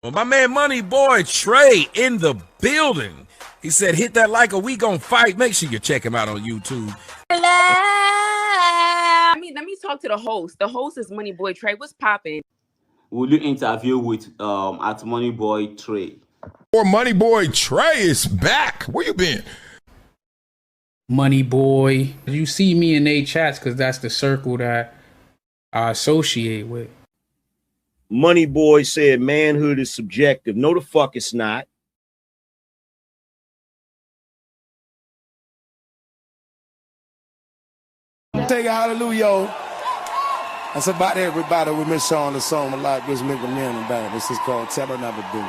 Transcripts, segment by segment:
Well, my man MoneyBoy Trey in the building. He said, hit that like or we gon' fight. Make sure you check him out on YouTube. Hello. Let me talk to the host. The host is MoneyBoy Trey. What's popping? Will you interview with at MoneyBoy Trey? Or MoneyBoy Trey is back. Where you been? MoneyBoy. You see me in they chats because that's the circle that I associate with. MoneyBoy said manhood is subjective. No, the fuck it's not. Take a hallelujah. That's about everybody. We miss on the song a lot. Gives me the name about it. This is called Tell Another Dude.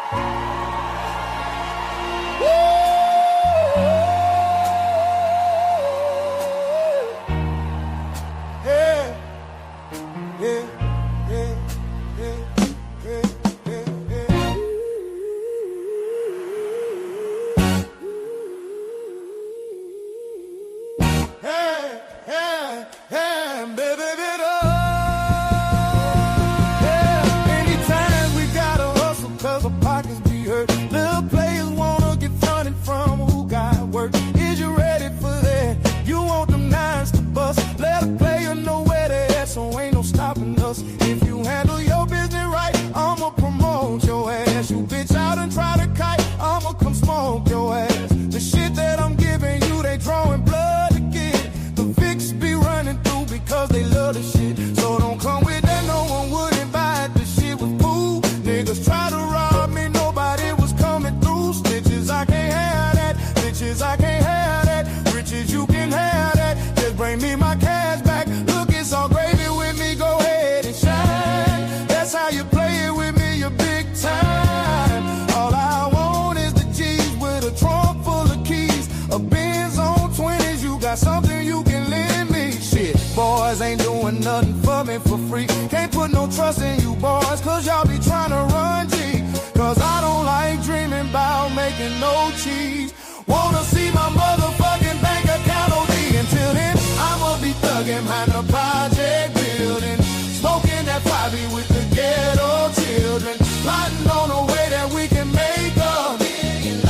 If you handle your business right, I'ma promote your ass. You bitch out and try to kite, I'ma come smoke your ass. The shit that I'm giving you, they drawing blood to get. The fix be running through because they love the shit. So don't come with that, no one wouldn't buy it. The shit was cool. Niggas try to rob me, nobody was coming through. Snitches, I can't have that. Bitches, I can't have that. Riches, you can have that. Just bring me my cash back. Look, it's all gravy with me, go ahead and shine. That's how you play it with me, you're big time. All I want is the G's with a trunk full of keys. A Benz on 20s, you got something you can lend me. Shit, boys ain't doing nothing for me for free. Can't put no trust in you boys, cause y'all be trying to run G. Cause I don't like dreaming about making no cheese. Wanna see my motherfucking bank account OD. Until then, I'ma be thugging behind the project building, smoking that 5 with the ghetto children, plotting on a way that we can make $1 million.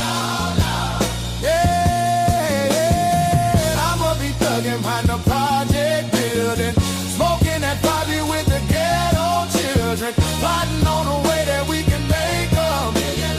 Yeah, I'ma be thugging behind the project building, smoking that 5 with the ghetto children, plotting on a way that we can make $1 million.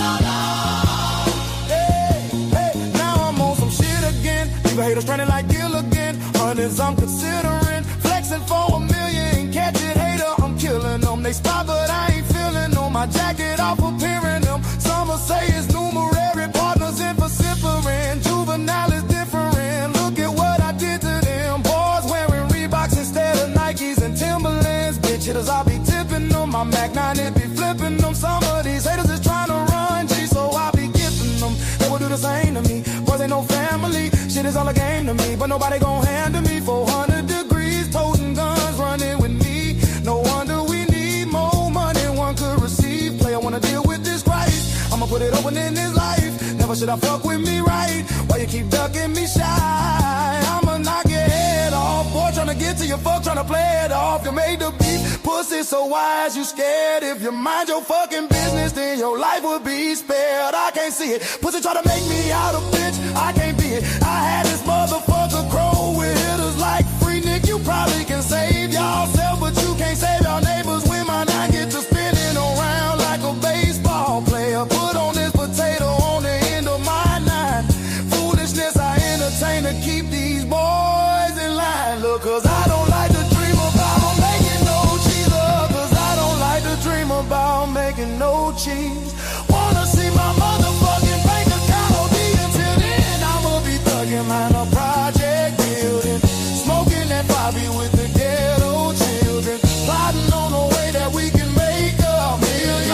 Hey, now I'm on some shit again. Leave a hater stranded like Gilligan. Hundreds I'm considering, flexing for $1 million. Catch it, hater, I'm killing them. They spot, but I ain't feeling them. My jacket off appearing them. Some say it's numerary, partners in vociferant. Juvenile is different. Look at what I did to them. Boys wearing Reeboks instead of Nikes and Timberlands. Bitch hitters, I be tipping them. My Mac 9, it be flipping them. Some of these haters is trying to run G, so I be gifting them. They will do the same to me. Boys ain't no family. Shit is all a game to me, but nobody gon' handle me. 400 degrees, toting guns, running with me. No wonder we need more money one could receive. Play, I wanna deal with this Christ. I'ma put it open in this life. Never should I fuck with me right. Why you keep ducking me shy? I'ma knock your head off. Boy, tryna get to your fuck, tryna play it off. You made the beat, pussy so wise, you scared. If you mind your fucking business, then your life would be spared. I can't see it. Pussy try to make me out a bitch, I can't be it. I had this motherfucker crow with hitters like Free Nick. You probably can save yourself, but you can't save your neighbors. When my nine get to spinning around like a baseball player. Put on this potato on the end of my nine. Foolishness I entertain to keep these boys in line. Look, cause I don't like to dream about making no cheese. Cause I don't like to dream about making no cheese. Wanna see my motherfucking bank account OD. Until then, I'ma be thugging behind a project building, smoking that 5 with the ghetto children, plotting on a way that we can make $1 million.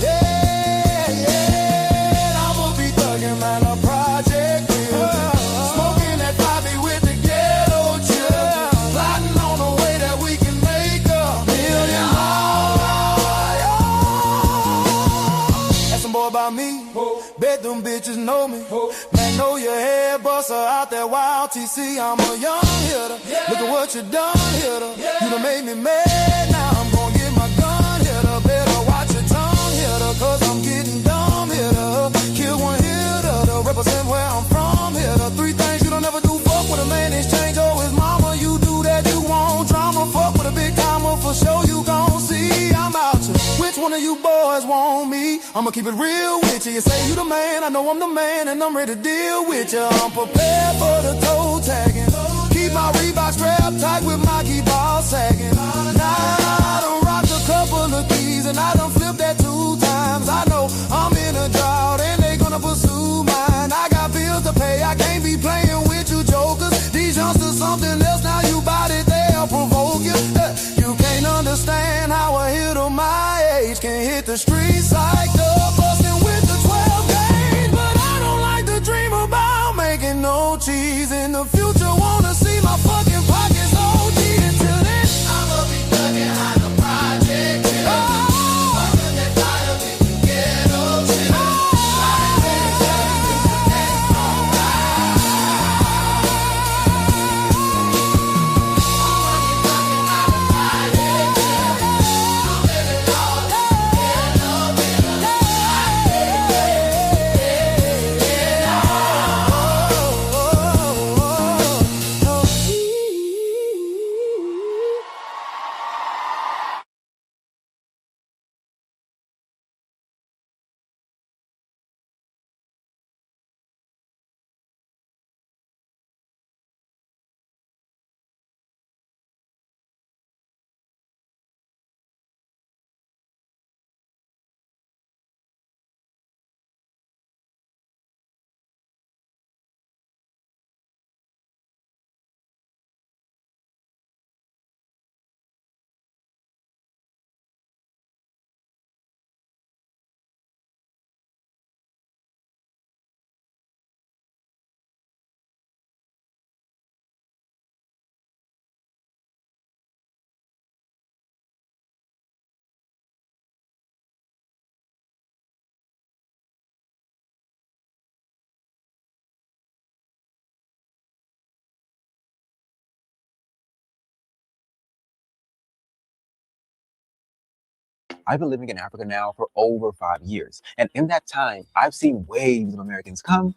Yeah, I'ma be thugging behind a project building, smoking that 5 with the ghetto children, plotting on a way that we can make $1 million. Ask some boy about me. Bet them bitches know me. Man, know your head buster out that wild TC. I'm a young hitter. Look at what you done, hitter. You done made me mad. Now I'm gonna get my gun, hitter. Better watch your tongue, none of you boys want me. I'ma keep it real with you. You say you the man, I know I'm the man, and I'm ready to deal with you. I'm prepared for the toe tagging. Keep my Reebok strapped tight with my key ball sagging. Now I done rocked a couple of keys, and I done flipped that 2 times. I know I'm in a drought, and they gonna pursue mine. I got bills to pay, I can't be playing with you jokers. These youngsters something else, now you bout it, they'll provoke you. You can't understand how a hitter my age can hit the streets like the bustin' with the 12 gauge. But I don't like to dream about making no cheese in the future. Wanna see my fucking pockets OD until then. I'ma be thugging on the project. I've been living in Africa now for over 5 years. And in that time, I've seen waves of Americans come,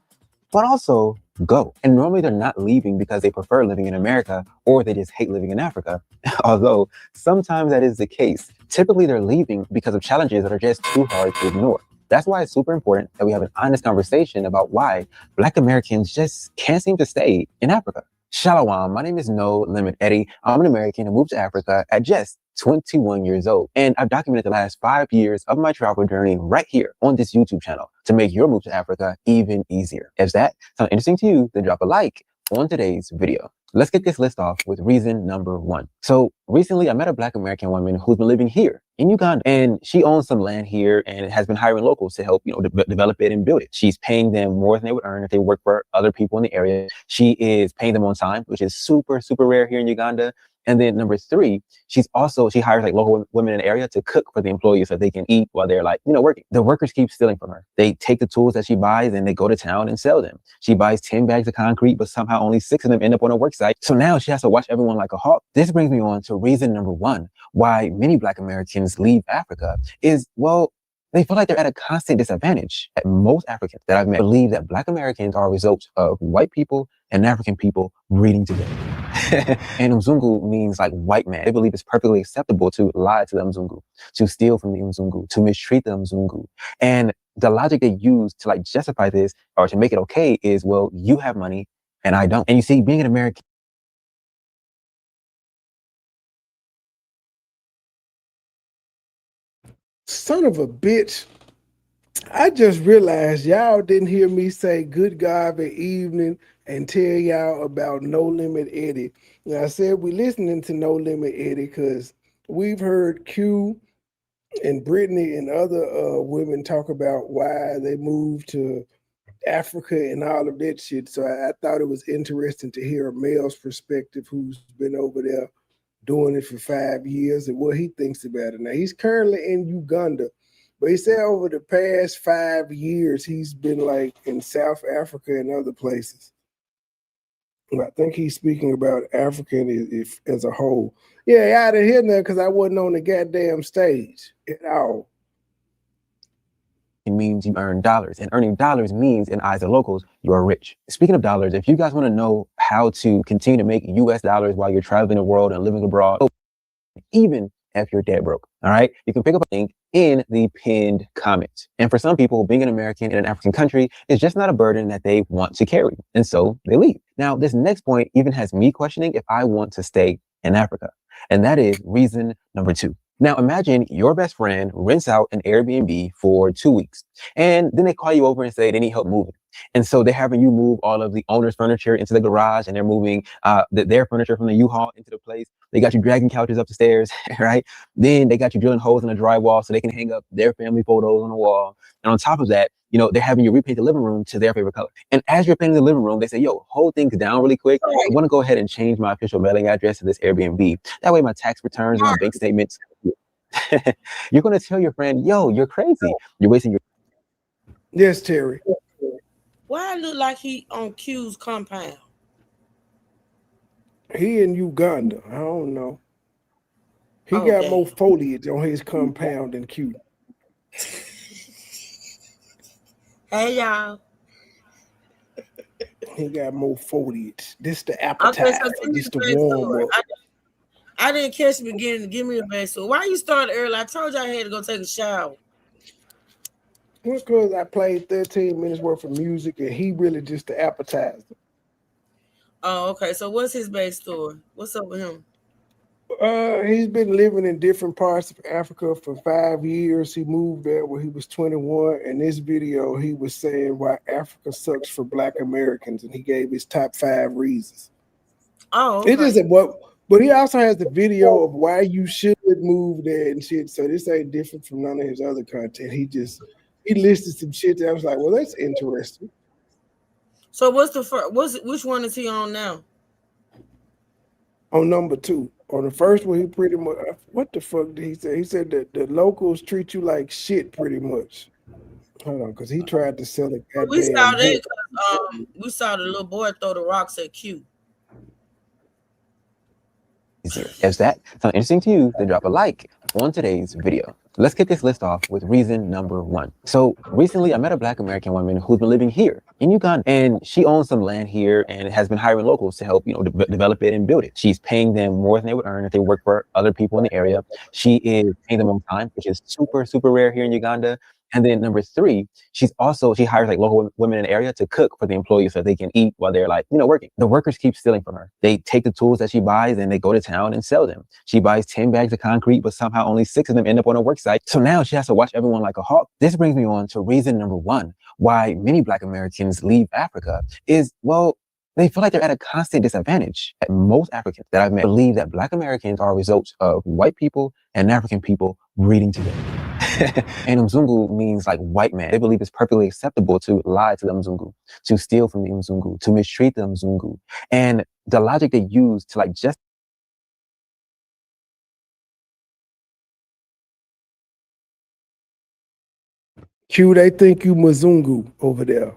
but also go. And normally they're not leaving because they prefer living in America or they just hate living in Africa. Although sometimes that is the case. Typically they're leaving because of challenges that are just too hard to ignore. That's why it's super important that we have an honest conversation about why Black Americans just can't seem to stay in Africa. Shalom, my name is No Limit Eddie. I'm an American who moved to Africa at just 21 years old. And I've documented the last 5 years of my travel journey right here on this YouTube channel to make your move to Africa even easier. If that sounds interesting to you, then drop a like on today's video. Let's get this list off with reason number 1. So recently I met a Black American woman who's been living here in Uganda, and she owns some land here and has been hiring locals to help, develop it and build it. She's paying them more than they would earn if they work for other people in the area. She is paying them on time, which is super, super rare here in Uganda. And then number 3, she hires like local women in the area to cook for the employees so they can eat while they're working. The workers keep stealing from her. They take the tools that she buys and they go to town and sell them. She buys 10 bags of concrete, but somehow only 6 of them end up on her work site. So now she has to watch everyone like a hawk. This brings me on to reason number 1, why many Black Americans leave Africa is, well, they feel like they're at a constant disadvantage. Most Africans that I've met believe that Black Americans are a result of white people and African people breeding together. And Mzungu means like white man. They believe it's perfectly acceptable to lie to the Mzungu, to steal from the Mzungu, to mistreat the Mzungu. And the logic they use to justify this or to make it okay is, well, you have money and I don't. And you see, being an American, son of a bitch. I just realized y'all didn't hear me say good God of evening and tell y'all about No Limit Eddie. And I said we listening to No Limit Eddie because we've heard Q and Brittany and other women talk about why they moved to Africa and all of that shit. So I thought it was interesting to hear a male's perspective who's been over there doing it for 5 years and what he thinks about it. Now, he's currently in Uganda, but he said over the past 5 years, he's been in South Africa and other places. I think he's speaking about Africa as a whole. Yeah, I didn't hear that because I wasn't on the goddamn stage at all. it means you earn dollars, and earning dollars means in eyes of locals, you're rich. Speaking of dollars, if you guys want to know how to continue to make US dollars while you're traveling the world and living abroad, even if you're dead broke, all right, you can pick up a link in the pinned comment. And for some people, being an American in an African country is just not a burden that they want to carry. And so they leave. Now, this next point even has me questioning if I want to stay in Africa. And that is reason number 2. Now, imagine your best friend rents out an Airbnb for 2 weeks, and then they call you over and say they need help moving. And so they're having you move all of the owner's furniture into the garage, and they're moving their furniture from the U-Haul into the place. They got you dragging couches up the stairs, right? Then they got you drilling holes in the drywall so they can hang up their family photos on the wall. And on top of that, you know, they're having you repaint the living room to their favorite color. And as you're painting the living room, they say, yo, hold things down really quick. I want to go ahead and change my official mailing address to this Airbnb. That way my tax returns and my bank statements. You're going to tell your friend, yo, you're crazy. You're wasting your... Yes, Terry. Why it look like he on Q's compound? He in Uganda. I don't know. He Oh, got damn. more foliage on his compound than Q. Hey, y'all. He got more foliage. This the Okay, appetizer. so give me This the the warm backstory. up. I didn't catch the beginning. Give me the backstory. Why you started early? I told you I had to go take a shower. Because I played 13 minutes worth of music and he really just the appetizer. Oh, okay. So what's his backstory? What's up with him? He's been living in different parts of Africa for 5 years. He moved there when he was 21. In this video, he was saying why Africa sucks for Black Americans, and he gave his top 5 reasons. Oh, okay. It isn't what, but he also has the video of why you should move there and shit. So this ain't different from none of his other content. He listed some shit that I was like, well, that's interesting. So what's the first? Which one is he on now? On number 2. On the first one, he pretty much, what the fuck did he say? He said that the locals treat you like shit pretty much. Hold on, because he tried to sell it. We saw that because we saw the little boy throw the rocks at Q. If that sounds interesting to you, then drop a like on today's video. Let's kick this list off with reason number 1. So recently I met a Black American woman who's been living here in Uganda, and she owns some land here and has been hiring locals to help, develop it and build it. She's paying them more than they would earn if they work for other people in the area. She is paying them on time, which is super, super rare here in Uganda. And then number 3, she hires like local women in the area to cook for the employees so they can eat while they're working. The workers keep stealing from her. They take the tools that she buys and they go to town and sell them. She buys 10 bags of concrete, but somehow only 6 of them end up on her work site. So now she has to watch everyone like a hawk. This brings me on to reason number 1, why many Black Americans leave Africa is, well, they feel like they're at a constant disadvantage. Most Africans that I've met believe that Black Americans are a result of white people and African people breeding together. And Mzungu means like white man. They believe it's perfectly acceptable to lie to the Mzungu, to steal from the Mzungu, to mistreat the Mzungu. And the logic they use to just Q, they think you Mzungu over there.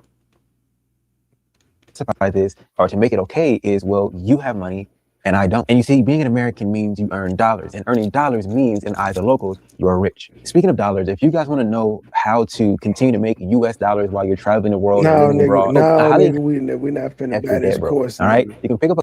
By this, or to make it okay, is, well, you have money and I don't. And you see, being an American means you earn dollars, and earning dollars means in eyes of locals, you are rich. Speaking of dollars, if you guys want to know how to continue to make US dollars while you're traveling the world, No, and living abroad, we're not finna buy this course. All right, you can pick up a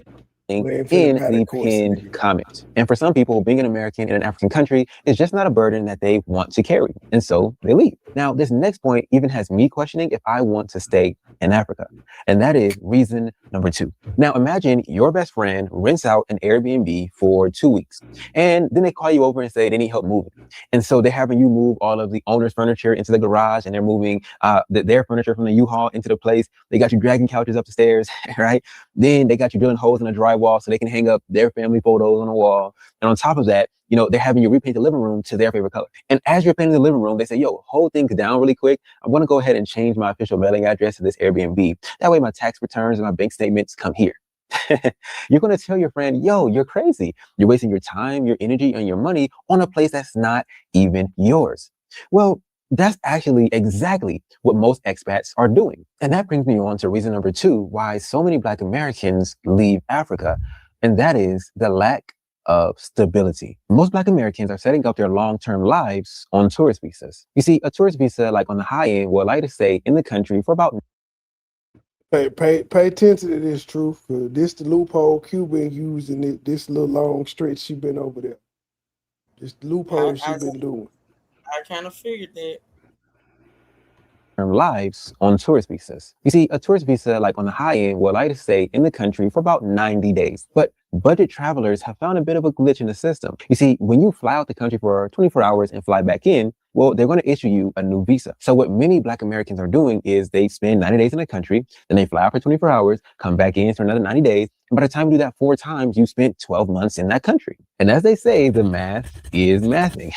in the pinned comment. And for some people, being an American in an African country is just not a burden that they want to carry. And so they leave. Now, this next point even has me questioning if I want to stay in Africa. And that is reason number 2. Now, imagine your best friend rents out an Airbnb for 2 weeks, and then they call you over and say they need help moving. And so they're having you move all of the owner's furniture into the garage, and they're moving their furniture from the U-Haul into the place. They got you dragging couches up the stairs, right? Then they got you drilling holes in the drywall so they can hang up their family photos on the wall. And on top of that, they're having you repaint the living room to their favorite color. And as you're painting the living room, they say, yo, hold things down really quick. I want to go ahead and change my official mailing address to this Airbnb. That way my tax returns and my bank statements come here. You're going to tell your friend, yo, you're crazy. You're wasting your time, your energy, and your money on a place that's not even yours. Well, that's actually exactly what most expats are doing. And that brings me on to reason number 2, why so many Black Americans leave Africa. And that is the lack of stability. Most Black Americans are setting up their long-term lives on tourist visas. You see, a tourist visa, like on the high end, will allow you to stay in the country for about... Pay attention to this, truth, because this the loophole Q been using this little long stretch she been over there. This the loophole she been doing. I kind of figured that. Lives on tourist visas. You see, a tourist visa, like on the high end, will allow you to stay in the country for about 90 days. But budget travelers have found a bit of a glitch in the system. You see, when you fly out the country for 24 hours and fly back in, well, they're going to issue you a new visa. So what many Black Americans are doing is they spend 90 days in the country, then they fly out for 24 hours, come back in for another 90 days. And by the time you do that 4 times, you spent 12 months in that country. And as they say, the math is mathing,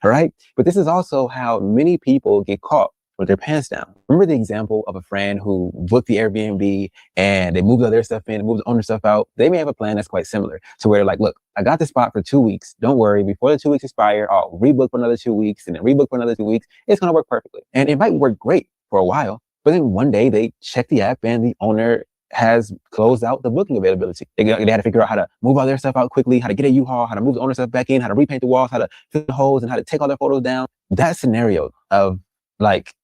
right? But this is also how many people get caught with their pants down. Remember the example of a friend who booked the Airbnb and they moved all their stuff in, moved the owner stuff out. They may have a plan that's quite similar to where they're like, look, I got the spot for 2 weeks. Don't worry. Before the 2 weeks expire, I'll rebook for another 2 weeks and then rebook for another 2 weeks. It's going to work perfectly. And it might work great for a while, but then one day they check the app and the owner has closed out the booking availability. They had to figure out how to move all their stuff out quickly, how to get a U-Haul, how to move the owner stuff back in, how to repaint the walls, how to fill the holes, and how to take all their photos down. That scenario of like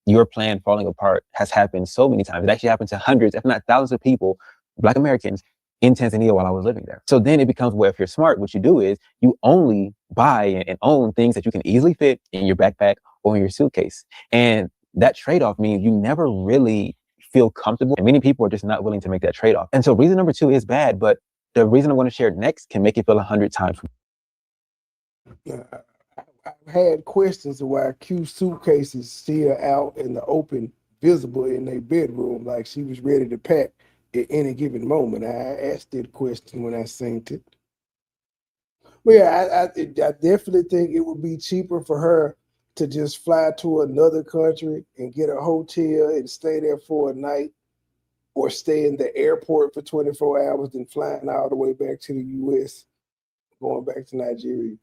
your plan falling apart has happened so many times. It actually happened to hundreds, if not thousands of people, Black Americans in Tanzania while I was living there. So then it becomes where if you're smart, what you do is you only buy and own things that you can easily fit in your backpack or in your suitcase. And that trade-off means you never really feel comfortable. And many people are just not willing to make that trade-off. And so reason number 2 is bad, but the reason I'm going to share next can make it feel 100 times. I had questions of why Q suitcases still out in the open, visible in their bedroom, like she was ready to pack at any given moment. I asked that question when I seen it. But yeah, I definitely think it would be cheaper for her to just fly to another country and get a hotel and stay there for a night, or stay in the airport for 24 hours than flying all the way back to the U.S., going back to Nigeria.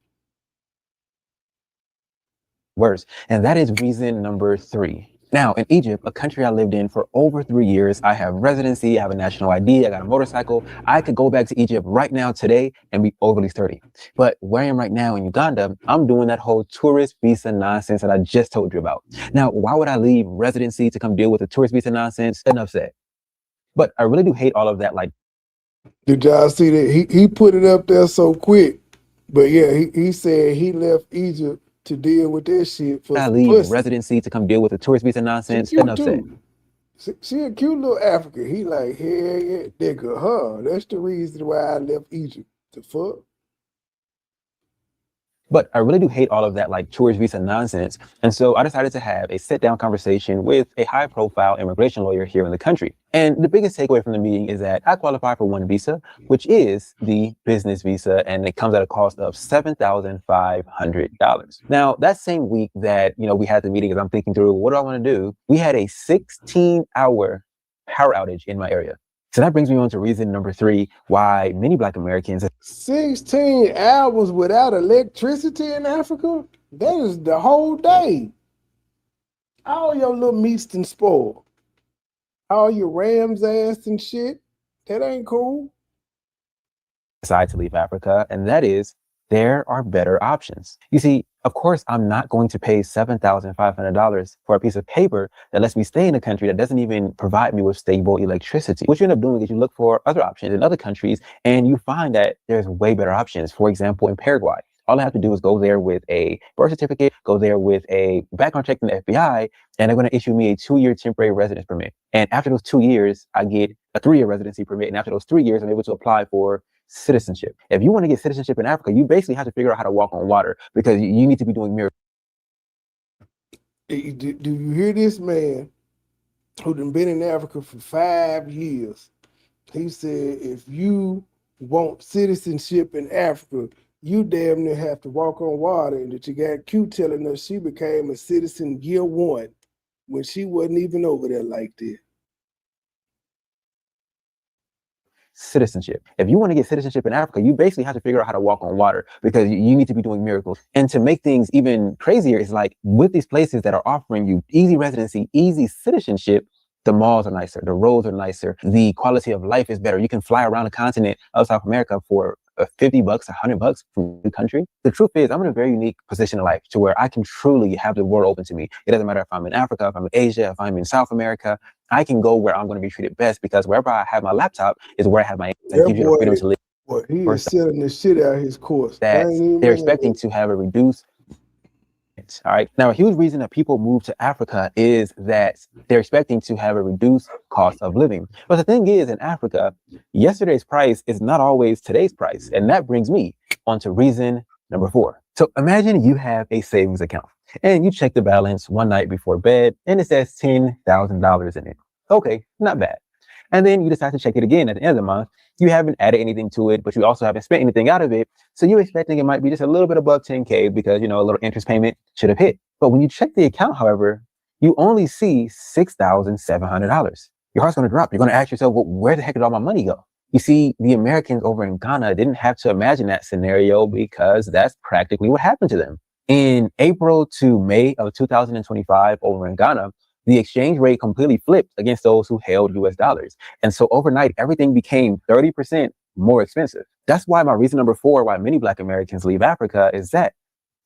Worse. And that is reason number 3. Now, in Egypt, a country I lived in for over 3 years, I have residency, I have a national ID, I got a motorcycle. I could go back to Egypt right now today and be overly sturdy. But where I am right now in Uganda, I'm doing that whole tourist visa nonsense that I just told you about. Now, why would I leave residency to come deal with the tourist visa nonsense? Enough said. But I really do hate all of that. Like, did y'all see that? He put it up there so quick. But yeah, he said he left Egypt to deal with that shit for I leave residency to come deal with the tourist visa nonsense. Enough said. She a cute little African. He like, hell yeah, nigga, huh? That's the reason why I left Egypt. The fuck? But I really do hate all of that like tourist visa nonsense. And so I decided to have a sit-down conversation with a high-profile immigration lawyer here in the country. And the biggest takeaway from the meeting is that I qualify for one visa, which is the business visa, and it comes at a cost of $7,500. Now, that same week that, we had the meeting, as I'm thinking through, what do I want to do? We had a 16-hour power outage in my area. So that brings me on to reason number 3, why many Black Americans... 16 hours without electricity in Africa? That is the whole day. All your little meats done spoiled. All your rams ass and shit. That ain't cool. ...decide to leave Africa, and that is there are better options. You see, of course, I'm not going to pay $7,500 for a piece of paper that lets me stay in a country that doesn't even provide me with stable electricity. What you end up doing is you look for other options in other countries, and you find that there's way better options. For example, in Paraguay, all I have to do is go there with a birth certificate, go there with a background check from the FBI, and they're going to issue me a 2-year temporary residence permit. And after those 2 years, I get a 3-year residency permit. And after those 3 years, I'm able to apply for citizenship. If you want to get citizenship in Africa, you basically have to figure out how to walk on water, because you need to be doing miracles. Do you hear this man who done been in Africa for 5 years? He said, if you want citizenship in Africa, you damn near have to walk on water. And that you got Q telling us she became a citizen year 1 when she wasn't even over there like that. Citizenship. If you want to get citizenship in Africa, you basically have to figure out how to walk on water, because you need to be doing miracles. And to make things even crazier, it's like with these places that are offering you easy residency, easy citizenship, the malls are nicer, the roads are nicer, the quality of life is better. You can fly around the continent of South America for $50, $100 from the country. The truth is, I'm in a very unique position in life to where I can truly have the world open to me. It doesn't matter if I'm in Africa, if I'm in Asia, if I'm in South America. I can go where I'm going to be treated best, because wherever I have my laptop is where I have my gives you the freedom to live. Boy, he is selling the shit out of his course. That they're expecting to have a reduced All right. Now, a huge reason that people move to Africa is that they're expecting to have a reduced cost of living. But the thing is, in Africa, yesterday's price is not always today's price. And that brings me on to reason number 4. So imagine you have a savings account and you check the balance one night before bed and it says $10,000 in it. Okay, not bad. And then you decide to check it again at the end of the month. You haven't added anything to it, but you also haven't spent anything out of it. So you're expecting it might be just a little bit above 10K because, a little interest payment should have hit. But when you check the account, however, you only see $6,700. Your heart's going to drop. You're going to ask yourself, well, where the heck did all my money go? You see, the Americans over in Ghana didn't have to imagine that scenario because that's practically what happened to them. In April to May of 2025 over in Ghana, the exchange rate completely flipped against those who held US dollars. And so overnight, everything became 30% more expensive. That's why my reason number 4, why many Black Americans leave Africa is that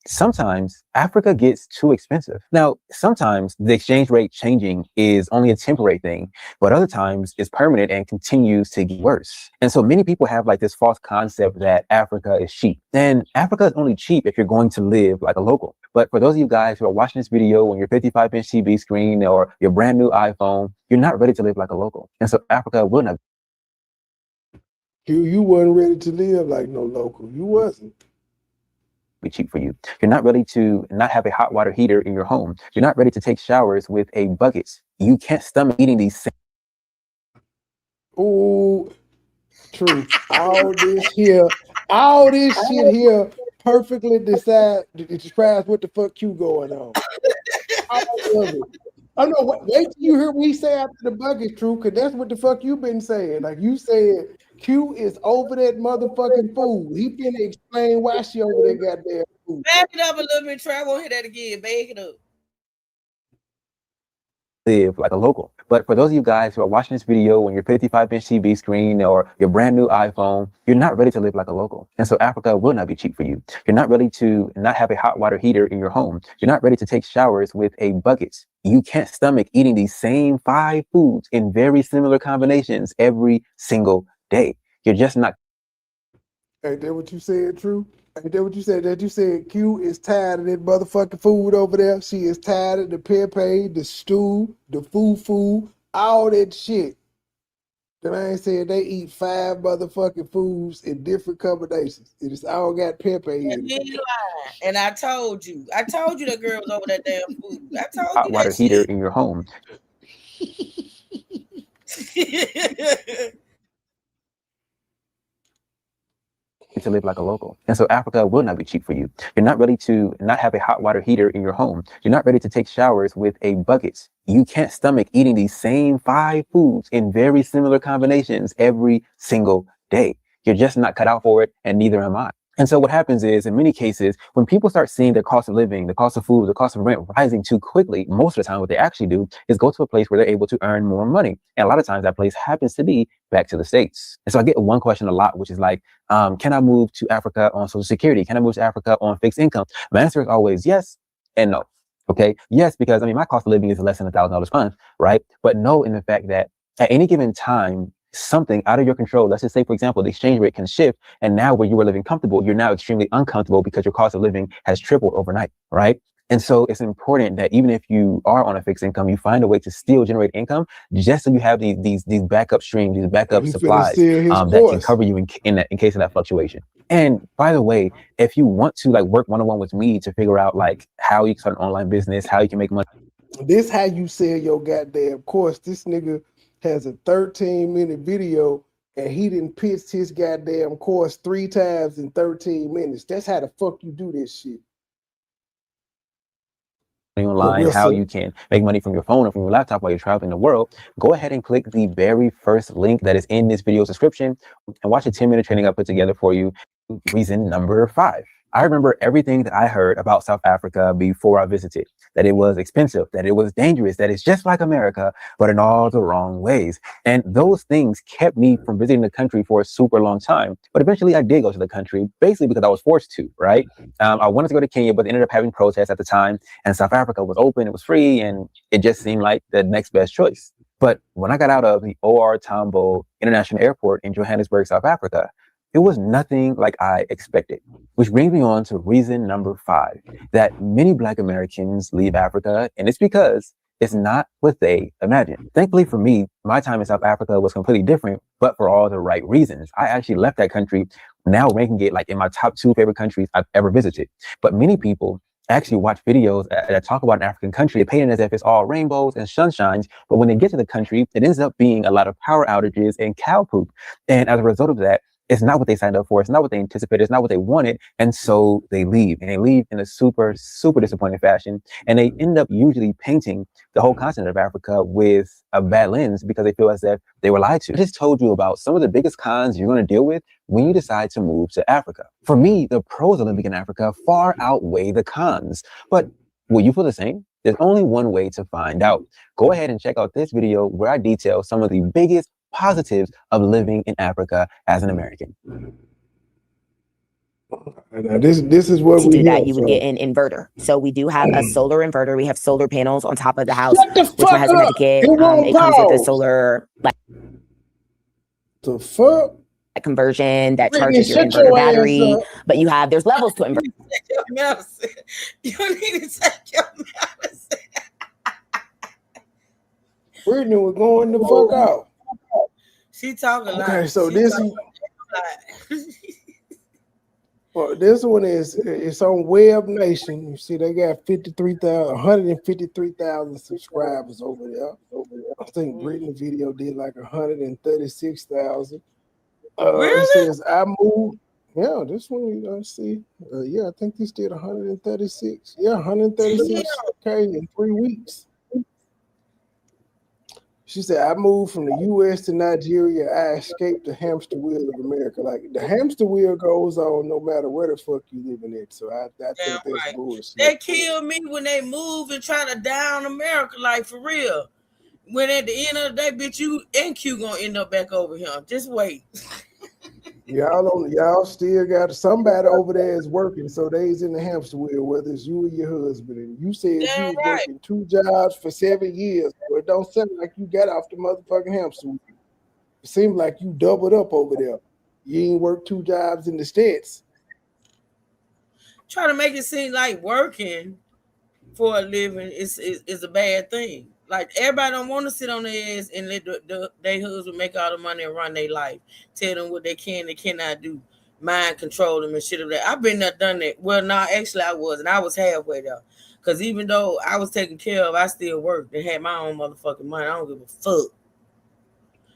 sometimes Africa gets too expensive. Now, sometimes the exchange rate changing is only a temporary thing, but other times it's permanent and continues to get worse. And so many people have like this false concept that Africa is cheap. And Africa is only cheap if you're going to live like a local. But for those of you guys who are watching this video on your 55-inch TV screen or your brand new iPhone, you're not ready to live like a local. And so Africa will not. You wasn't ready to live like no local. You wasn't. Be cheap for you. You're not ready to not have a hot water heater in your home. You're not ready to take showers with a bucket. You can't stomach eating these same. Oh, true. All this shit here perfectly describes what the fuck you going on. All of it. Oh no, wait till you hear what he say after the bucket, true, because that's what the fuck you been saying. Like you said, Q is over that motherfucking food. He finna explain why she over that goddamn food. Back it up a little bit, Trey. I won't hear that again. Back it up. Live like a local. But for those of you guys who are watching this video on your 55-inch TV screen or your brand new iPhone, you're not ready to live like a local. And so Africa will not be cheap for you. You're not ready to not have a hot water heater in your home. You're not ready to take showers with a bucket. You can't stomach eating these same 5 foods in very similar combinations every single day. You're just not. Ain't that what you said, true? Ain't that what you said? That you said Q is tired of that motherfucking food over there. She is tired of the pepe, the stew, the fufu, all that shit. The man said they eat 5 motherfucking foods in different combinations. It is all got pepe in it. And I told you that girl was over that damn food. I told Hot you water that heater shit. in your home. To live like a local. And so Africa will not be cheap for you. You're not ready to not have a hot water heater in your home. You're not ready to take showers with a bucket. You can't stomach eating these same 5 foods in very similar combinations every single day. You're just not cut out for it, and neither am I. And so what happens is, in many cases, when people start seeing their cost of living, the cost of food, the cost of rent rising too quickly, most of the time what they actually do is go to a place where they're able to earn more money. And a lot of times that place happens to be back to the States. And so I get one question a lot, which is like, can I move to Africa on Social Security? Can I move to Africa on fixed income? My answer is always yes and no. Okay. Yes, because my cost of living is less than $1,000 a month, right? But no, in the fact that at any given time, something out of your control, let's just say, for example, the exchange rate can shift. And now where you were living comfortable, you're now extremely uncomfortable because your cost of living has tripled overnight, right? And so it's important that even if you are on a fixed income, you find a way to still generate income just so you have these backup streams, these backup supplies that can cover you in case of that fluctuation. And by the way, if you want to work one-on-one with me to figure out how you can start an online business, how you can make money. This how you sell your goddamn course. This nigga has a 13-minute video and he didn't pitch his goddamn course 3 times in 13 minutes. That's how the fuck you do this shit. Online, how you can make money from your phone or from your laptop while you're traveling the world, go ahead and click the very first link that is in this video's description and watch a 10-minute training I put together for you. Reason number 5. I remember everything that I heard about South Africa before I visited, that it was expensive, that it was dangerous, that it's just like America, but in all the wrong ways. And those things kept me from visiting the country for a super long time. But eventually I did go to the country, basically because I was forced to, right? I wanted to go to Kenya, but ended up having protests at the time. And South Africa was open, it was free, and it just seemed like the next best choice. But when I got out of the OR Tambo International Airport in Johannesburg, South Africa, it was nothing like I expected. Which brings me on to reason number 5, that many Black Americans leave Africa, and it's because it's not what they imagined. Thankfully for me, my time in South Africa was completely different, but for all the right reasons. I actually left that country, now ranking it like in my top 2 favorite countries I've ever visited. But many people actually watch videos that talk about an African country, they paint it as if it's all rainbows and sunshines, but when they get to the country, it ends up being a lot of power outages and cow poop. And as a result of that, it's not what they signed up for. It's not what they anticipated. It's not what they wanted. And so they leave, and they leave in a super, super disappointing fashion. And they end up usually painting the whole continent of Africa with a bad lens because they feel as if they were lied to. I just told you about some of the biggest cons you're going to deal with when you decide to move to Africa. For me, the pros of living in Africa far outweigh the cons. But will you feel the same? There's only one way to find out. Go ahead and check out this video where I detail some of the biggest positives of living in Africa as an American. Now this is what to we do that, have, you would so. get an inverter. So we do have a solar inverter. We have solar panels on top of the house, Shut the which my fuck husband had to up. get. It won't It comes with a pause. solar The fuck? conversion that Brittany, charges your shut inverter your ass battery. up. But there's levels to inverter. You need to take your medicine. Brittany, we're going the fuck out. She talking like. Okay, so she this talking is like. well, this one is it's on Web Nation. You see, they got 153,000 subscribers over there. I think Brittany video did like 136,000. Really? It says I moved. Yeah, this one you gonna see. Yeah, I think this did 136. Yeah, 136K in 3 weeks. She said, I moved from the U.S. to Nigeria. I escaped the hamster wheel of America. Like, the hamster wheel goes on no matter where the fuck you living at. So I think that's right. bullshit. They kill me when they move and try to down America, like for real. When at the end of the day, bitch, you and Q gonna end up back over here. Just wait. Y'all still got somebody over there is working, so they's in the hamster wheel, whether it's you or your husband. And you said you was working 2 jobs for 7 years, but it don't sound like you got off the motherfucking hamster wheel. It seems like you doubled up over there. You ain't worked 2 jobs in the States. Try to make it seem like working for a living is a bad thing. Like, everybody don't want to sit on their ass and let their husband make all the money and run their life. Tell them what they can and cannot do. Mind control them and shit of that. I've been there, done that. Well, no, actually I wasn't. I was halfway there. Because even though I was taken care of, I still worked and had my own motherfucking money. I don't give a fuck.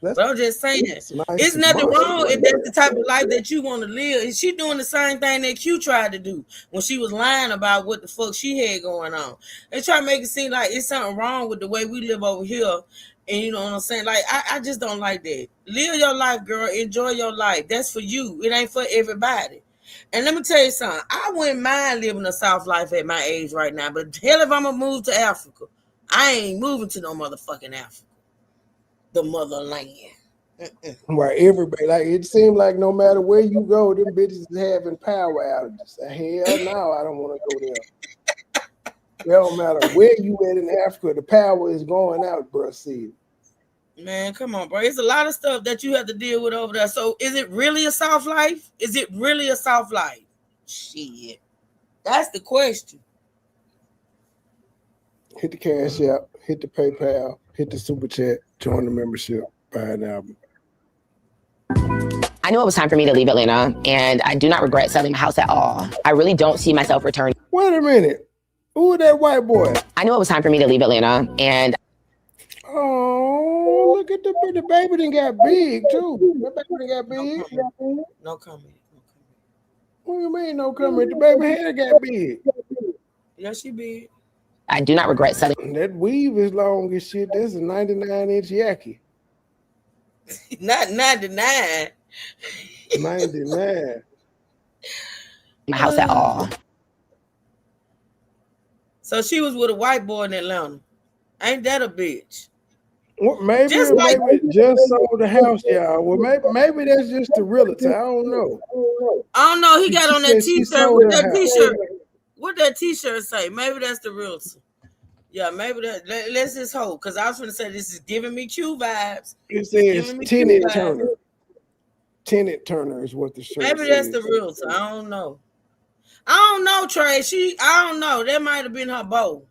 But I'm just saying, it's nothing wrong if that's the type of life that you want to live. And she doing the same thing that Q tried to do when she was lying about what the fuck she had going on. They try to make it seem like it's something wrong with the way we live over here. And you know what I'm saying? Like, I just don't like that. Live your life, girl. Enjoy your life. That's for you. It ain't for everybody. And let me tell you something. I wouldn't mind living a soft life at my age right now. But hell, if I'm going to move to Africa, I ain't moving to no motherfucking Africa. The motherland. Right, everybody, like, it seemed like no matter where you go, them bitches is having power outages. Hell no, I don't want to go there. It don't matter where you at in Africa, the power is going out, bro. See, man, come on, bro. It's a lot of stuff that you have to deal with over there. So is it really a soft life? Is it really a soft life? Shit. That's the question. Hit the Cash App, hit the PayPal, hit the Super Chat, join the membership, buy an album. I knew it was time for me to leave Atlanta, and I do not regret selling my house at all. I really don't see myself returning. Wait a minute. Who is that white boy? I knew it was time for me to leave Atlanta, and oh, look at the baby done got big too. The baby done got big. No comment. What do you mean no comment? The baby head got big. Yeah, she big. I do not regret selling. That weave is long as shit. That's a 99-inch yaki. Not 99. 99. My house at all. So she was with a white boy in Atlanta. Ain't that a bitch? Well, maybe just sold the house, y'all. Well, maybe that's just the realtor. I don't know. I don't know. He got on that t-shirt with that t-shirt. What that t-shirt say? Maybe that's the realtor. Yeah, maybe that. Let's just hope, because I was going to say this is giving me Q vibes. It says Tina Turner. Tenant Turner is what the shirt Maybe says. that's the realtor. I don't know. I don't know, Trey. I don't know. That might have been her beau.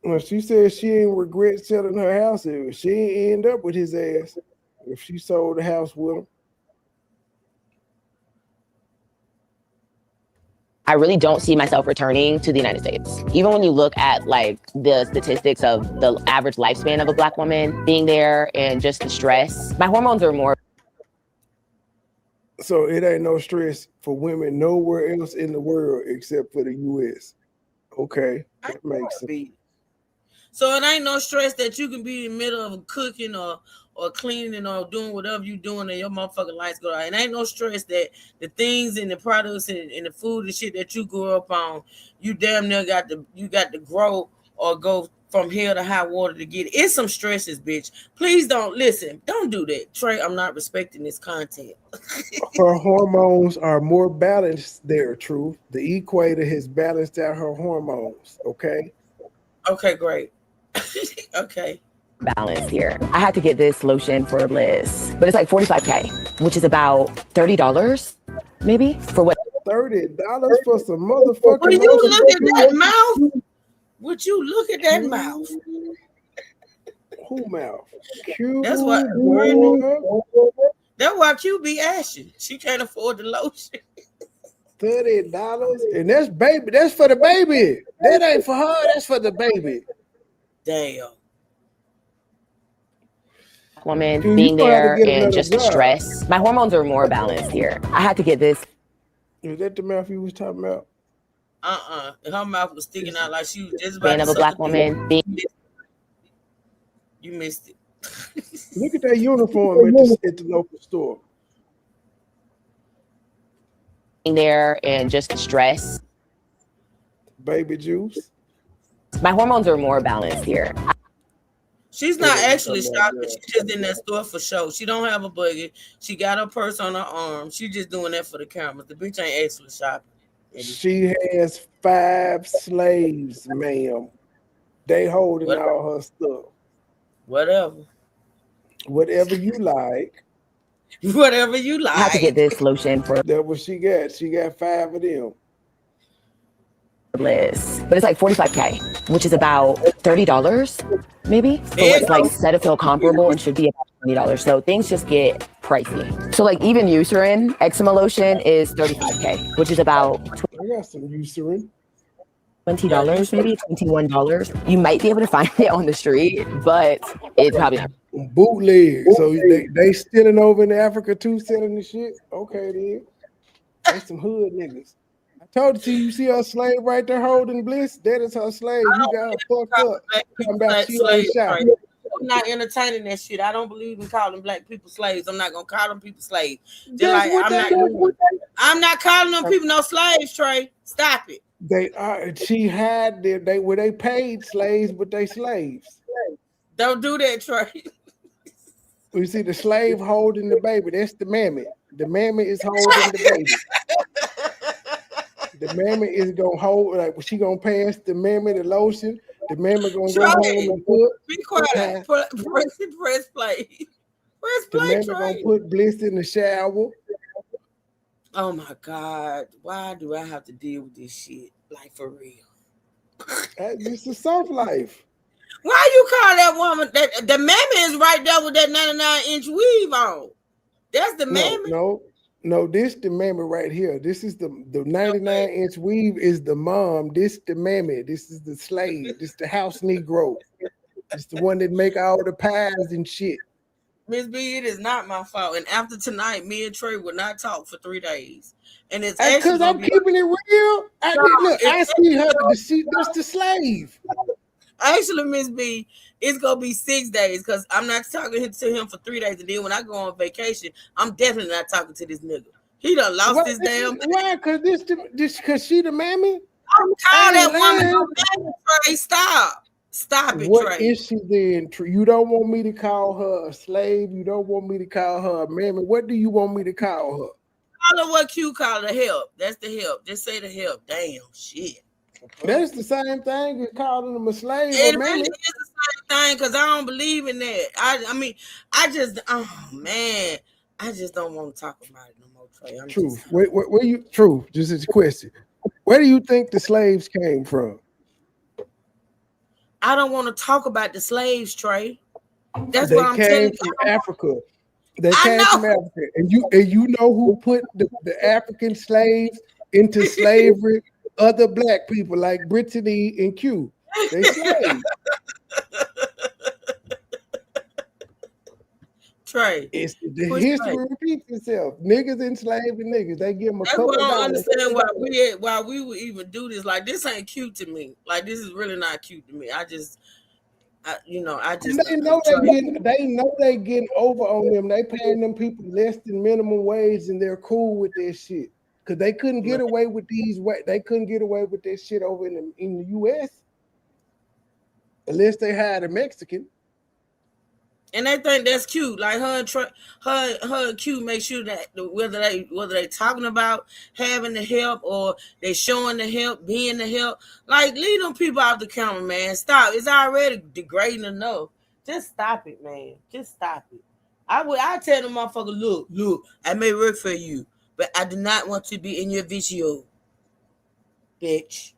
Well, she said she ain't regret selling her house. She ain't end up with his ass if she sold the house with him. I really don't see myself returning to the United States. Even when you look at like the statistics of the average lifespan of a Black woman being there and just the stress, my hormones are more. So it ain't no stress for women nowhere else in the world except for the U.S. Okay, that makes sense. So it ain't no stress that you can be in the middle of cooking or cleaning or doing whatever you doing and your motherfucking lights go out. It ain't no stress that the things and the products and the food and shit that you grew up on, you damn near got to grow or go from hell to high water to get it. It's some stresses, bitch. Please don't listen. Don't do that. Trey, I'm not respecting this content. Her hormones are more balanced there, Truth. The equator has balanced out her hormones, okay? Okay, great. Okay. Balance here. I had to get this lotion for Liz, but it's like $45K, which is about $30, maybe for what? $30 for some motherfucking. Would you look at that mouth? Would you look at that mouth? Who mouth? Q. That's why. That's why Q be ashy. She can't afford the lotion. $30, and that's baby. That's for the baby. That ain't for her. That's for the baby. Damn. Woman being there and just the stress. My hormones are more balanced here. I had to get this. Is that the mouth you was talking about? Her mouth was sticking out like she was just about of a Black woman. You missed it. Look at that uniform at the local store. Being there and just the stress. Baby juice. My hormones are more balanced here. She's not actually shopping. She's just in that store for show. She don't have a buggy. She got her purse on her arm. She just doing that for the cameras. The bitch ain't actually shopping. She has 5 slaves, ma'am. They holding all her stuff. Whatever you like. Whatever you like. I have to get this lotion for. That's what she got. She got 5 of them. Liz, but it's like $45K, which is about $30, maybe. So it's like Cetaphil comparable and should be about $20. So things just get pricey. So like even Eucerin eczema lotion is $35K, which is about. I got some Eucerin. $20, maybe $21. You might be able to find it on the street, but it's probably not. Bootleg. So they stealing over in Africa too, selling the shit. Okay, then. That's some hood niggas. Told you see her slave right there holding Bliss. That is her slave. You got her fucked up. Come back, she ain't shot. I'm not entertaining that shit. I don't believe in calling Black people slaves. I'm not gonna call them people slaves. Like, I'm not calling them people no slaves, Trey. Stop it. They are. She had they paid slaves, but they slaves. Don't do that, Trey. You see the slave holding the baby. That's the mammy. The mammy is holding the baby. The mammy is gonna hold, like she gonna pass the mammy the lotion. The mammy gonna go home and put. Be quiet. Press play. Press play. The mammy gonna put Bliss in the shower. Oh my God! Why do I have to deal with this shit? Like for real? It's a soft life. Why you call that woman that the mammy is right there with that 99-inch weave on? That's the mammy. No, this the mammy right here. This is the 99-inch weave is the mom. This the mammy. This is the slave. This the house Negro. It's the one that make all the pies and shit. Miss B, it is not my fault. And after tonight, me and Trey will not talk for 3 days. And it's because I'm keeping it real. I see her. That's the slave. Actually, Miss B, it's gonna be 6 days because I'm not talking to him for 3 days, and then when I go on vacation, I'm definitely not talking to this nigga. He done lost his damn. Why? Because she the mammy. I'm calling that woman no mammy, Trey. Stop it, what Trey. What is she then? You don't want me to call her a slave. You don't want me to call her a mammy. What do you want me to call her? Call her what Q call her, help. That's the help. Just say the help. Damn shit. That's the same thing as calling them a slave. It really is the same thing because I don't believe in that. I mean, I just, oh man, I just don't want to talk about it no more, Trey. Truth. Where you truth? Just as a question. Where do you think the slaves came from? I don't want to talk about the slaves, Trey. That's They what I'm telling came you. from Africa. They came from Africa, and you know who put the African slaves into slavery? Other black people like Brittany and Q. They slaves. Trey, it's the history repeats itself. Niggas enslaving niggas. They give them a That's couple what I don't dollars. understand why we would even do this. Like, this ain't cute to me. Like, this is really not cute to me. I just And they know they getting over on them. They paying them people less than minimum wage, and they're cool with their shit because they couldn't get away with They couldn't get away with this shit over in the U.S. unless they hired a Mexican. And they think that's cute. Like her and Q make sure that whether they talking about having the help or they showing the help, being the help. Like, leave them people off the camera, man. Stop. It's already degrading enough. Just stop it, man. Just stop it. I tell them motherfucker, look, I may work for you, but I do not want to be in your video, bitch.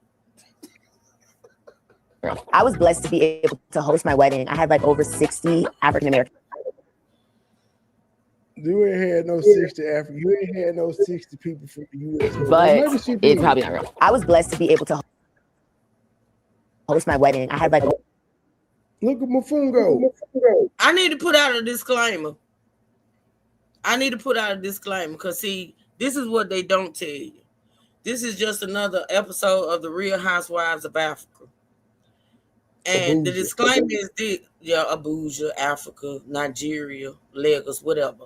I was blessed to be able to host my wedding. I had like over 60 African Americans. You ain't had no 60 African. You ain't had no 60 people from the U.S. But it's probably not real. I was blessed to be able to host my wedding. I had like. Look at Mofungo. I need to put out a disclaimer. Because, see, this is what they don't tell you. This is just another episode of The Real Housewives of Africa. And the disclaimer is this, Abuja, Africa, Nigeria, Lagos, whatever.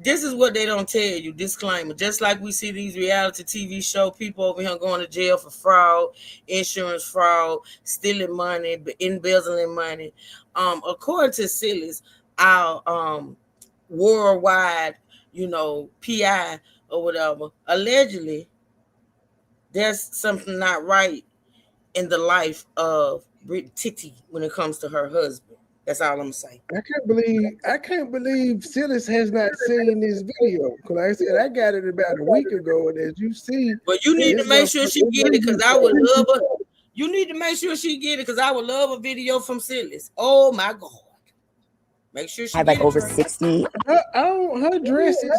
This is what they don't tell you. Disclaimer. Just like we see these reality TV show people over here going to jail for fraud, insurance fraud, stealing money, embezzling money. According to Silas, our worldwide, PI or whatever, allegedly, there's something not right in the life of Brit Titi when it comes to her husband. That's all I'm saying. I can't believe Silas has not seen this video. Because like I said, I got it about a week ago, and as you see, but you need to make sure she get it because I would love her. You need to make sure she get it because I would love a video from Silas. Oh my God. Make sure she I have like over 60. Her dresses.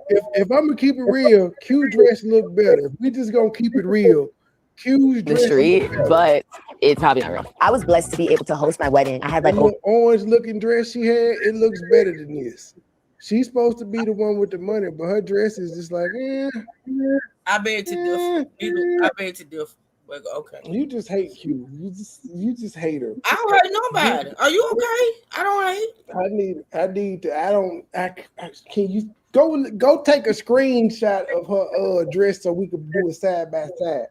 If I'm gonna keep it real, Q dress look better. If we just gonna keep it real, Q's the street, but it's probably not real. I was blessed to be able to host my wedding. I had like orange looking dress she had. It looks better than this. She's supposed to be the one with the money, but her dress is just like, I beg to differ. I beg to differ. But okay. You just hate Q. You just hate her. I don't hate nobody. Are you okay? I don't hate. Can you go take a screenshot of her dress so we can do it side by side?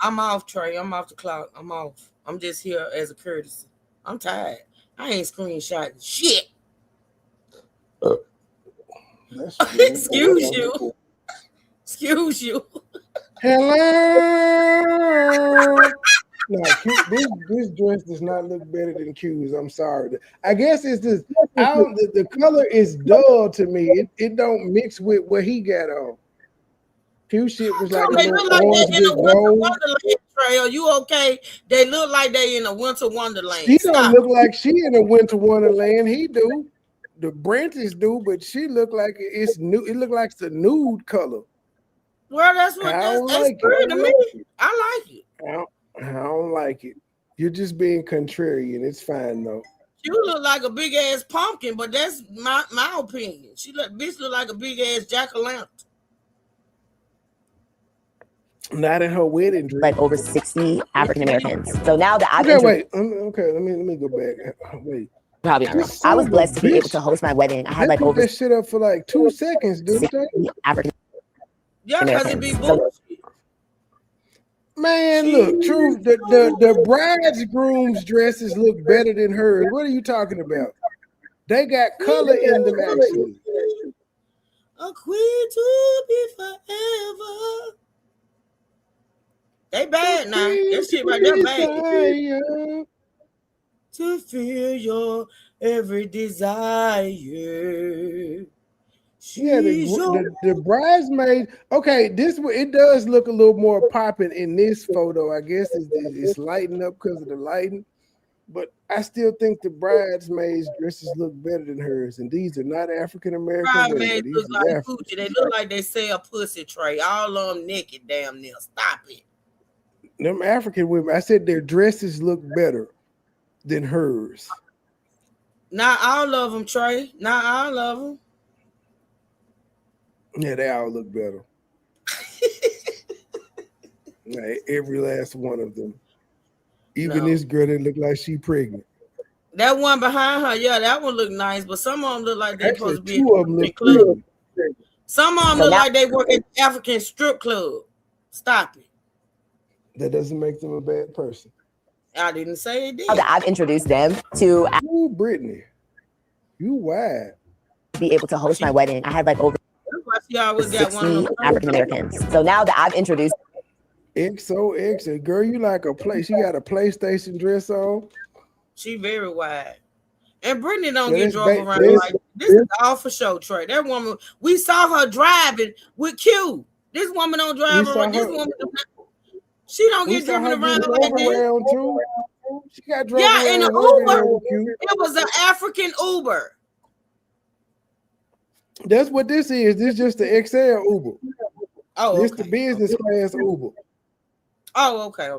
I'm off, Trey. I'm off the clock. I'm off. I'm just here as a courtesy. I'm tired. I ain't screenshotting shit. Excuse you. Excuse you. Hello. No, this dress does not look better than Q's. I'm sorry. I guess it's just the color is dull to me. It don't mix with what he got on. Q shit was like a little orange with gold. Trey, are you okay? They look like they in a winter wonderland. She don't look like she in a winter wonderland. He do. The branches do, but she look like it's new. It look like it's a nude color. Well, that's what that's pretty to me. I like it. I don't like it. You're just being contrarian. It's fine though. You look like a big ass pumpkin, but that's my opinion. Bitch look like a big ass jack-o'-lantern. Not in her wedding dress. Like over 60 African Americans. So now that I've let me go back. Wait. Probably not real. I was blessed to be able to host my wedding. I had like over that shit up for like 2 seconds, dude. African. Yeah, because it be bullshit. Man, look, true. The bridegroom's dresses look better than hers. What are you talking about? They got color in them actually. A queen to be forever. They bad now. That shit right there bad. fulfill your every desire. Yeah, the bridesmaid. Okay, it does look a little more popping in this photo. I guess it's lighting up because of the lighting, but I still think the bridesmaids' dresses look better than hers. And these are not African American women. Bridesmaids These look are like African. Gucci. They look like they sell pussy tray. All of them naked, damn near. Stop it. Them African women. I said their dresses look better than hers. Not all of them, Trey. Not all of them. Yeah, they all look better. Like, every last one of them. Even this girl that look like she pregnant. That one behind her, yeah, that one look nice, but some of them look like they supposed to be two of them look good. Some of them look like they work at the African strip club. Stop it. That doesn't make them a bad person. I didn't say it did. I've introduced them to Brittany. You wide. Be able to host my wedding. I had like over She always got one of 60 them. African Americans. So now that I've introduced XOXO, girl, you like a play. She got a PlayStation dress on. She very wide. And Brittany don't Yeah, get this drove ba- around this- like this is all for show, Trey. That woman, we saw her driving with Q. This woman don't drive We saw around. This her- woman, she don't We get saw driven her around get like drove this. around too. She got drove Yeah, around in an over there Uber. with you. It was an African Uber. That's what this is. This is just the XL Uber. Oh, This okay. the business class Uber. Oh, okay.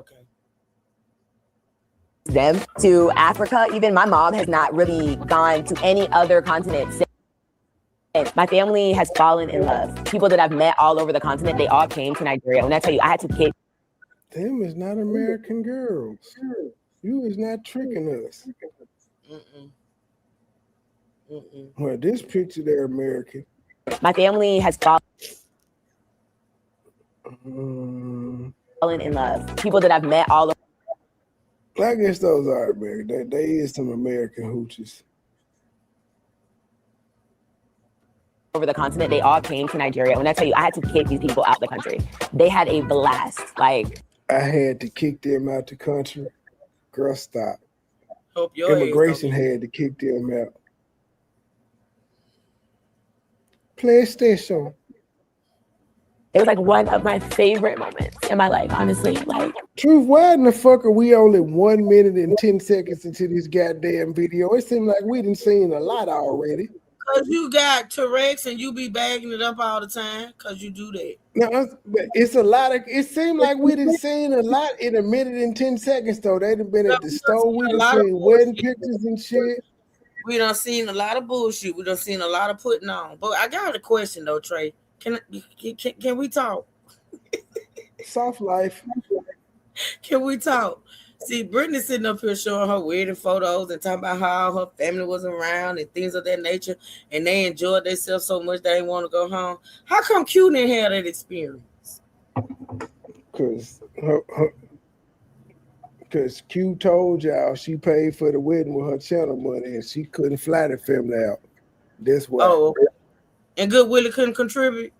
them to Africa. Even my mom has not really gone to any other continent since. My family has fallen in love. People that I've met all over the continent, they all came to Nigeria. When I tell you, I had to kick. Them is not American girls. You is not tricking us. Well, this picture they're American. My family has fallen Mm, in love. People that I've met all I guess those are American. They is some American hooches. over the continent, they all came to Nigeria. When I tell you, I had to kick these people out the country. They had a blast. Like, I had to kick them out the country. Girl, stop. Hope your Immigration had to kick them out. PlayStation. it was like one of my favorite moments in my life, honestly. Like, Truth, why in the fuck are we only 1 minute and 10 seconds into this goddamn video? It seemed like we done seen a lot already. Because you got Tourette's and you be bagging it up all the time because you do that. No, but it's a lot of. It seemed like we done seen a lot in 1 minute and 10 seconds though. They done been at the store. We done seen wedding pictures and shit. We done seen a lot of bullshit. We done seen a lot of putting on. But I got a question though, Trey. Can we talk? Soft life. Can we talk? See, Brittany sitting up here showing her wedding photos and talking about how her family was around and things of that nature, and they enjoyed themselves so much they didn't want to go home. How come Q didn't have that experience? Because Q told y'all she paid for the wedding with her channel money and she couldn't fly the family out. That's why. Oh, okay. And Good Willie couldn't contribute?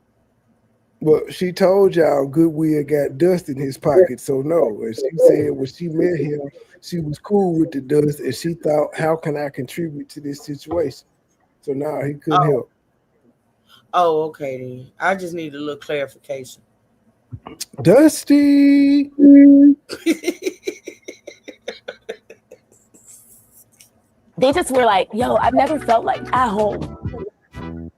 But she told y'all Goodwill got dust in his pocket, so no. And she said when she met him, she was cool with the dust, and she thought, how can I contribute to this situation? So now he couldn't help. Oh, okay then. I just need a little clarification. Dusty. they just were like, yo, I've never felt like at home.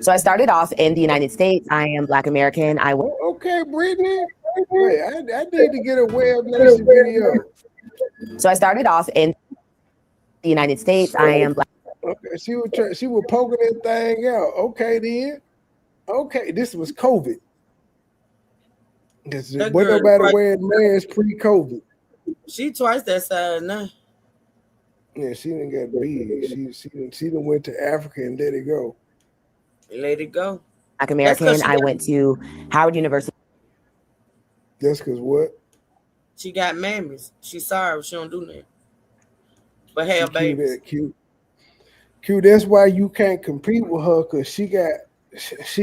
So I started off in the United States. I am Black American. I went. Okay, Brittany. Wait, I need to get a Web Nation video. So I started off in the United States. I am Black. Okay, she was poking that thing out. Okay, then. Okay, this was COVID. Wasn't nobody wearing masks pre-COVID. She twice that size now. Yeah, she didn't get big. She done went to Africa and let it go. Let it go. Black American. I went to Howard University. That's because what? She got mammies. She's sorry she don't do nothing. But have babies. Q, that's why you can't compete with her, because she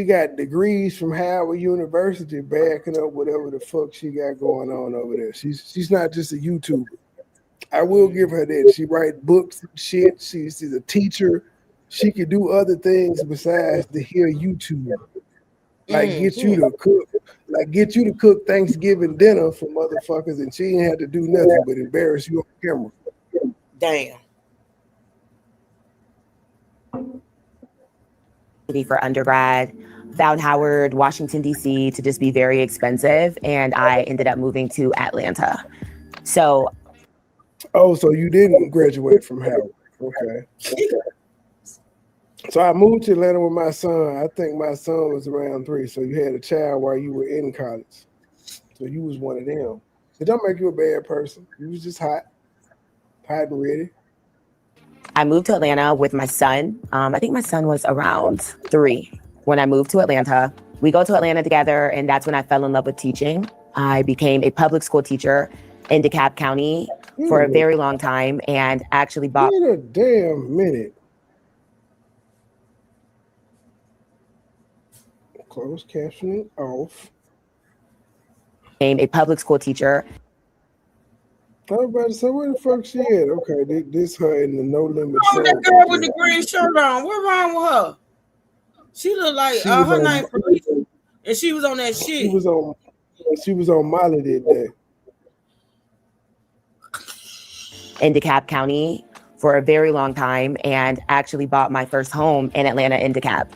got degrees from Howard University backing up whatever the fuck she got going on over there. She's not just a YouTuber. I will give her that. She write books and shit. She's a teacher. She could do other things besides to hear YouTube. Like get you to cook Thanksgiving dinner for motherfuckers, and she ain't had to do nothing but embarrass you on camera. Damn. For undergrad, found Howard, Washington, D.C. to just be very expensive, and I ended up moving to Atlanta. So you didn't graduate from Howard. Okay. So I moved to Atlanta with my son. I think my son was around 3. So you had a child while you were in college. So you was one of them. It don't make you a bad person. You was just hot and ready. I moved to Atlanta with my son. I think my son was around 3 when I moved to Atlanta. We go to Atlanta together, and that's when I fell in love with teaching. I became a public school teacher in DeKalb County for a very long time, and actually bought. Wait a damn minute. Closed captioning off. Became a public school teacher. I was about to say, where the fuck she at? Okay, this her in the No Limit Show. That girl with the green shirt on. What wrong with her? She looked like her name Police, and she was on that shit. She was on Molly that day. In DeKalb County for a very long time, and actually bought my first home in Atlanta in DeKalb.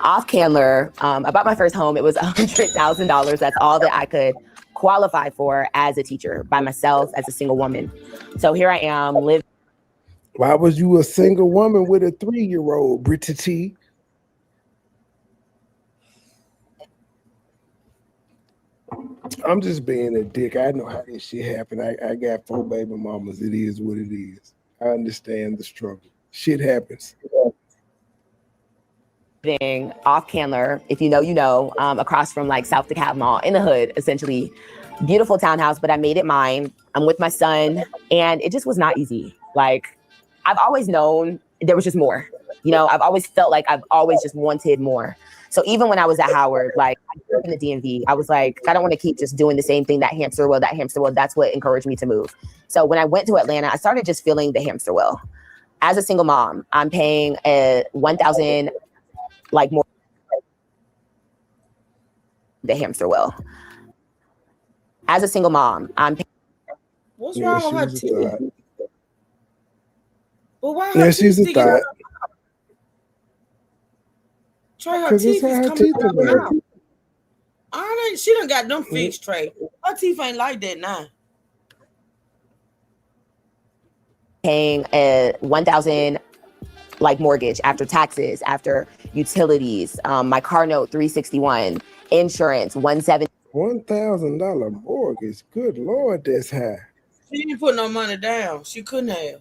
Off Candler, I bought my first home. It was $100,000. That's all that I could qualify for as a teacher by myself as a single woman. So here I am living. Why was you a single woman with a 3-year-old, Britta T? I'm just being a dick. I know how this shit happened. I got 4 baby mamas. It is what it is. I understand the struggle. Shit happens. Off Candler, if you know, you know, across from like South DeKalb Mall in the hood, essentially. Beautiful townhouse, but I made it mine. I'm with my son, and it just was not easy. Like, I've always known there was just more. You know, I've always felt like I've always just wanted more. So even when I was at Howard, like in the DMV, I was like, I don't want to keep just doing the same thing, that hamster wheel. That's what encouraged me to move. So when I went to Atlanta, I started just feeling the hamster wheel. As a single mom, I'm paying $1,000, like more the hamster wheel. As a single mom, I'm paying. What's wrong with her teeth? Well, why her she's a thought. Trey, her teeth is coming out of her mouth. She done got them fixed, Trey. Her teeth ain't like that now. Paying $1,000 like mortgage after taxes, after utilities, my car note $361, insurance $170. $1,000 mortgage. Good Lord, that's high. She didn't put no money down. She couldn't have.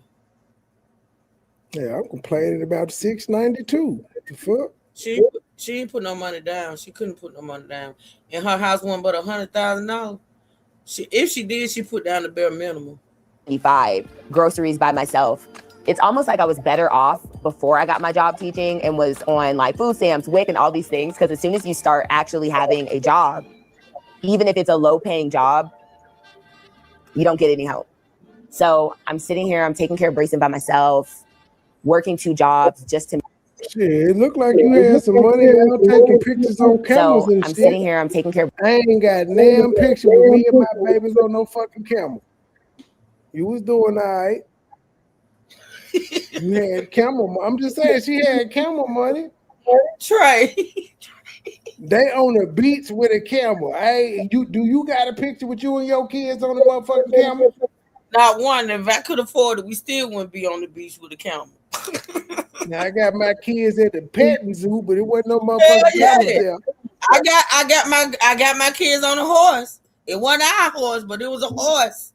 Yeah, I'm complaining about $692. What the fuck? She didn't put no money down. She couldn't put no money down. And her house wasn't but $100,000. If she did, she put down the bare minimum. 5 groceries by myself. It's almost like I was better off before I got my job teaching and was on like food stamps, WIC, and all these things. Because as soon as you start actually having a job, even if it's a low paying job, you don't get any help. So I'm sitting here, I'm taking care of Brayson by myself, working 2 jobs just to. Shit, it looked like you had some money out taking pictures on cameras and I'm shit. sitting here, I'm taking care of. I ain't got damn picture with me and my babies on no fucking camera. You was doing all right. You had camera. I'm just saying, she had camera money. Trey. They on the beach with a camera. Hey, do you got a picture with you and your kids on the motherfucking camera? Not one. If I could afford it, we still wouldn't be on the beach with a camera. Now I got my kids at the petting zoo, but it wasn't no motherfucking camera there. I got my kids on a horse. It wasn't our horse, but it was a horse.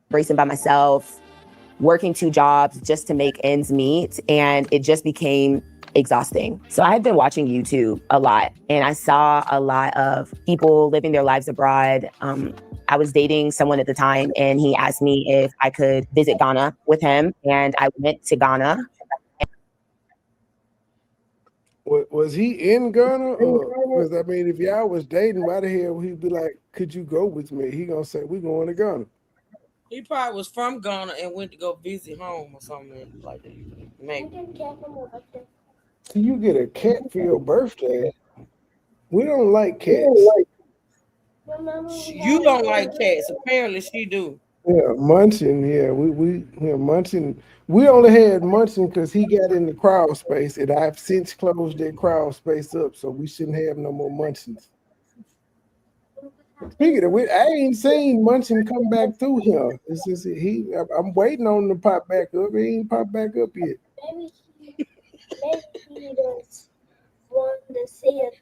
Bracing by myself, working 2 jobs just to make ends meet, and it just became exhausting. So I had been watching YouTube a lot, and I saw a lot of people living their lives abroad. I was dating someone at the time, and he asked me if I could visit Ghana with him, and I went to Ghana. Was he in Ghana? Because I mean, if y'all was dating, why the hell would he be like, "Could you go with me?" He gonna say, "We going to Ghana." He probably was from Ghana and went to go visit home or something like that. Maybe. So you get a cat for your birthday. We don't like cats. You don't like cats. Apparently, she do. Yeah, Munson. Yeah, Munson. We only had Munson because he got in the crawl space, and I've since closed that crawl space up, so we shouldn't have no more Munsons. Speaking of which, I ain't seen Munson come back through here. It's just I'm waiting on him to pop back up. He ain't popped back up yet. Maybe he does want to see it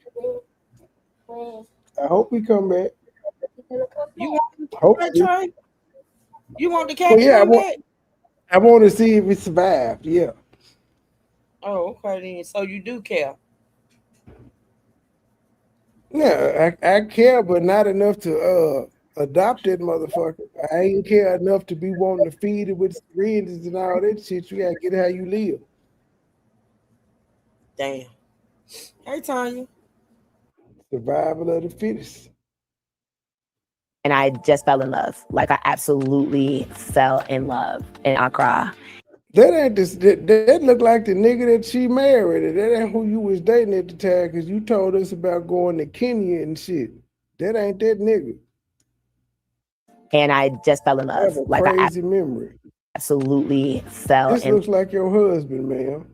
when I hope he come back. You want the cat? You want the cat Well, to yeah, come back? I want to see if it survived. Yeah. Oh, okay then. So you do care. Yeah, I care, but not enough to adopt that motherfucker. I ain't care enough to be wanting to feed it with syringes and all that shit. You gotta get how you live. Damn. Hey, Tanya. Survival of the fittest. And I just fell in love. Like I absolutely fell in love in Accra. That ain't this. That look like the nigga that she married. That ain't who you was dating at the time, because you told us about going to Kenya and shit. That ain't that nigga. And I just fell in I have love. a Like crazy memory. Absolutely fell This in. looks like your husband, man.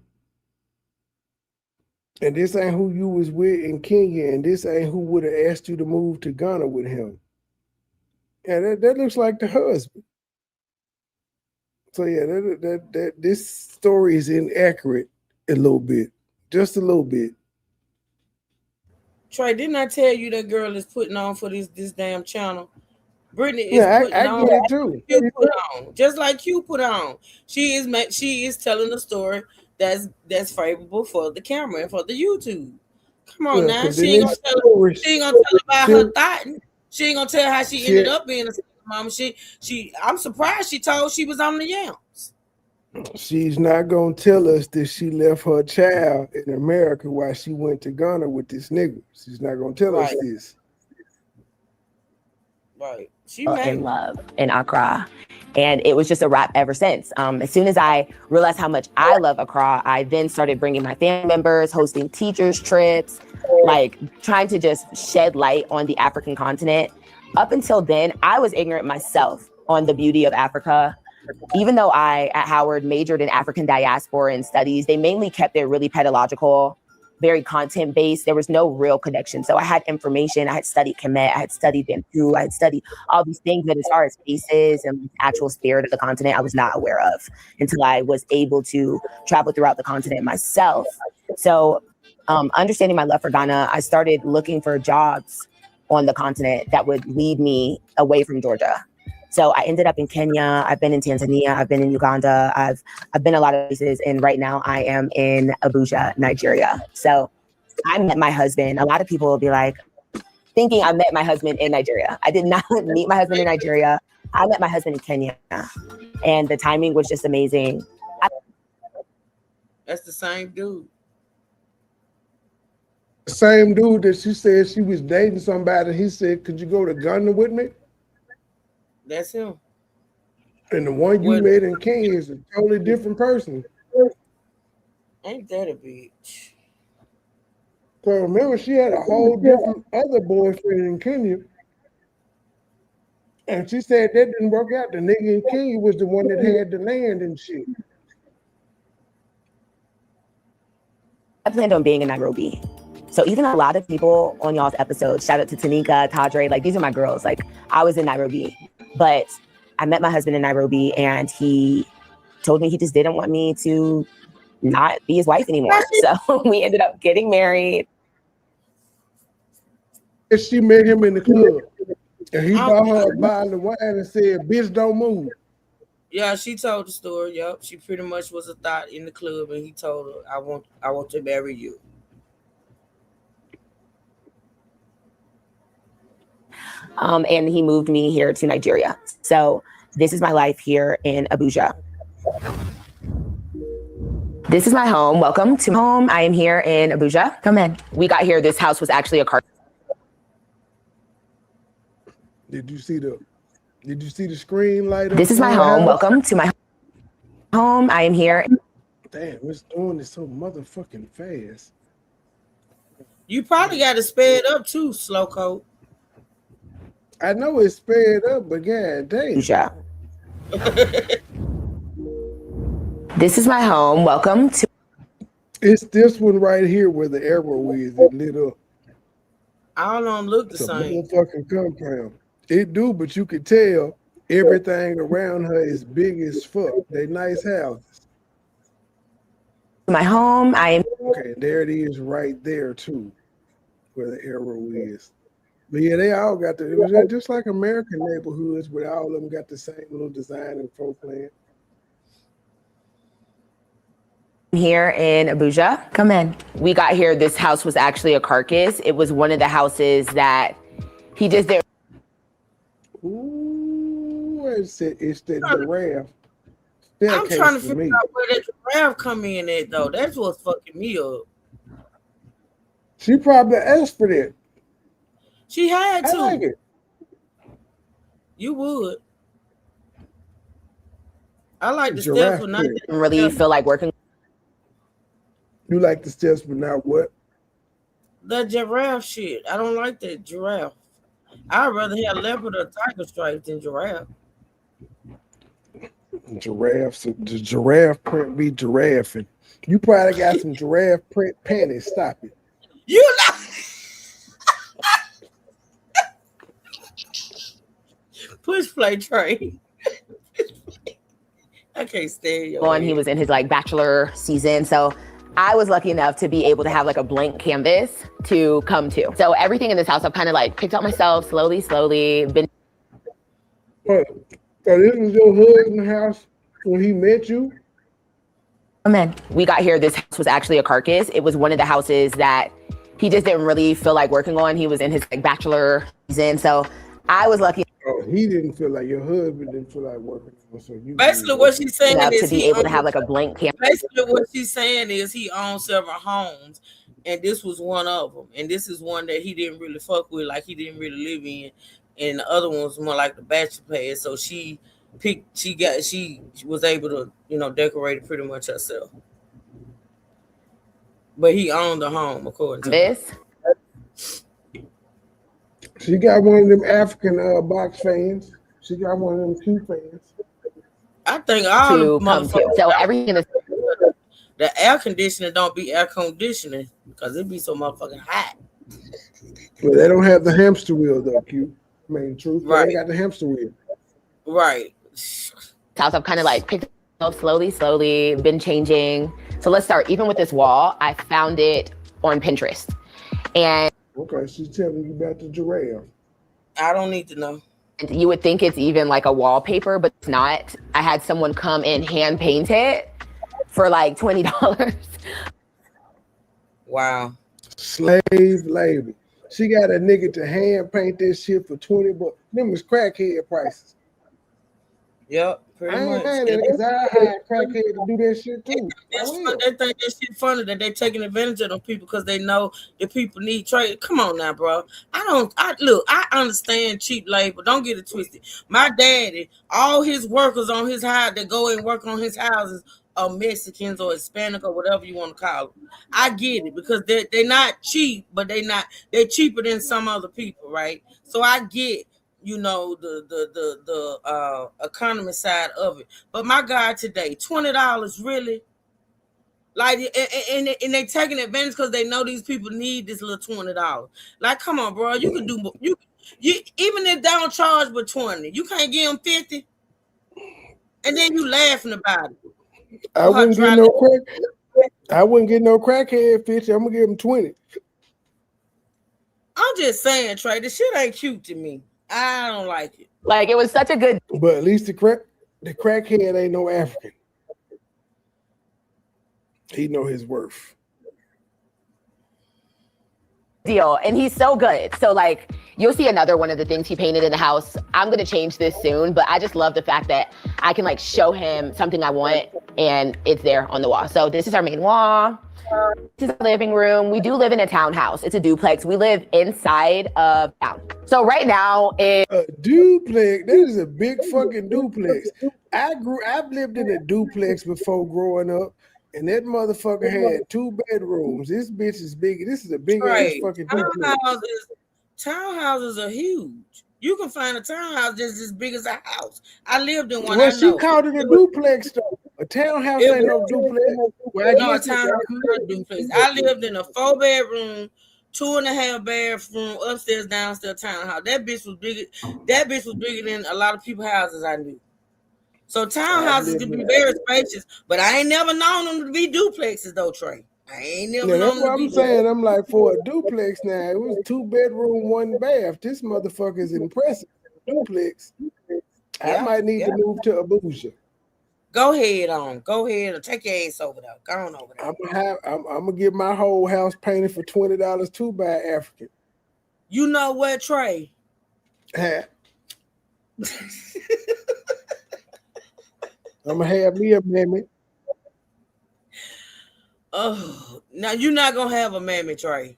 And this ain't who you was with in Kenya, and this ain't who would have asked you to move to Ghana with him. Yeah, that looks like the husband. So yeah, that this story is inaccurate a little bit, just a little bit. Trey, didn't I tell you that girl is putting on for this damn channel? Brittany is Yeah, putting I on. get it too. You put on, just like you put on. She is telling a story that's favorable for the camera and for the YouTube. Come on now, 'cause she in ain't this gonna story, tell about her thought. She ain't gonna tell how she ended she- up being a single mom. I'm surprised she told she was on the yams. She's not gonna tell us that she left her child in America while she went to Ghana with this nigga. She's not gonna tell us this. Right. She in love in Accra. And it was just a wrap ever since. As soon as I realized how much I love Accra, I then started bringing my family members, hosting teachers' trips, like trying to just shed light on the African continent. Up until then, I was ignorant myself on the beauty of Africa. Even though I, at Howard, majored in African diaspora and studies, they mainly kept it really pedagogical, very content-based. There was no real connection. So I had information. I had studied Kemet. I had studied Bantu. I had studied all these things. But as far as faces and actual spirit of the continent, I was not aware of until I was able to travel throughout the continent myself. So understanding my love for Ghana, I started looking for jobs on the continent that would lead me away from Georgia. So I ended up in Kenya. I've been in Tanzania. I've been in Uganda. I've been a lot of places. And right now I am in Abuja, Nigeria. So I met my husband. A lot of people will be like, thinking I met my husband in Nigeria. I did not meet my husband in Nigeria. I met my husband in Kenya. And the timing was just amazing. That's the same dude. Same dude that she said she was dating somebody. He said, "Could you go to Ghana with me?" That's him. And the one you met in Kenya is a totally different person. Ain't that a bitch? So remember, she had a whole different other boyfriend in Kenya. And she said that didn't work out. The nigga in Kenya was the one that had the land and shit. I planned on being in Nairobi. So even a lot of people on y'all's episodes, shout out to Tanika, Tadre, like these are my girls. Like I was in Nairobi, but I met my husband in Nairobi and he told me he just didn't want me to not be his wife anymore. So we ended up getting married. And she met him in the club. And he bought her a bottle of wine and said, "Bitch, don't move." Yeah, she told the story. Yep. She pretty much was a thought in the club and he told her, I want to marry you. And he moved me here to Nigeria. So this is my life here in Abuja. This is my home. Welcome to my home. I am here in Abuja. Come in. We got here. This house was actually a car. Did you see the screen light up? This is my home. Welcome to my home. I am here. Damn, it's doing this so motherfucking fast. You probably got to sped up too, Slowcoat. I know it's sped up, but god damn. Yeah. This is my home. Welcome to. It's this one right here where the arrow is. It lit up. All of them look the It's a same. motherfucking compound. It do, but you could tell everything around her is big as fuck. They nice houses. My home. I am. Okay, there it is right there too, where the arrow is. But yeah, they all got it was just like American neighborhoods, where all of them got the same little design and floor plan. Here in Abuja. Come in. We got here. This house was actually a carcass. It was one of the houses that he just did. Ooh, it's the giraffe. I'm trying to figure out where that giraffe come in at though. That's what's fucking me up. She probably asked for that. She had to. I like it. You would. I like the Giraffe steps, but not print. Really feel like working. You like the steps, but not what? the giraffe shit. I don't like that giraffe. I'd rather have leopard or tiger stripes than giraffe. Giraffes, the giraffe print be giraffing. You probably got some giraffe print panties. Stop it. You know. Push play Trey. I can't stand you. He was in his like bachelor season, so I was lucky enough to be able to have like a blank canvas to come to. So everything in this house I've kind of like picked up myself slowly. Been. So this was your husband's house when he met you? Man, we got here. This house was actually a carcass. It was one of the houses that he just didn't really feel like working on. He was in his like bachelor season, so I was lucky. Oh, he didn't feel like your husband didn't feel like working. So you basically what she's saying is to be able to have like a blank canvas. Basically what she's saying is he owns several homes, and this was one of them. And this is one that he didn't really fuck with, like he didn't really live in. And the other one was more like the bachelor pad. So she was able to, decorate it pretty much herself. But he owned the home, according to this. She got one of them African box fans. She got one of them cute fans. I think all the motherfuckers. So everything is the air conditioner don't be air conditioning because it be so motherfucking hot. Well, they don't have the hamster wheel though, Q. I mean, truth, right? They got the hamster wheel. Right. House I've kind of like picked up slowly, been changing. So let's start. Even with this wall, I found it on Pinterest, and okay, she's telling you about the giraffe. I don't need to know. You would think it's even like a wallpaper, but it's not. I had someone come and hand paint it for like $20. Wow. Slave labor. She got a nigga to hand paint this shit for $20. Them was crackhead prices. Yep, pretty much. I hired crackhead to do that shit too. They think that shit funny that they taking advantage of them people because they know that people need trade. Come on now, bro. I understand cheap labor. Don't get it twisted. My daddy, all his workers on his house that go and work on his houses are Mexicans or Hispanic or whatever you want to call them. I get it because they're not cheap, but they're cheaper than some other people, right? So I get the economy side of it. But my God, today, $20 really? Like, and they taking advantage because they know these people need this little $20. Like, come on, bro. You can do you even if they don't charge but 20, you can't give them 50. And then you laughing about it. I wouldn't get no crackhead 50. I'm gonna give them 20. I'm just saying, Trey, this shit ain't cute to me. I don't like it. Like, it was such a good. But at least the crackhead ain't no African. He know his worth. Deal. And he's so good. So like, you'll see another one of the things he painted in the house. I'm going to change this soon, but I just love the fact that I can like show him something I want and it's there on the wall. So this is our main wall. This is our living room. We do live in a townhouse. It's a duplex. We live inside of town. So right now a duplex. That is a big fucking duplex. I've lived in a duplex before growing up, and that motherfucker had 2 bedrooms. This bitch is big. This is a big ass fucking duplex. Townhouses are huge. You can find a townhouse just as big as a house. I lived in one. Well, she called it a duplex though. A townhouse ain't no duplex. Well, no, a townhouse is not a duplex. I lived in a 4-bedroom, 2.5 bathroom, upstairs, downstairs townhouse. That bitch was bigger. That bitch was bigger than a lot of people's houses I knew. So townhouses can be very spacious, but I ain't never known them to be duplexes though, Trey. I ain't never known. That's what I'm saying. I'm like, for a duplex now, it was 2 bedroom, 1 bath. This motherfucker is impressive. Duplex. I might need to move to Abuja. Go ahead and take your ass over there. Go on over there. I'm gonna get my whole house painted for $20 too by African. You know what, Trey? I'm gonna have me a mammy. Oh, now you're not gonna have a mammy, Trey.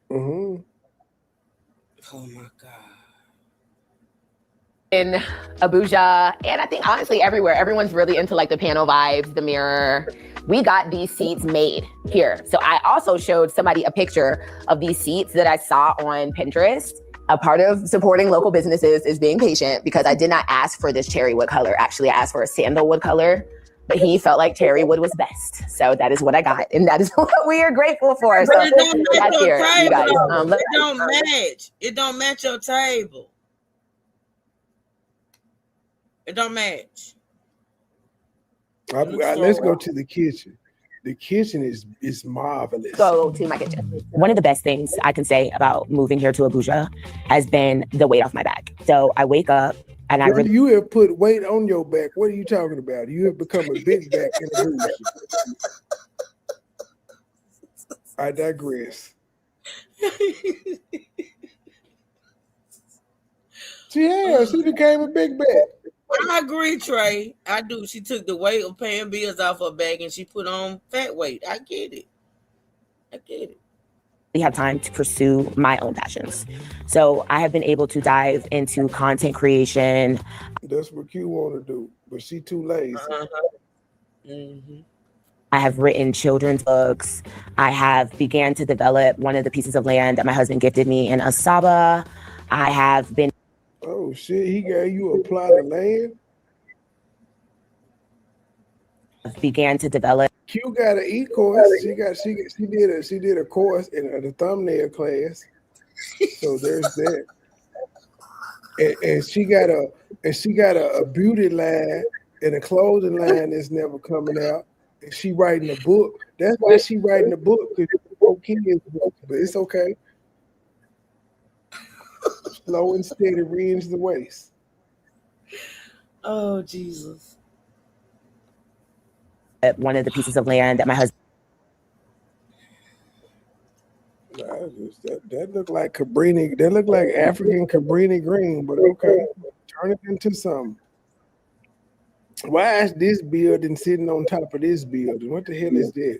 Mm-hmm. Oh my God. In Abuja, and I think honestly everywhere, everyone's really into like the panel vibes, the mirror. We got these seats made here. So I also showed somebody a picture of these seats that I saw on Pinterest. A part of supporting local businesses is being patient, because I did not ask for this cherry wood color. Actually, I asked for a sandalwood color, but he felt like cherry wood was best. So that is what I got, and that is what we are grateful for. But so it don't match your here, table. you guys. It don't match. It don't match your table. It don't match. Let's go to the kitchen. The kitchen is marvelous. Go to my kitchen. One of the best things I can say about moving here to Abuja has been the weight off my back. So I wake up and you have put weight on your back. What are you talking about? You have become a big back in Abuja. I digress. She became a big back. I agree, Trey. I do. She took the weight of paying bills off her back and she put on fat weight. I get it. We have time to pursue my own passions. So I have been able to dive into content creation. That's what Q want to do, but she too lazy. Mm-hmm. I have written children's books. I have began to develop one of the pieces of land that my husband gifted me in Asaba. I have been. Oh shit! He gave you a plot of land. Began to develop. Q got an e-course. She did a course in the thumbnail class. So there's that. And she got a beauty line and a clothing line that's never coming out. And she writing a book. That's why she writing a book, because kids, but it's okay. Slow and steady reins the waist. Oh Jesus. One of the pieces of land that my husband. That looked like Cabrini. That looked like African Cabrini green, but okay, turn it into something. Why is this building sitting on top of this building? What the hell is that?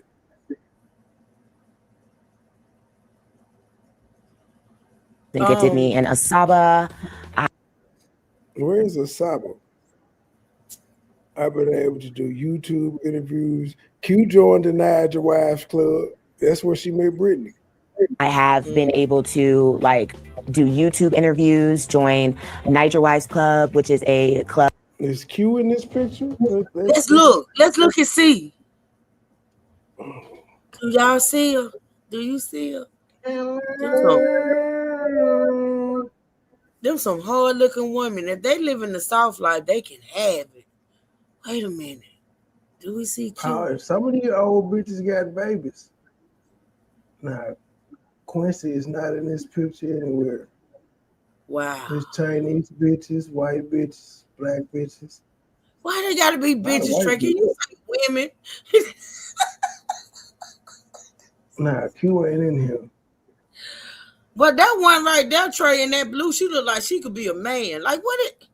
Gifted me in Asaba. Where is Asaba? I've been able to do YouTube interviews. Q joined the Niger Wives Club. That's where she met Brittany. I have been able to do YouTube interviews, join Niger Wives Club, which is a club. Is Q in this picture? Let's look and see. Do y'all see her? Do you see her? Them some hard looking women. If they live in the South life, they can have it. Wait a minute. Do we see Q? Some of these old bitches got babies. Nah, Quincy is not in this picture anywhere. Wow. There's Chinese bitches, white bitches, black bitches. Why they gotta be bitches, Trey? Can you say women? Nah, Q ain't in here. But that one right there, Trey, in that blue, she look like she could be a man. Like what it?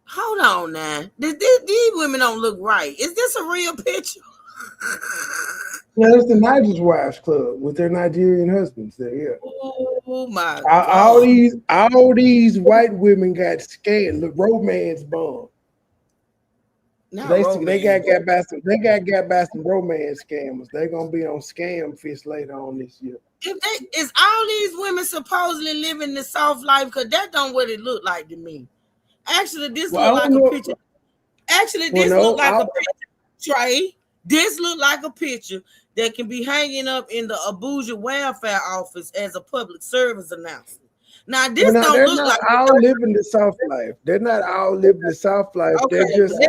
Hold on now. These women don't look right. Is this a real picture? Yeah, that's the Niger's Wives Club with their Nigerian husbands there, yeah. Oh my All God. these white women got scammed, the romance bomb. They got by some romance scammers. They're gonna be on Scam Fish later on this year. Is all these women supposedly living the soft life? Because that don't what it look like to me. Actually, this look like a picture. Actually, this look like a picture, Trey. This look like a picture that can be hanging up in the Abuja welfare office as a public service announcement. Now, this don't look like all living the soft life. They're not all living the soft life. Okay, They're just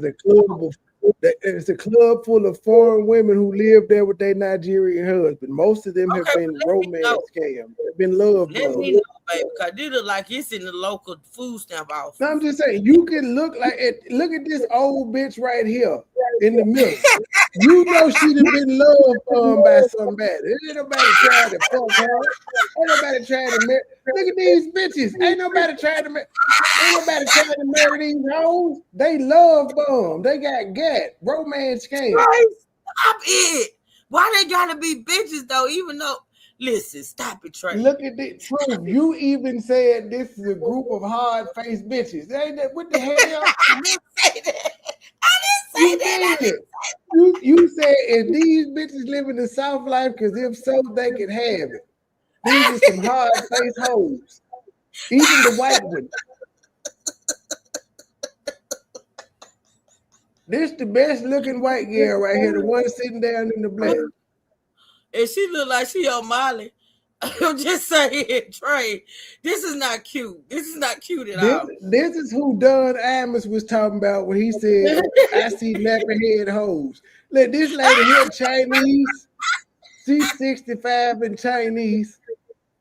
it's a club full of foreign women who live there with their Nigerian husband. Most of them have been romance scams. They've been love Let bombs. me know, baby, because this look like it's in the local food stamp office. No, I'm just saying, you can look like it. Look at this old bitch right here in the middle. You know she'd have been love bombed by somebody. Ain't nobody trying to fuck her. Ain't nobody trying to marry. Look at these bitches. Ain't nobody trying to marry these hoes. They love bomb. They got romance scams. Stop it. Why they gotta be bitches though? Even though, listen, stop it, Trey. Look at the truth. You even said this is a group of hard-faced bitches. Ain't that what the hell? I didn't say that. I didn't say that. You said if these bitches live in the soft life, because if so, they can have it. These are some hard-faced hoes. Even the white ones. This the best looking white girl right here, the one sitting down in the black. And she look like she on Molly. I'm just saying, Trey, this is not cute. This is not cute at all. This is who Don Imus was talking about when he said, I see leopard-head hoes. Look, this lady here Chinese. She's 65 and Chinese.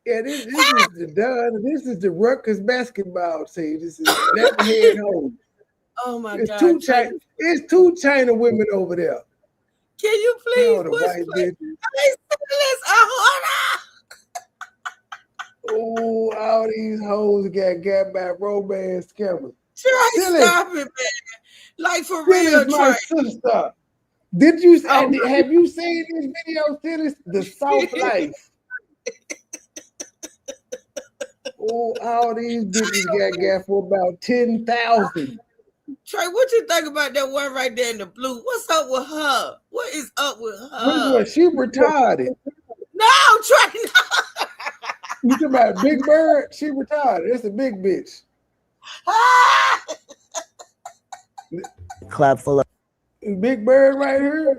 Yeah, this is the Don. This is the Rutgers basketball team. This is leopard-head hoes. Oh my God. It's 2 China women over there. Can you please push play? Oh, all these hoes got by romance scammers. Trey, stop it, man. Like for real, my Trey. Sister. Did you have you seen this video, Phyllis? The soft life. Oh, all these bitches got for about 10,000. Trey, what you think about that one right there in the blue? What's up with her? What is up with her? She retarded. No, Trey, no. You talking about Big Bird? She retarded. That's a big bitch. Club full of Big Bird right here.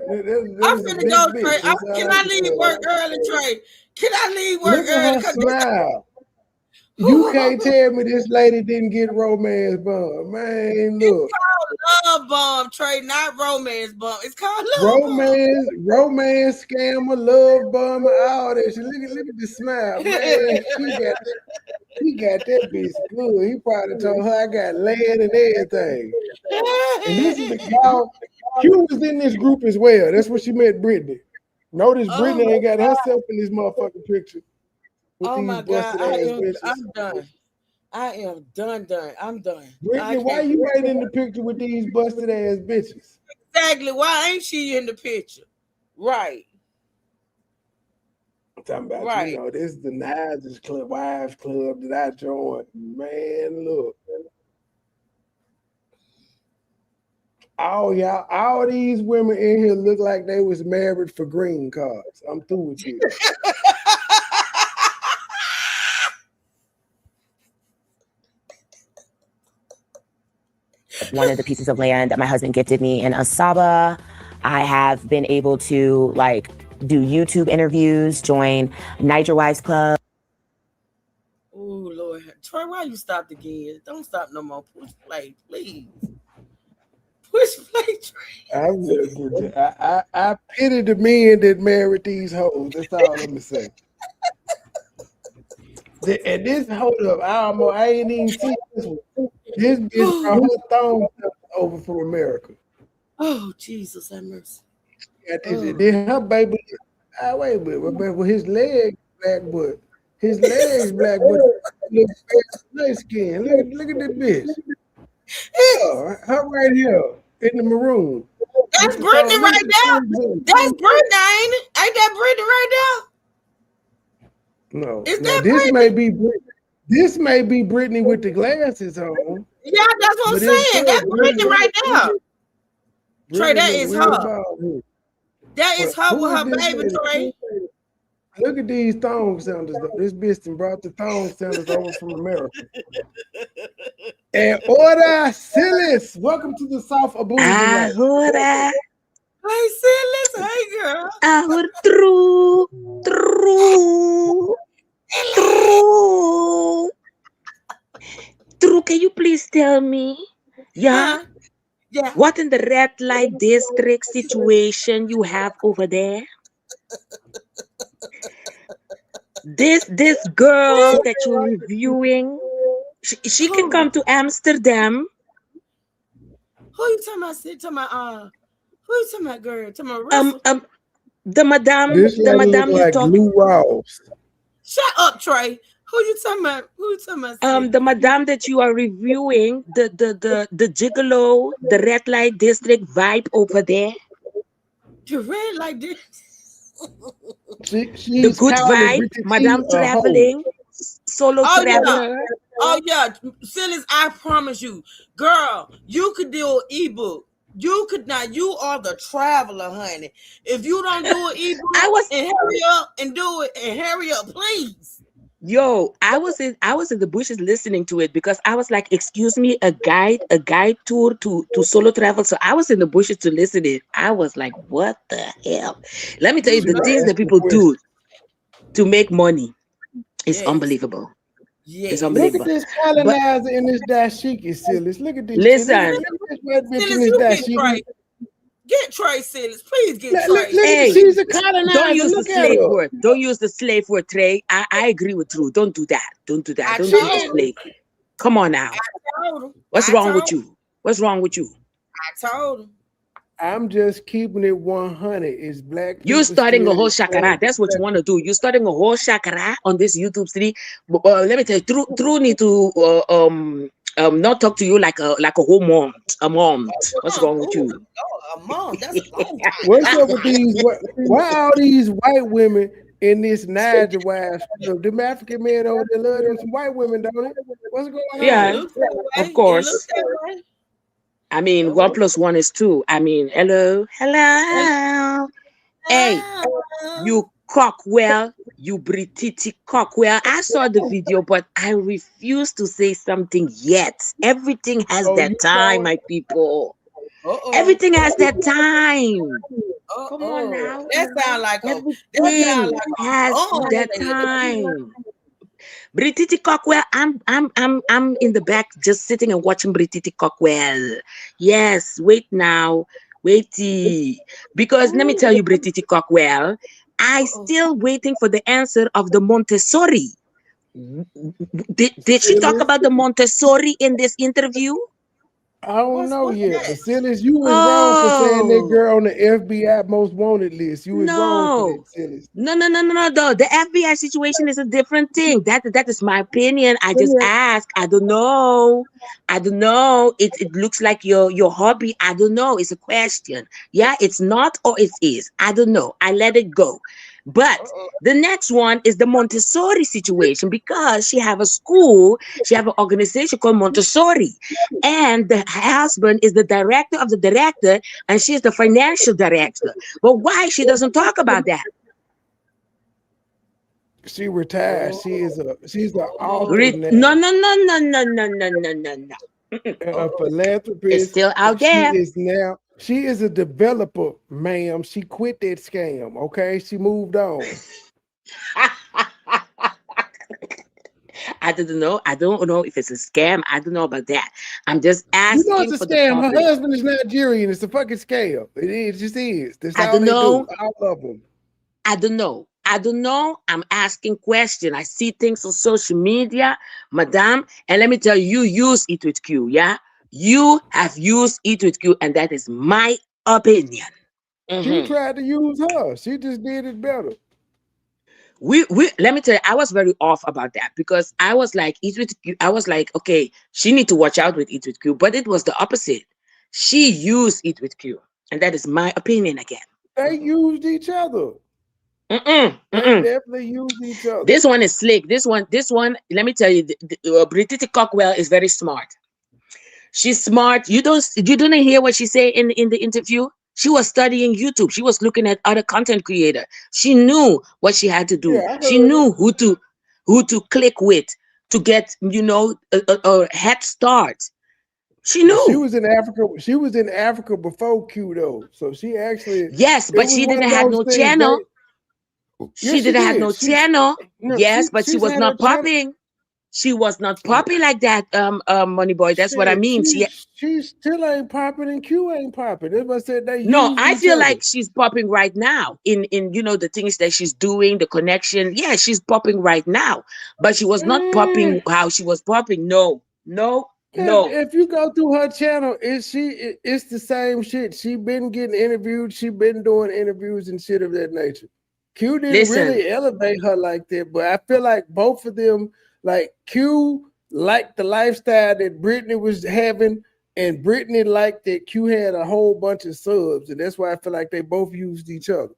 I'm finna go, Trey. Can I leave work early, Trey? Can I leave work early? Look at her smile. You can't tell me this lady didn't get romance bomb, man. Look, it's called love bomb, Trey, not romance bomb. It's called love romance scammer, love bomber, all that shit. Look at the smile, man. He got that bitch good. He probably told her I got land and everything. And this is the gal. Q was in this group as well. That's what she met Brittany. Notice Brittany ain't got herself in this motherfucking picture. Oh my God, I'm done. I am done. I'm done. Brittany, why you ain't in the picture with these busted ass bitches? Exactly. Why ain't she in the picture? Right. I'm talking about, you know, this is the Niger's Club, Wives Club that I joined. Man, look. All these women in here look like they was married for green cards. I'm through with you. one of the pieces of land that my husband gifted me in Asaba. I have been able to do YouTube interviews, join Niger Wives Club. Oh Lord, Troy, why you stopped again? Don't stop no more. Push play, please. Push play, Troy. I pity the men that married these hoes. That's all I'm gonna say. And this, hold up, I ain't even seen this one. This bitch brought her thumb over from America. Oh, Jesus, have mercy. Then her baby, wait a minute, but his legs black, but his legs black, but light skin. Look at this bitch. Yeah, her right here in the maroon. That's With the Brittany thong. right there. That's Brittany, ain't it? Ain't that Brittany right No, there? Is now that this Brittany? may be this may be Brittany with the glasses on. Yeah, that's what I'm But it's saying. her. That's Brittany right there. Trey, that look is real her. bald head. That is But her who with is her this baby, lady? Trey. Look at these thong sandals though. This bitch done brought the thong sandals over from America. And order Silas. Welcome to the South Abuja. Ahora. Hey, Silas. Hey, girl. Ahora. True, can you please tell me? Yeah. Yeah. What in the red light district situation you have over there? This girl that you're reviewing, she can come to Amsterdam. Who you talking about? Who you talking about, girl? Talking about the madame this the madame look you like talk. Lou Rawls. Shut up, Trey. Who you talking about? Who you talking about? The madame that you are reviewing, the gigolo, the red light district vibe over there. The red light district. The good vibe, madame traveling, solo traveler. Yeah. Oh yeah, Silas, I promise you, girl, you could do an ebook. You could not. You are the traveler, honey. If you don't do an ebook, and hurry up and do it, and hurry up, please. Yo, I was in the bushes listening to it because I was like, excuse me, a guide tour to solo travel. So I was in the bushes to listen to it. I was like, what the hell? Let me tell you, the things that people do to make money is unbelievable. Yeah. It's unbelievable. Look at this colonizer in this dashiki, Silas. Look at this. Listen. Look at this red bitch in Silas, this you dashiki. Get Trey, Silas. Please get Trey. Hey, she's a colonizer. Don't use Look the at slave her. word. Don't use the slave word, Trey. I agree with Drew. Don't do that. Don't do that. Don't use the slave. Come on now. What's wrong with you? What's wrong with you? I told him. I'm just keeping it 100. It's black. You're starting a whole shakara. That's what you want to do. You're starting a whole shakara on this YouTube stream. Let me tell you, Drew need to not talk to you like a whole month. A month. What's wrong with you? A month. That's a long time. What's up with these? Why all these white women in this Niger wives? Them African men over there love them some white women, don't it? What's going on? Yeah, of course. I mean, 1 + 1 is 2. I mean, hello. Hey, you cockwell, you Brititi cockwell. I saw the video, but I refuse to say something yet. Everything has that time, my people. Everything has that time. Come on now. That sound like everything has that time. Brititi Cockwell, I'm in the back just sitting and watching Brititi Cockwell. Yes, wait now. Waity. Because let me tell you, Brititi Cockwell, I still waiting for the answer of the Montessori. Did she talk about the Montessori in this interview? I don't know yet, but Silas, you was wrong for saying that girl on the FBI most wanted list. You was wrong for that, Silas. No. The FBI situation is a different thing. That is my opinion. I just ask. I don't know. It looks like your hobby. I don't know. It's a question. Yeah, it's not or it is. I don't know. I let it go. But the next one is the Montessori situation because she have a school, she have an organization called Montessori, and the husband is the director of the director, and she's the financial director. But why she doesn't talk about that? She retired. She's the author now. No. A philanthropist. It's still out there. She is a developer, ma'am. She quit that scam. Okay, she moved on. I don't know. I don't know if it's a scam. I don't know about that. I'm just asking. You know it's a scam. Her husband is Nigerian. It's a fucking scam. It just is. That's I all don't they know. do. I love them. I don't know. I'm asking questions. I see things on social media, madam. And let me tell you, you use it with Q, yeah? You have used it with Q, and that is my opinion. She tried to use her. She just did it better. we let me tell you, I was very off about that because I was like, Eat with Q. I was like, okay, she need to watch out with Eat with Q, but it was the opposite. She used Eat with Q, and that is my opinion again. They used each other. Mm-mm, They mm-mm. definitely used each other. This one is slick. This one. Let me tell you, Brittany Cockwell is very smart. She's smart. You didn't hear what she said in the interview. She was studying YouTube. She was looking at other content creator. She knew what she had to do. Yeah, I She heard it. knew who to click with to get a head start. She But she knew. was in Africa. She was in Africa before Q though. So she actually Yes, it but was she one didn't of have those no things they channel. She yes she didn't have did. no channel. No, Yes, but she she's was had her not channel. popping. She was not popping like that, Money Boy. That's what I Shit, mean. she still ain't popping and Q ain't popping. That's what I said they No, used I each feel other. like she's popping right now in the things that she's doing, the connection. Yeah, she's popping right now, but she was not popping how she was popping. No, no, no. If you go through her channel, it's the same shit. She been getting interviewed. She been doing interviews and shit of that nature. Q didn't Listen, really elevate her like that, but I feel like both of them, like Q liked the lifestyle that Brittany was having, and Brittany liked that Q had a whole bunch of subs, and that's why I feel like they both used each other.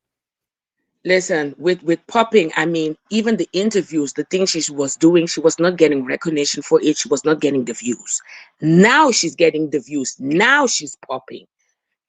listen. With popping, I mean, even the interviews, the things she was doing, she was not getting recognition for it. She was not getting the views. Now she's getting the views. Now she's popping.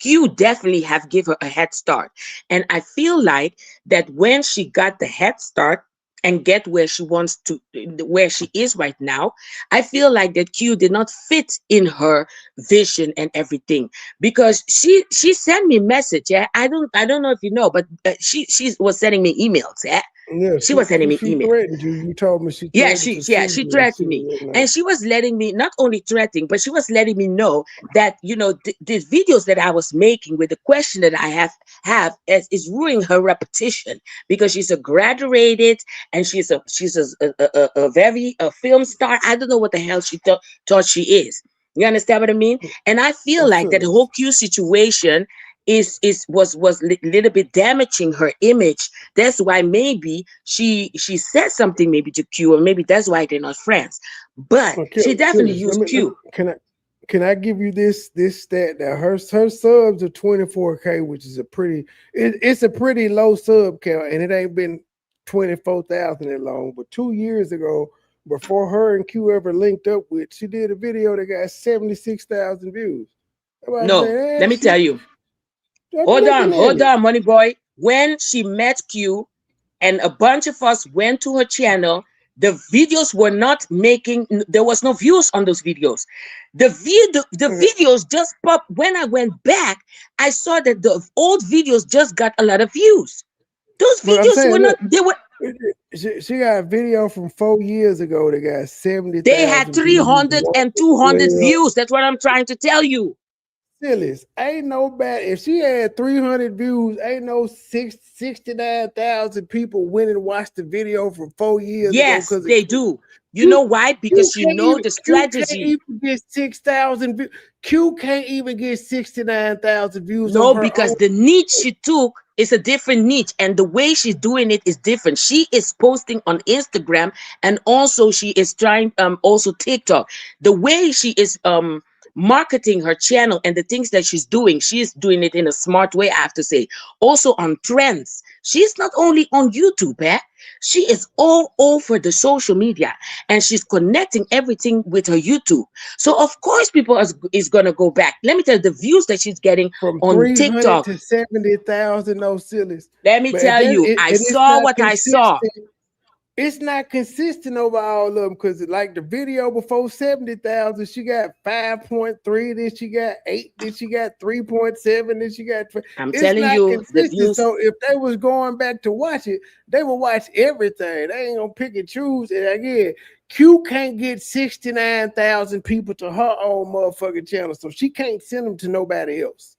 Q definitely have give her a head start. And I feel like that when she got the head start and get where she wants to, where she is right now, I feel like that Q did not fit in her vision and everything, because she sent me a message. Yeah, I don't know if you know, but she was sending me emails. Yeah, Yeah, she was sending me she emails. threatened you. You told me she Yeah, threatened she to yeah, sue she you and shit threatened me. of that nature. And she was letting me not only threatening, but she was letting me know that the videos that I was making with the question that I have is ruining her reputation, because she's a graduated and she's a very film star. I don't know what the hell she thought she is. You understand what I mean? And I feel like that the whole Q situation was little bit damaging her image. That's why maybe she said something maybe to Q, or maybe that's why they're not friends. But Okay, she definitely Silas, used Q. can I give you this stat that her subs are 24K, which is it's a pretty low sub count, and it ain't been 24,000 that long. But 2 years ago, before her and Q ever linked up with, she did a video that got 76,000 views. No, let me tell you. Hold on, Money Boy. When she met Q and a bunch of us went to her channel, the videos were not making, there was no views on those videos. The videos just popped. When I went back, I saw that the old videos just got a lot of views. Those But I'm videos saying, were not, they were, she got a video from 4 years ago that got 70,000 they had 300 and 200 Well, views. That's what I'm trying to tell you. Sillies, ain't no bad. If she had 300 views, ain't no 69,000 people went and watched the video from 4 years ago. Yes, Because they do. You know why? Because you know the strategy. Q can't even get 6,000 views. Q can't even get 69,000 views. No, on her because own. the niche she took is a different niche, and the way she's doing it is different. She is posting on Instagram, and also she is trying also TikTok. The way she is marketing her channel and the things that she's doing, she's doing it in a smart way, I have to say. Also on trends. She's not only on YouTube, she is all over the social media, and she's connecting everything with her YouTube. So of course people is gonna go back. Let me tell you, the views that she's getting From on 300 TikTok to 70,000, no sillies. Let me But tell you, I saw what I saw. It's not consistent over all of them, because like the video before 70,000, she got 5.3, then she got 8, then she got 3.7, then she got. I'm telling you, the views. So if they was going back to watch it, they would watch everything. They ain't gonna pick and choose. And again, Q can't get 69,000 people to her own motherfucking channel, so she can't send them to nobody else.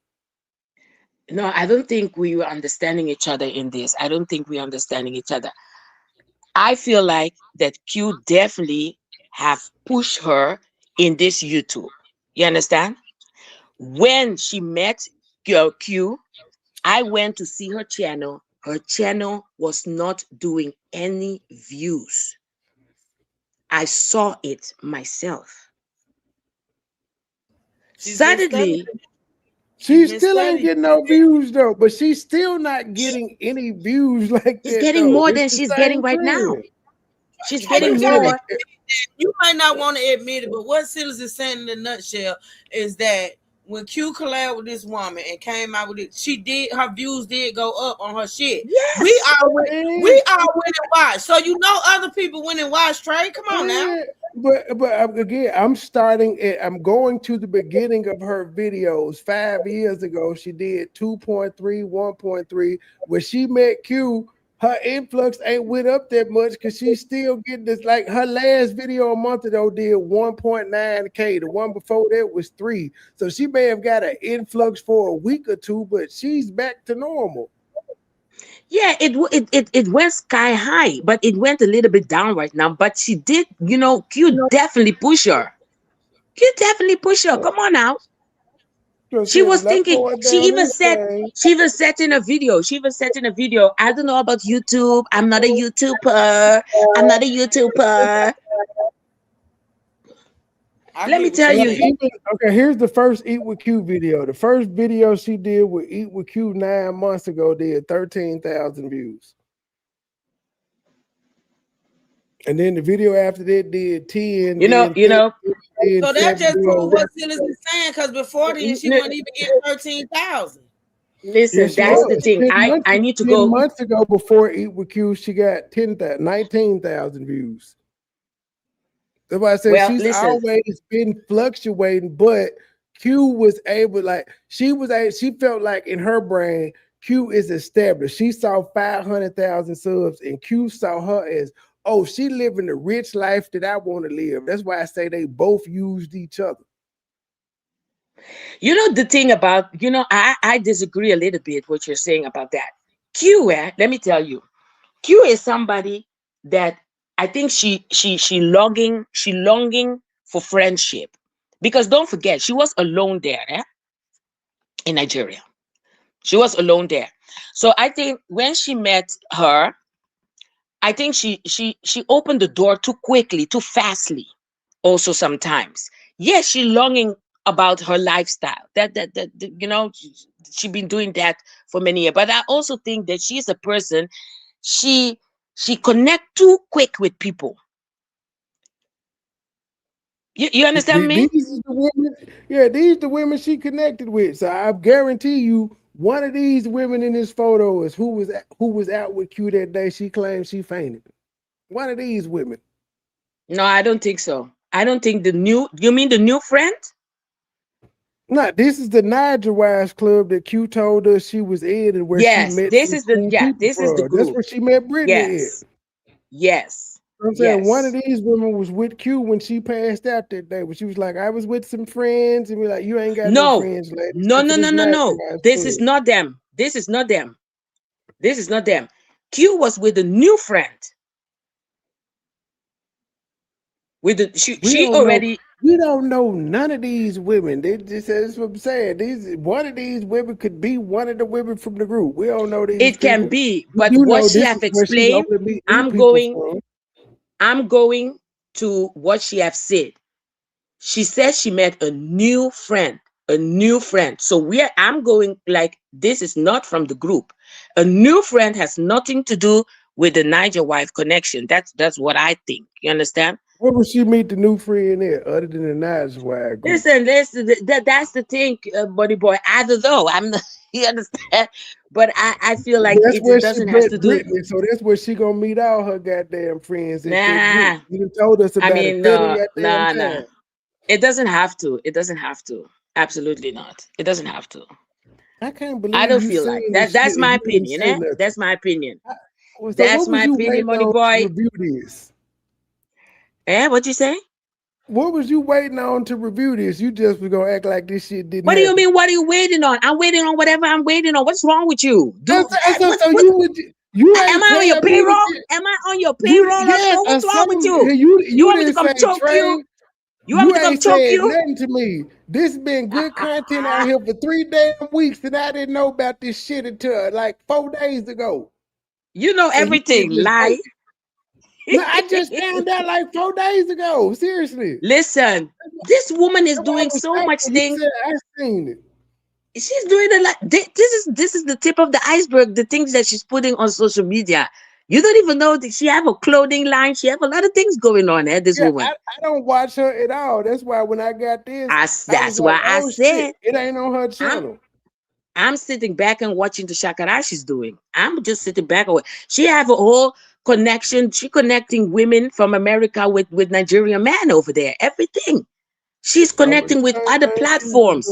No, I don't think we were understanding each other in this. I don't think we're understanding each other. I feel like that Q definitely have pushed her in this YouTube. You understand? When she met Q, I went to see her channel. her channel was not doing any views. I saw it myself. Suddenly, she still ain't getting no views though, but she's still not getting any views like she's that. getting though. more It's than the she's same getting right now. trend. She's But getting y'all, more. you might not want to admit it, but what Silas is saying in a nutshell is that when Q collabed with this woman and came out with it, her views did go up on her shit. Yes. We all went and watched. So you know other people went and watched, Trey. Come on now. But again, I'm going to the beginning of her videos. 5 years ago, she did 2.3, 1.3. When she met Q, her influx ain't went up that much because she's still getting this. Like her last video a month ago did 1.9K. The one before that was 3. So she may have got an influx for a week or two, but she's back to normal. Yeah, it went sky high, but it went a little bit down right now. But she did, Q definitely push her. Q definitely push her. Come on now. She was thinking. She even said in a video. I don't know about YouTube. I'm not a YouTuber. Let me tell you. Okay, here's the first Eat with Q video. The first video she did with Eat with Q 9 months ago did 13,000 views. And then the video after that did 10. So that just proves what Silas is saying, because before then she wasn't even getting 13,000. Listen, that's the thing. I need to go. 10 months ago before Eat with Q, she got 19,000 views. That's why I said she's always been fluctuating, but Q was able, she felt like in her brain, Q is established. She saw 500,000 subs, and Q saw her as, oh, she living the rich life that I want to live. That's why I say they both used each other. The thing about, I disagree a little bit what you're saying about that. Q, let me tell you, Q is somebody that I think she longing for friendship, because don't forget she was alone there in Nigeria. She was alone there. So I think when she met her, I think she opened the door too quickly, too fastly. Also sometimes, yes, she longing about her lifestyle. That she been doing that for many years. But I also think that she's a person. She connect too quick with people. You understand me? These are the women, these are the women she connected with. So I guarantee you, one of these women in this photo is who was out with Q that day she claimed she fainted. One of these women. No, I don't think so. I don't think you mean the new friend? No, this is the Niger Wives Club that Q told us she was in, and where she met. This is the group. That's where she met Brittany at. Yes. I'm saying one of these women was with Q when she passed out that day. When she was like, I was with some friends, and we're like, you ain't got no friends, lady. No. This is not them. This is not them. Q was with a new friend. We don't know none of these women. They just, that's what I'm saying. One of these women could be one of the women from the group. We don't know these. It can be, but what she have explained, I'm going to what she have said. She said she met a new friend. So I'm going like, this is not from the group. A new friend has nothing to do with the Niger wife connection. That's what I think. You understand? Where would she meet the new friend there, other than the Niger wife group? Listen, that's the thing, MoneyBoy. I don't know. I'm not. You understand? But I feel like it doesn't have to do. Brittany, so that's where she gonna meet all her goddamn friends. Nah, you told us about it. Nah. It doesn't have to. Absolutely not. It doesn't have to. I can't believe. I don't feel like that. That's my opinion. That's my opinion. That's my opinion, MoneyBoy. Review this. What'd you say? What was you waiting on to review this? You just was gonna act like this shit didn't. What do you mean? What are you waiting on? I'm waiting on whatever I'm waiting on. What's wrong with you? You am I on your payroll? Am I on your payroll? What's wrong with you? You want me to come choke you? You want me to come ain't choke said you? nothing to me. This been good content out here for 3 damn weeks, and I didn't know about this shit until like 4 days ago. You know And you everything, just lie. no, I just found out like 4 days ago. Seriously. Listen, this woman is doing was so shocked much when he things. said I seen it. She's doing a lot. This is the tip of the iceberg. The things that she's putting on social media. You don't even know that she have a clothing line. She have a lot of things going on. This Yeah, woman. I don't watch her at all. That's why when I got this, I That's was why like, I oh said shit, it ain't on her channel. I'm sitting back and watching the shakara she's doing. I'm just sitting back. She have a whole connection. She connecting women from America with Nigerian men over there. Everything. She's connecting with other platforms.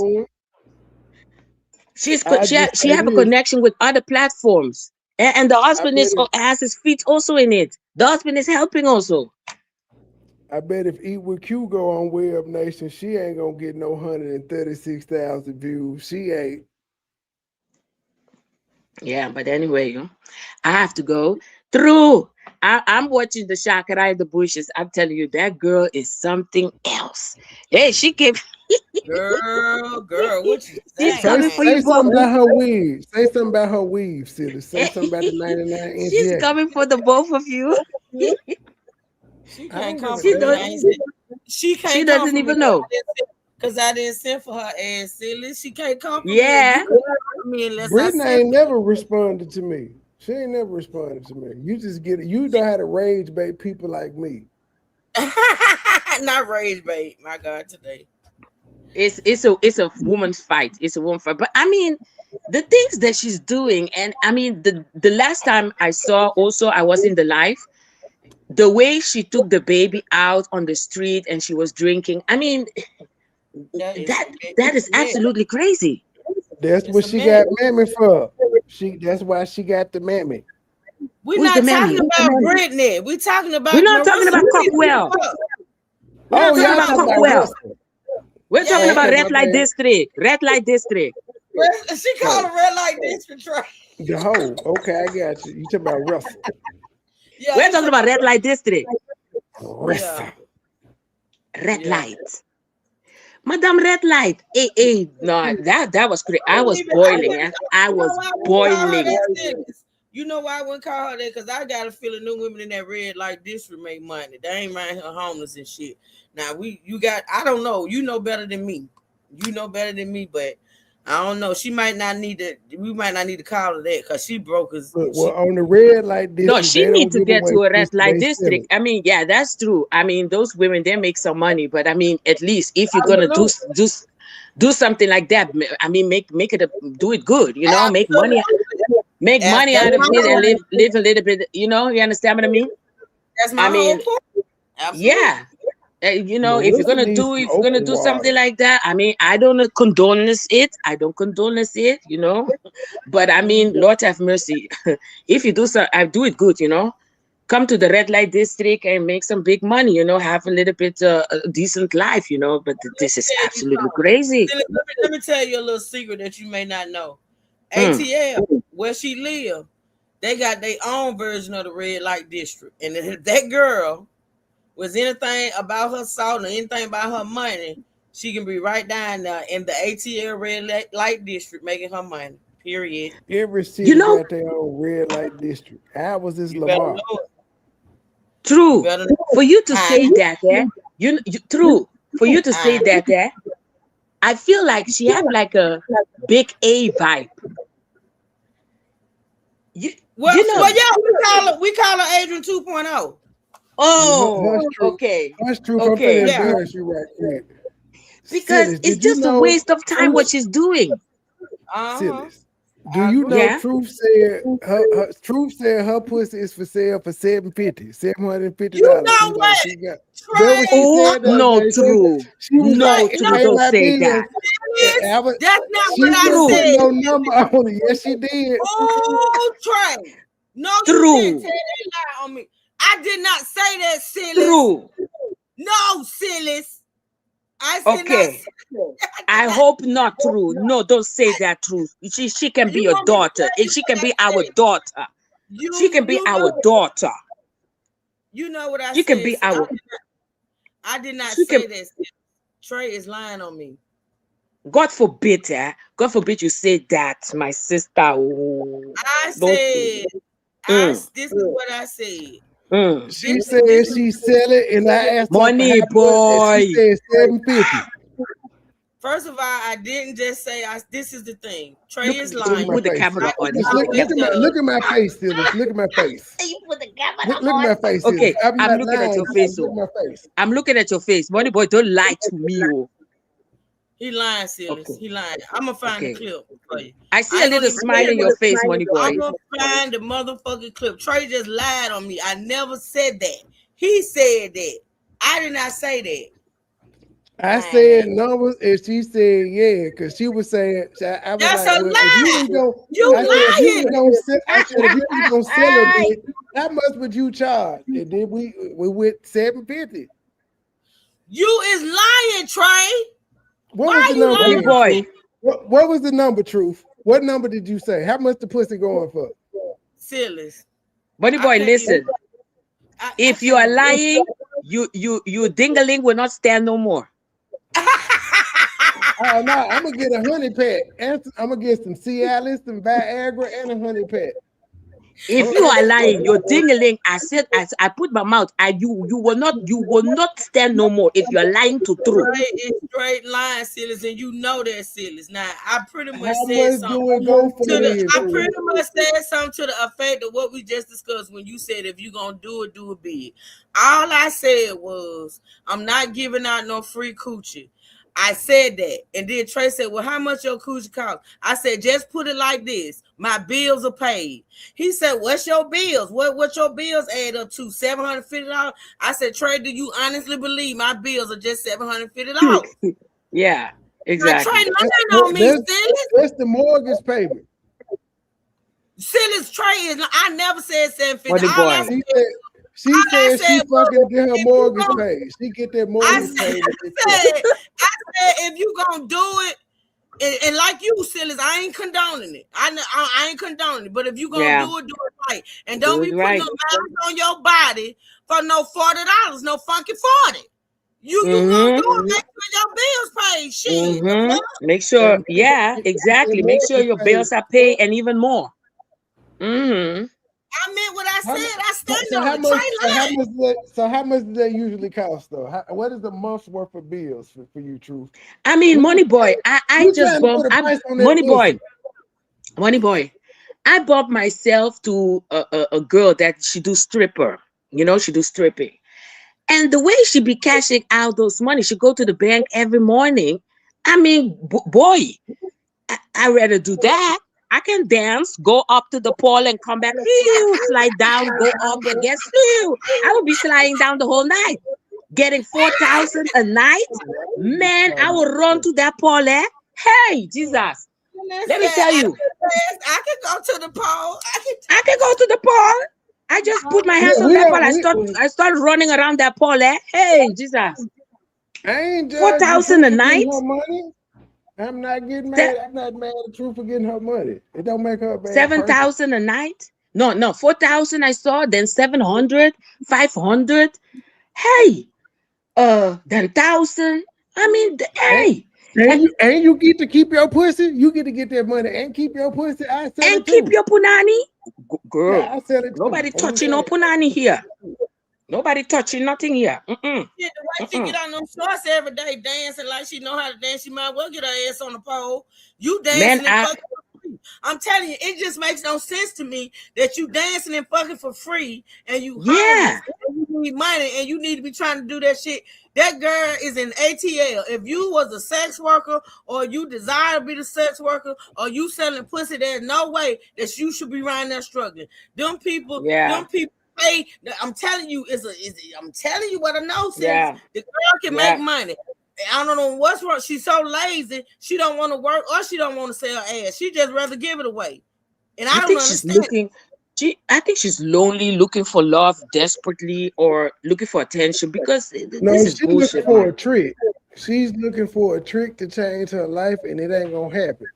She have a connection with other platforms. And the husband has his feet also in it. The husband is helping also. I bet if Eat with Q go on Way Up Nation, she ain't gonna get no 136,000 views. She ain't. Yeah, but anyway, I have to go through. I'm watching the Shakara in the bushes. I'm telling you, that girl is something else. Hey, she gave. Girl, what you She's saying? coming for you, Say something both. about her weave. Say something about her weave, silly. Say something about the 99-inch She's jacket. coming for the both of you. She can't come She for does. me. She can't. She doesn't even know. Because I didn't send for her ass, silly. She can't come for Yeah. me unless Brittany I ain't never responded to me. She ain't never responded to me. You just get it. You know how to rage bait people like me. Not rage bait. My God, today. It's a woman's fight. It's a woman fight. But I mean, the things that she's doing, and I mean, the last time I saw also, I was in the live. The way she took the baby out on the street and she was drinking. I mean, that is absolutely crazy. That's what she got mammy for. That's why she got the mammy. We're not talking about Brittany. We're talking about. We're not talking about Cockwell. We're not talking about Cockwell. We're talking about Red Light District. Red Light District. She called it Red Light District. The whole. Okay, I got you. You talking about Russell. Yeah, we're talking about Red Light District. Russell. Red Light. Madam Red Light. Hey, no, that was great. I was boiling. I was boiling. You know why I wouldn't call her that? Because I got a feeling new women in that red light district make money. They ain't around here homeless and shit. Now I don't know. You know better than me. You know better than me, but I don't know. We might not need to call her that because she broke us. Well, on the red light district. No, she needs to get to a red light district. I mean, yeah, that's true. I mean, those women, they make some money, but I mean, at least if you're gonna do something like that, I mean, make it do it good, you know, make money out of it and live a little bit, you know, you understand what I mean? That's my whole point. Absolutely. Yeah. You know, if you're gonna do something like that, I mean, I don't condone it. I don't condone it, you know. But I mean, Lord have mercy. If you do so, I do it good, you know. Come to the red light district and make some big money, you know, have a little bit a decent life, you know. But this is absolutely crazy. Let me tell you a little secret that you may not know. ATL, where she live, they got their own version of the red light district, and if that girl was anything about her salt or anything about her money, she can be right down there in the ATL red light district making her money. Period. Every city got their own red light district. How was this Lamar? True. For you to say that, true. For you to say that, I feel like she have like a big A vibe. We call her Adrian 2.0. Oh, okay. That's true. Okay. I'm embarrass you right quick. Because it's just a waste of time what she's doing. Sillis. Do you know Truth said her pussy is for sale for $750. You know what? No, True. No, True. Don't say that. That's not what I said. No number on it. Yes, she did. Oh, Trey. No, True. You didn't tell that lie on me. I did not say that, Sillis. True. No, Sillis. I said okay. I hope not, True. No, don't say that, True. She can be your daughter, and she can be our daughter. She can be our daughter. You know what I said? She can be our. I did not She say can- that. Trey is lying on me. God forbid, God forbid you say that, my sister. Oh, I don't said, this is what I said. She said she sell it, and I asked her Money for how much, and boy. she said $750. First of all, I didn't just say this is the thing. Trey Look, is Look lying. at my face. Look at my face, Silas. Look at my face. You put the camera Look at my face, Silas. Okay, I'm I'm not looking at lying. your face. Look at my face. I'm looking at your face. Money boy, don't lie to me. Oh. He lying, Silas. He lying. I'm gonna find the clip for you. I see a little smile in your face, Money boy. I'm gonna find the motherfucking clip. Trey just lied on me. I never said that. He said that. I did not say that. I said numbers, and she said yeah, because she was saying. I was That's like, a well, lie. if you was gonna sell a bit, how much would you charge? And then we went $750. You is lying, Trey. What Why was the you number? lying? Boy? What was the number, Truth? What number did you say? How much the pussy going for? Silas. Money boy, listen. If you are lying, you dingaling will not stand no more. Oh no, I'm gonna get a honey pack. And I'm gonna get some Cialis, some Viagra, and a honey pack. If you are lying, you're dingaling. I said, I put my mouth. You will not stand no more if you are lying to truth. It's straight lying, Silas, and you know that, Silas. Now, I pretty much How said much something. do it go for? I pretty much said something to the effect of what we just discussed when you said if you gonna do it big. All I said was I'm not giving out no free coochie. I said that. And then Trey said, well, how much your coochie cost? I said, just put it like this. My bills are paid. He said, what's your bills? What your bills add up to? $750? I said, Trey, do you honestly believe my bills are just $750? Yeah, exactly. Trey, lying on me, Silas. That's the mortgage payment. Silas, Trey is, I never said $750. What the boy? She said she fucking get her mortgage paid. She get that mortgage paid. I said, if you gonna do it, and like you, Silas, I ain't condoning it. I ain't condoning it. But if you gonna do it right. And don't be putting no miles on your body for no $40, no funky 40. You gonna do it, make sure your bills paid. Shit. Make sure, yeah, exactly. Make sure your bills are paid and even more. I meant what I said. I stand on it. So how much does that usually cost though? What is a month's worth of bills for you, Truth? I mean, Money Boy, I just bought Money Boy. I bought myself to a girl that she do stripper. You know, she do stripping. And the way she be cashing out those money, she go to the bank every morning. I mean, boy, I rather do that. I can dance, go up to the pole and come back, slide down, go up again, I will be sliding down the whole night, getting 4,000 a night. Man, I will run to that pole. Hey, Jesus. Let me tell you. I can go to the pole. I can go to the pole. I just put my hands on that pole. I start running around that pole. Hey, Jesus. 4,000 a night. I'm not getting mad. I'm not mad at Truth for getting her money. It don't make her a bad 7,000 a night. No, 4,000 I saw, then 700, 500. Hey, then 1,000. I mean, hey. And you get to keep your pussy. You get to get that money and keep your pussy. I sell and keep your punani. Girl, yeah, I sell it nobody touching no punani here. Nobody touching nothing here. Yeah, the way she get on them shorts every day dancing like she know how to dance, she might well get her ass on the pole. You dancing and fucking for free. I'm telling you, it just makes no sense to me that you dancing and fucking for free and you and you need money and you need to be trying to do that shit. That girl is in ATL. If you was a sex worker or you desire to be the sex worker or you selling pussy, there's no way that you should be around there struggling. Them people pay. I'm telling you, I'm telling you what I know. The girl can make money. I don't know what's wrong. She's so lazy. She don't want to work or she don't want to sell ass. She just rather give it away. And I don't understand. I think she's lonely, looking for love desperately, or looking for attention because this is bullshit. Looking for a trick. She's looking for a trick to change her life, and it ain't gonna happen.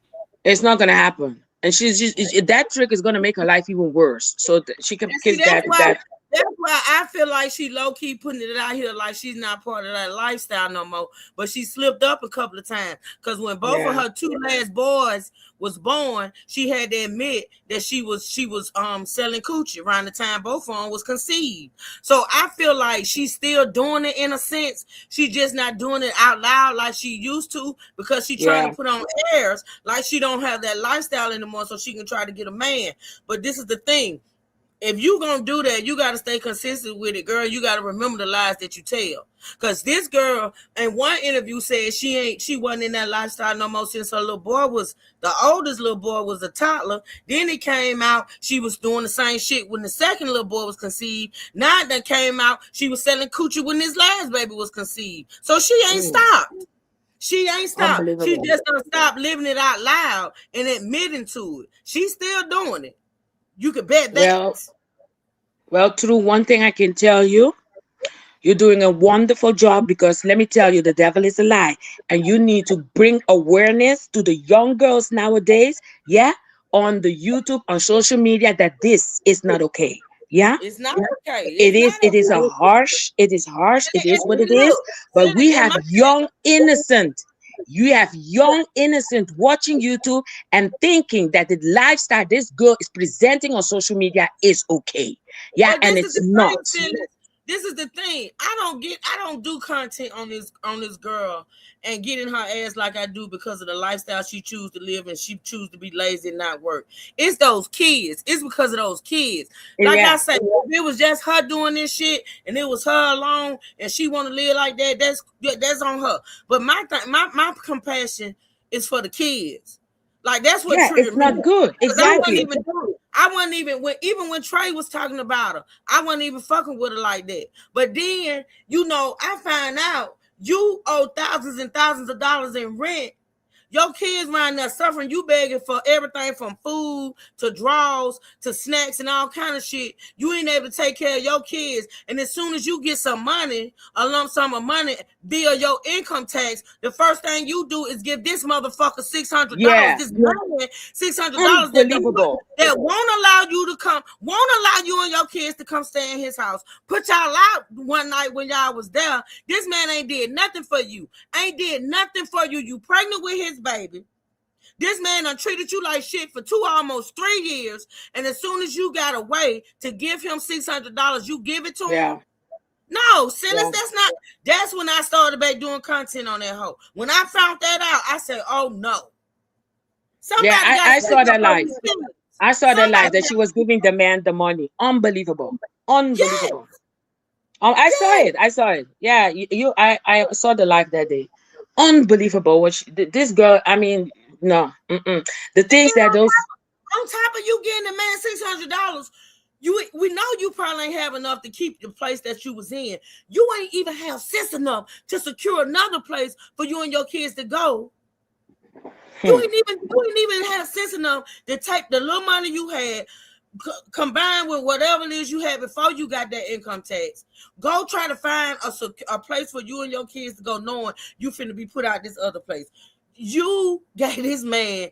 It's not gonna happen, and she's just that trick is gonna make her life even worse. So she can kill that. That's why I feel like she low key putting it out here like she's not part of that lifestyle no more. But she slipped up a couple of times because when both of her two last boys was born, she had to admit that she was selling coochie around the time both of them was conceived. So I feel like she's still doing it in a sense. She's just not doing it out loud like she used to because she's trying to put on airs like she don't have that lifestyle anymore, so she can try to get a man. But this is the thing. If you gonna do that, you gotta stay consistent with it, girl. You gotta remember the lies that you tell. Cause this girl in one interview said she wasn't in that lifestyle no more since her little boy was the oldest little boy was a toddler. Then it came out she was doing the same shit when the second little boy was conceived. Now that came out she was selling coochie when his last baby was conceived. So she ain't stopped. She ain't stopped. She just don't stop living it out loud and admitting to it. She's still doing it. You could bet that. Well, True, one thing I can tell you, you're doing a wonderful job because let me tell you, the devil is a lie. And you need to bring awareness to the young girls nowadays, on the YouTube, on social media, that this is not okay. Yeah, it's not okay. It is harsh. It is what it is. But we have young innocent. You have young innocent watching YouTube and thinking that the lifestyle this girl is presenting on social media is okay. Yeah, and it's not. This is the thing. I don't do content on this girl and get in her ass like I do because of the lifestyle she choose to live and she choose to be lazy and not work. It's those kids. It's because of those kids. Like I say, if it was just her doing this shit and it was her alone and she want to live like that, that's on her. But my compassion is for the kids. Like that's what it's not good. Exactly. I wasn't even when Trey was talking about her, I wasn't even fucking with her like that. But then, I find out you owe thousands and thousands of dollars in rent. Your kids around there suffering, you begging for everything from food to draws to snacks and all kind of shit. You ain't able to take care of your kids. And as soon as you get some money, a lump sum of money via your income tax, the first thing you do is give this motherfucker $600. This man, $600 that won't allow you and your kids to come stay in his house. Put y'all out one night when y'all was there. This man ain't did nothing for you. You pregnant with his baby. This man done treated you like shit for almost 3 years. And as soon as you got a way to give him $600, you give it to him. No, Silas, that's when I started back doing content on that hoe. When I found that out, I said, oh no. I saw that live. I saw that live that she was giving the man the money. Unbelievable. Yes. I saw it. Yeah, I saw the live that day. Unbelievable. This girl, I mean, no. The things that those on top of you getting the man $600, we know you probably ain't have enough to keep the place that you was in. You ain't even have sense enough to secure another place for you and your kids to go. You ain't even have sense enough to take the little money you had, combined with whatever it is you had before you got that income tax. Go try to find a place for you and your kids to go, knowing you finna be put out this other place. You got this man.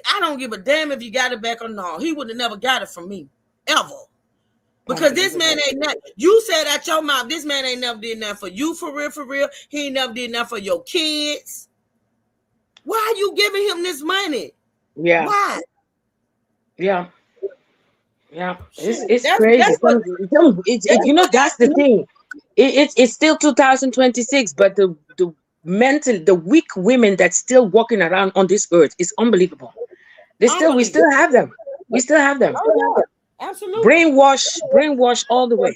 I don't give a damn if you got it back or not. He would have never got it from me, ever. Because this man ain't not. You said out your mouth, this man ain't never did nothing for you, for real. He ain't never did nothing for your kids. Why are you giving him this money? Yeah. Why? Yeah. Yeah. It's crazy. That's the thing. It's still 2026, but the weak women that's still walking around on this earth is unbelievable. We still have them. Oh, yeah. Absolutely. Brainwash all the way.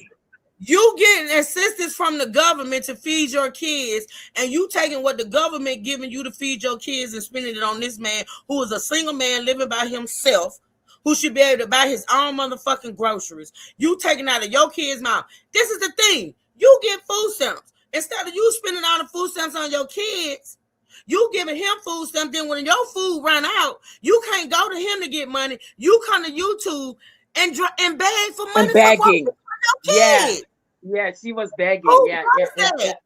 You getting assistance from the government to feed your kids, and you taking what the government giving you to feed your kids and spending it on this man who is a single man living by himself, who should be able to buy his own motherfucking groceries. You taking out of your kids' mouth. This is the thing. You get food stamps. Instead of you spending all the food stamps on your kids, you giving him food stamps. Then when your food run out, you can't go to him to get money. You come to YouTube and beg for money. And begging. For your kids. Yeah, she was begging. Who Yeah. that?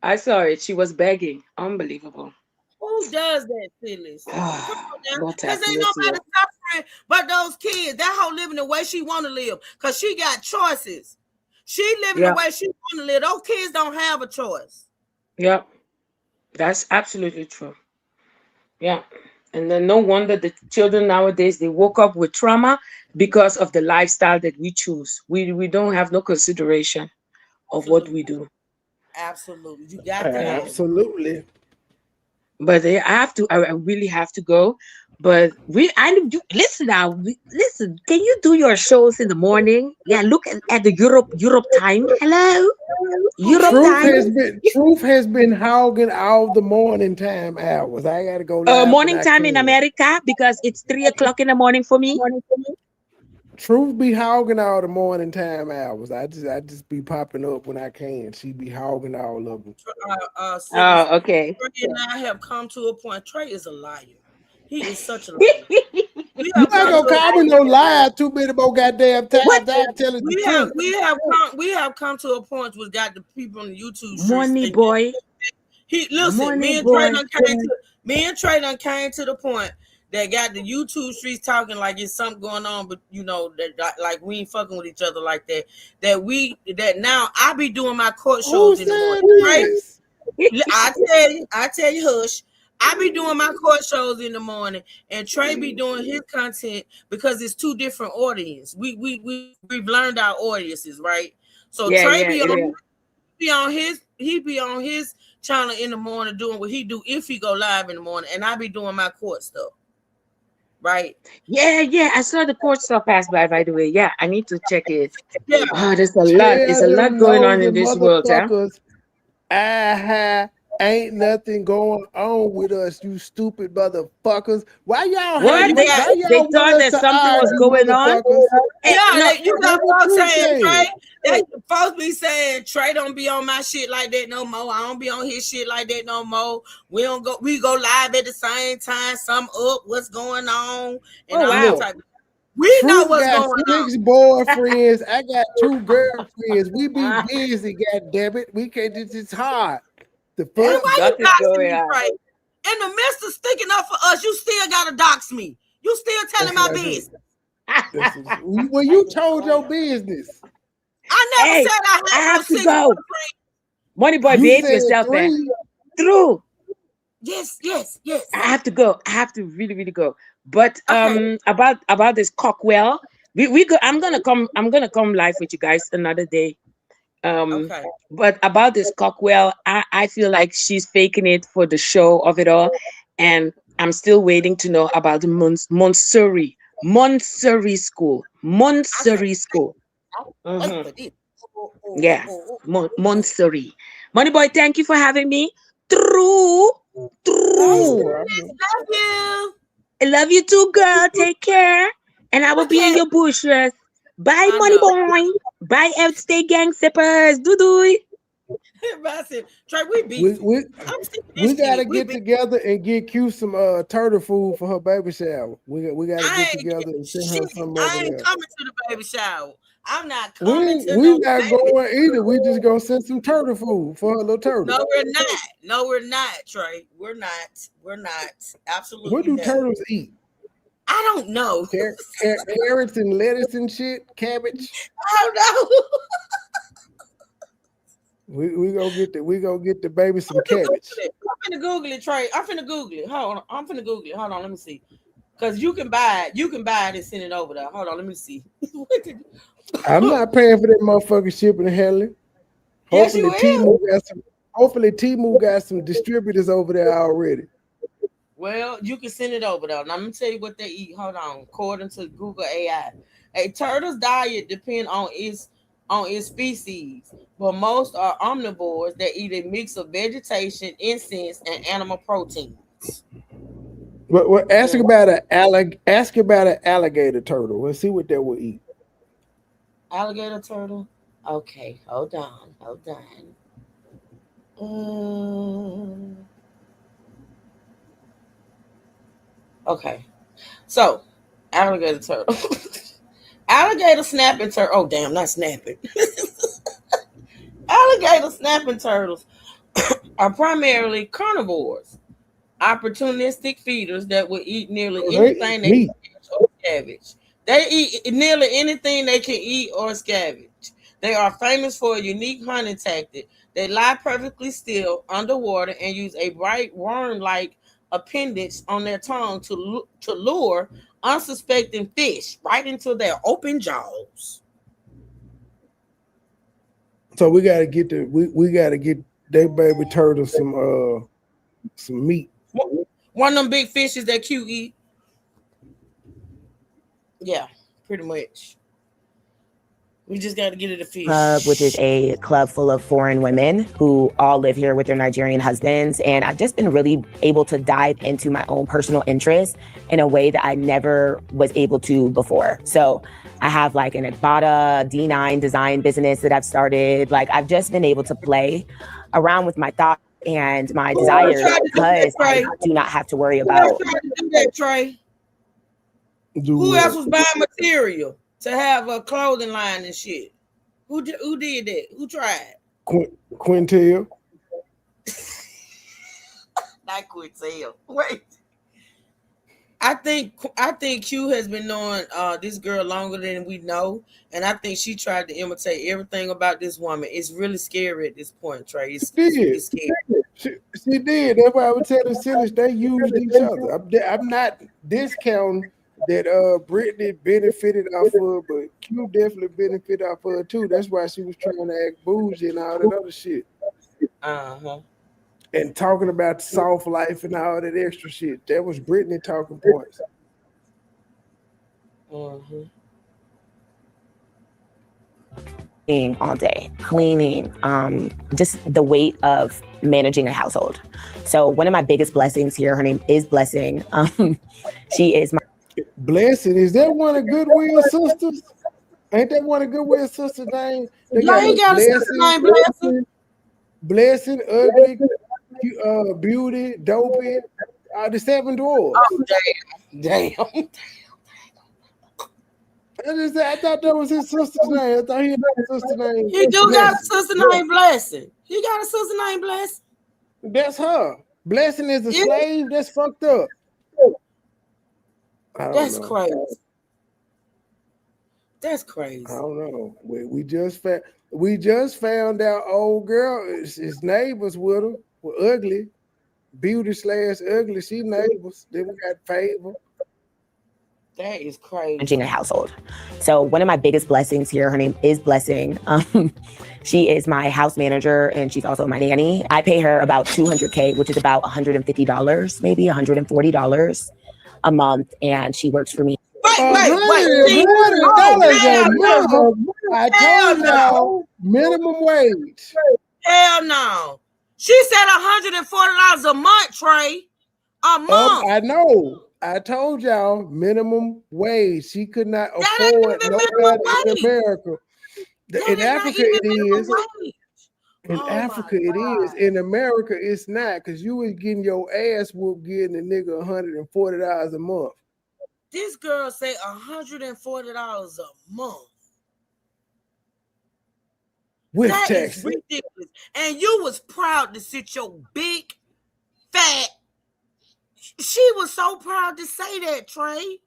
I saw it. She was begging. Unbelievable. Who does that, Phyllis? Come on now. Lord Because have ain't mercy. nobody stop friend, but those kids, that hoe living the way she want to live, because she got choices. She living the way she want to live. Those kids don't have a choice. Yep. That's absolutely true. Yeah. And then no wonder the children nowadays, they woke up with trauma because of the lifestyle that we choose. We don't have no consideration of what we do. Absolutely. You got to have. Absolutely. But I really have to go. But listen now. Listen, can you do your shows in the morning? Yeah, look at the Europe time. Hello? Europe time. Truth has been hogging all the morning time hours. I gotta go live. Morning time in America because it's 3:00 in the morning for me. Truth be hogging all the morning time hours. I just be popping up when I can. She be hogging all of them. Okay. Trey and I have come to a point. Trey is a liar. He is such a liar. You ain't gonna call me no liar. Too many more goddamn times. I'm telling the truth. We have come to a point where got the people on the YouTube streets. Money boy. Me and Trey done came to the point that got the YouTube streets talking like it's something going on, but you know that like we ain't fucking with each other like that. That now I be doing my court shows in the morning. Right? I tell you, hush. I be doing my court shows in the morning, and Trey be doing his content because it's two different audiences. We've learned our audiences, right? So Trey be on his channel in the morning doing what he do if he go live in the morning, and I be doing my court stuff. Right? Yeah. I saw the court stuff pass by the way. Yeah, I need to check it. Yeah. Oh, there's a lot. There's a lot going on in this world, Ain't nothing going on with us, you stupid motherfuckers. Why y'all? What? They thought that something was going on. Yeah, you got folks saying Trey. Folks be saying Trey don't be on my shit like that no more. I don't be on his shit like that no more. We go live at the same time. Some up, what's going on? And all type of. We know what's going on. 6 boyfriends. I got 2 girlfriends. We be busy, goddammit. We can't. It's hard. And why you doxing me, Trey? In the midst of sticking up for us, you still gotta dox me. You still telling my business. Well, you told your business. I never said I have to go. MoneyBoy, behave yourself, man. Through. Yes. I have to go. I have to really go. But about this Cockwell, we go. I'm gonna come live with you guys another day. But about this Cockwell, I feel like she's faking it for the show of it all, and I'm still waiting to know about the Montessori school. Yeah, Montessori. MoneyBoy, thank you for having me. True. Love you. I love you too, girl. Take care, and I will be in your bushes. Bye, MoneyBoy. Bye, Stay Gang Sippers. Doo-doo. Trey, we gotta get together and get Q some turtle food for her baby shower. We gotta get together and send her some. I ain't coming to the baby shower. I'm not coming to we not going either. We just gonna send some turtle food for her little turtle. No, we're not, Trey. We're not. Absolutely. What do turtles eat? I don't know. Carrots and lettuce and shit, cabbage. I don't know. We gonna get the baby some cabbage. I'm finna Google it, Trey. I'm finna Google it. Hold on. I'm finna Google it. Hold on, let me see. Because you can buy it. You can buy it and send it over there. Hold on, let me see. I'm not paying for that motherfucking shipping and handling. Hopefully Temu got some distributors over there already. Well, you can send it over there. Now, let me tell you what they eat. Hold on. According to Google AI, a turtle's diet depends on its species, but most are omnivores that eat a mix of vegetation, insects, and animal proteins. Well, ask about an alligator turtle. Let's see what they will eat. Alligator turtle. Okay, hold on. Okay, so alligator turtle, alligator snapping turtle. Oh damn, not snapping. Alligator snapping turtles are primarily carnivores, opportunistic feeders that will eat nearly anything they catch or scavenge. They eat nearly anything they can eat or scavenge. They are famous for a unique hunting tactic. They lie perfectly still underwater and use a bright worm-like appendage on their tongue to lure unsuspecting fish right into their open jaws. So we gotta get we gotta get that baby turtle some meat. One of them big fishes that Q eat. Yeah, pretty much. We just got to get it a fish. Club, which is a club full of foreign women who all live here with their Nigerian husbands. And I've just been really able to dive into my own personal interests in a way that I never was able to before. So I have like an Igbata D9 design business that I've started. Like I've just been able to play around with my thoughts and my desires because I do not have to worry about. Who tried to do that, Trey? Who else was buying material to have a clothing line and shit? Who did that? Who tried? Quintel. Not Quintel. Wait. I think Q has been knowing this girl longer than we know, and I think she tried to imitate everything about this woman. It's really scary at this point, Trey. It's really scary. She did. That's why I would tell the Sinners they used each other. I'm not discounting that Brittany benefited off of, but Q definitely benefited off of too. That's why she was trying to act bougie and all that other shit. And talking about soft life and all that extra shit. That was Brittany talking points. All day, cleaning, just the weight of managing a household. So one of my biggest blessings here, her name is Blessing. She is my Blessing. Is that one of Goodwill sisters? Ain't that one of Goodwill sisters' name? They got a sister named Blessing. Blessing, Ugly, Beauty, Dopey, the Seven Dwarfs. Oh, damn. I thought that was his sister's name. I thought he had a sister name. He do got a sister named Blessing. He got a sister named Blessing. That's her. Blessing is a slave. That's fucked up. That's crazy. That's crazy. I don't know. We just found out old girl, his neighbors with her were ugly. Beauty / ugly. She neighbors. Then we got Favor. That is crazy. Managing a household. So one of my biggest blessings here, her name is Blessing. She is my house manager and she's also my nanny. I pay her about $200K, which is about $150, maybe $140 a month, and she works for me. Wait. I told y'all minimum wage. Hell no. She said $140 a month, Trey. A month. I know. I told y'all minimum wage. She could not afford nobody in America. In Africa, it is. In Africa, it is. In America, it's not, because you was getting your ass whooped getting a nigga $140 a month. This girl say $140 a month. With that taxes. Is ridiculous. And you was proud to sit your big, fat. She was so proud to say that, Trey.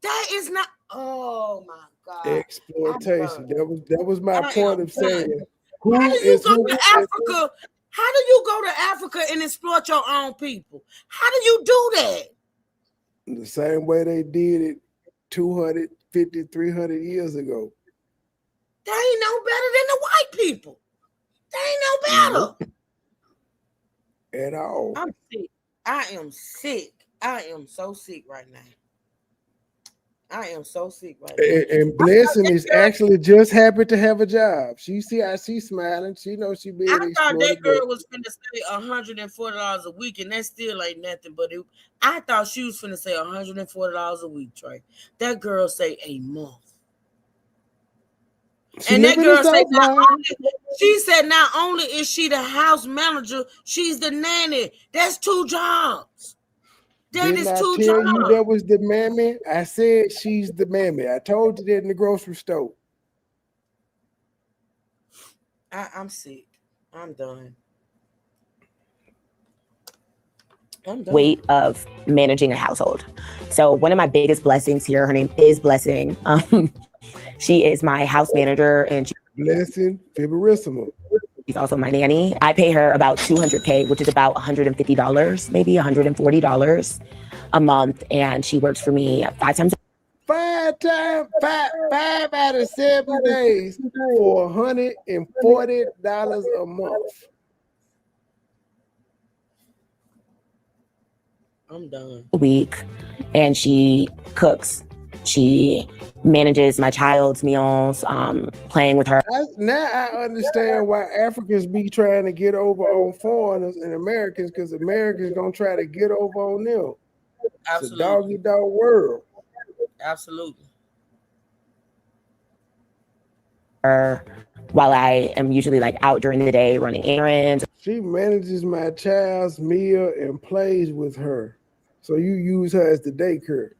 That is not. Oh my God. Exploitation. That was my point of saying. How do you go to Africa? How do you go to Africa and exploit your own people? How do you do that? The same way they did it 250, 300 years ago. They ain't no better than the white people. They ain't no better. At all. I'm sick. I am sick. I am so sick right now. I am so sick right now. And Blessing is actually just happy to have a job. She see how she's smiling. She knows she being I thought that girl was finna say $140 a week, and that still ain't nothing. But I thought she was finna say $140 a week, Trey. That girl say a month. And that girl said she said not only is she the house manager, she's the nanny. That's 2 jobs. Didn't I tell you that was the mammy? I said she's the mammy. I told you that in the grocery store. I'm sick. I'm done. weight of managing a household. So one of my biggest blessings here, her name is Blessing. She is my house manager and Blessing Fibrissima. She's also my nanny. I pay her about $200K, which is about $150, maybe $140 a month. And she works for me 5 times. 5 out of 7 days for $140 a month. I'm done. A week, and she cooks. She manages my child's meals, playing with her. Now I understand why Africans be trying to get over on foreigners and Americans, because Americans gonna try to get over on them. Absolutely. It's a dog-eat-dog world. Absolutely. While I am usually like out during the day running errands. She manages my child's meal and plays with her. So you use her as the daycare.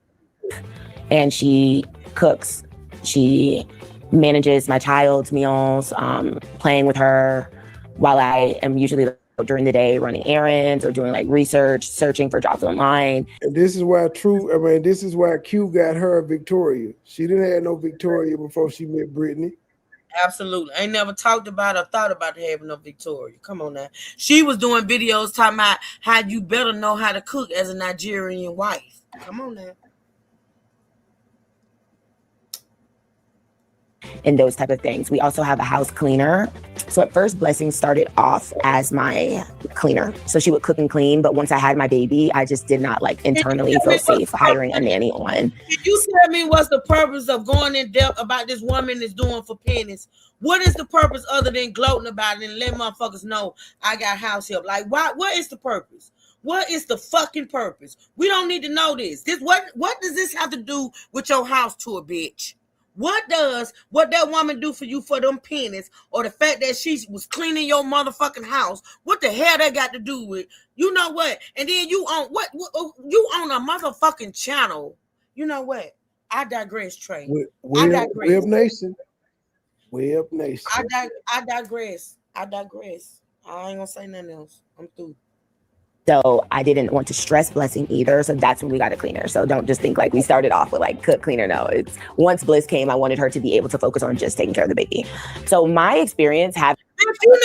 And she cooks. She manages my child's meals, playing with her while I am usually during the day running errands or doing like research, searching for jobs online. And this is why this is why Q got her Victoria. She didn't have no Victoria before she met Brittany. Absolutely. I ain't never talked about or thought about having no Victoria. Come on now. She was doing videos talking about how you better know how to cook as a Nigerian wife. Come on now. And those type of things. We also have a house cleaner. So at first, Blessing started off as my cleaner. So she would cook and clean. But once I had my baby, I just did not like internally feel safe hiring a nanny on. Can you tell me what's the purpose of going in depth about this woman is doing for pennies? What is the purpose other than gloating about it and letting motherfuckers know I got house help? Like, why? What is the purpose? What is the fucking purpose? We don't need to know this. What does this have to do with your house tour, bitch? What that woman do for you for them pennies, or the fact that she was cleaning your motherfucking house? What the hell that got to do with, you know what? And then you on what you on a motherfucking channel. You know what? I digress, Trey. I digress. Web Nation. Web Nation. I digress. I ain't gonna say nothing else. I'm through. So I didn't want to stress Blessing either. So that's when we got a cleaner. So don't just think like we started off with like cook, cleaner. No, it's once Bliss came, I wanted her to be able to focus on just taking care of the baby. So my experience you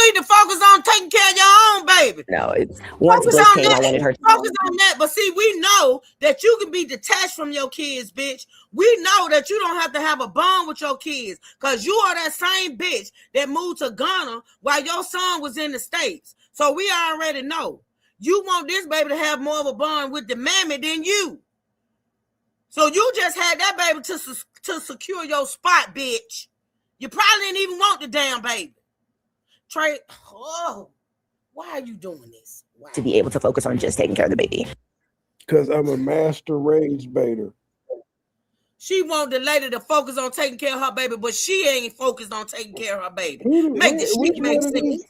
need to focus on taking care of your own baby. No, it's once Bliss came, I wanted her to focus on that. But see, we know that you can be detached from your kids, bitch. We know that you don't have to have a bond with your kids, because you are that same bitch that moved to Ghana while your son was in the States. So we already know. You want this baby to have more of a bond with the mammy than you. So you just had that baby to secure your spot, bitch. You probably didn't even want the damn baby. Trey, why are you doing this? Why? To be able to focus on just taking care of the baby. Because I'm a master rage baiter. She want the lady to focus on taking care of her baby, but she ain't focused on taking care of her baby. Make this shit make sense.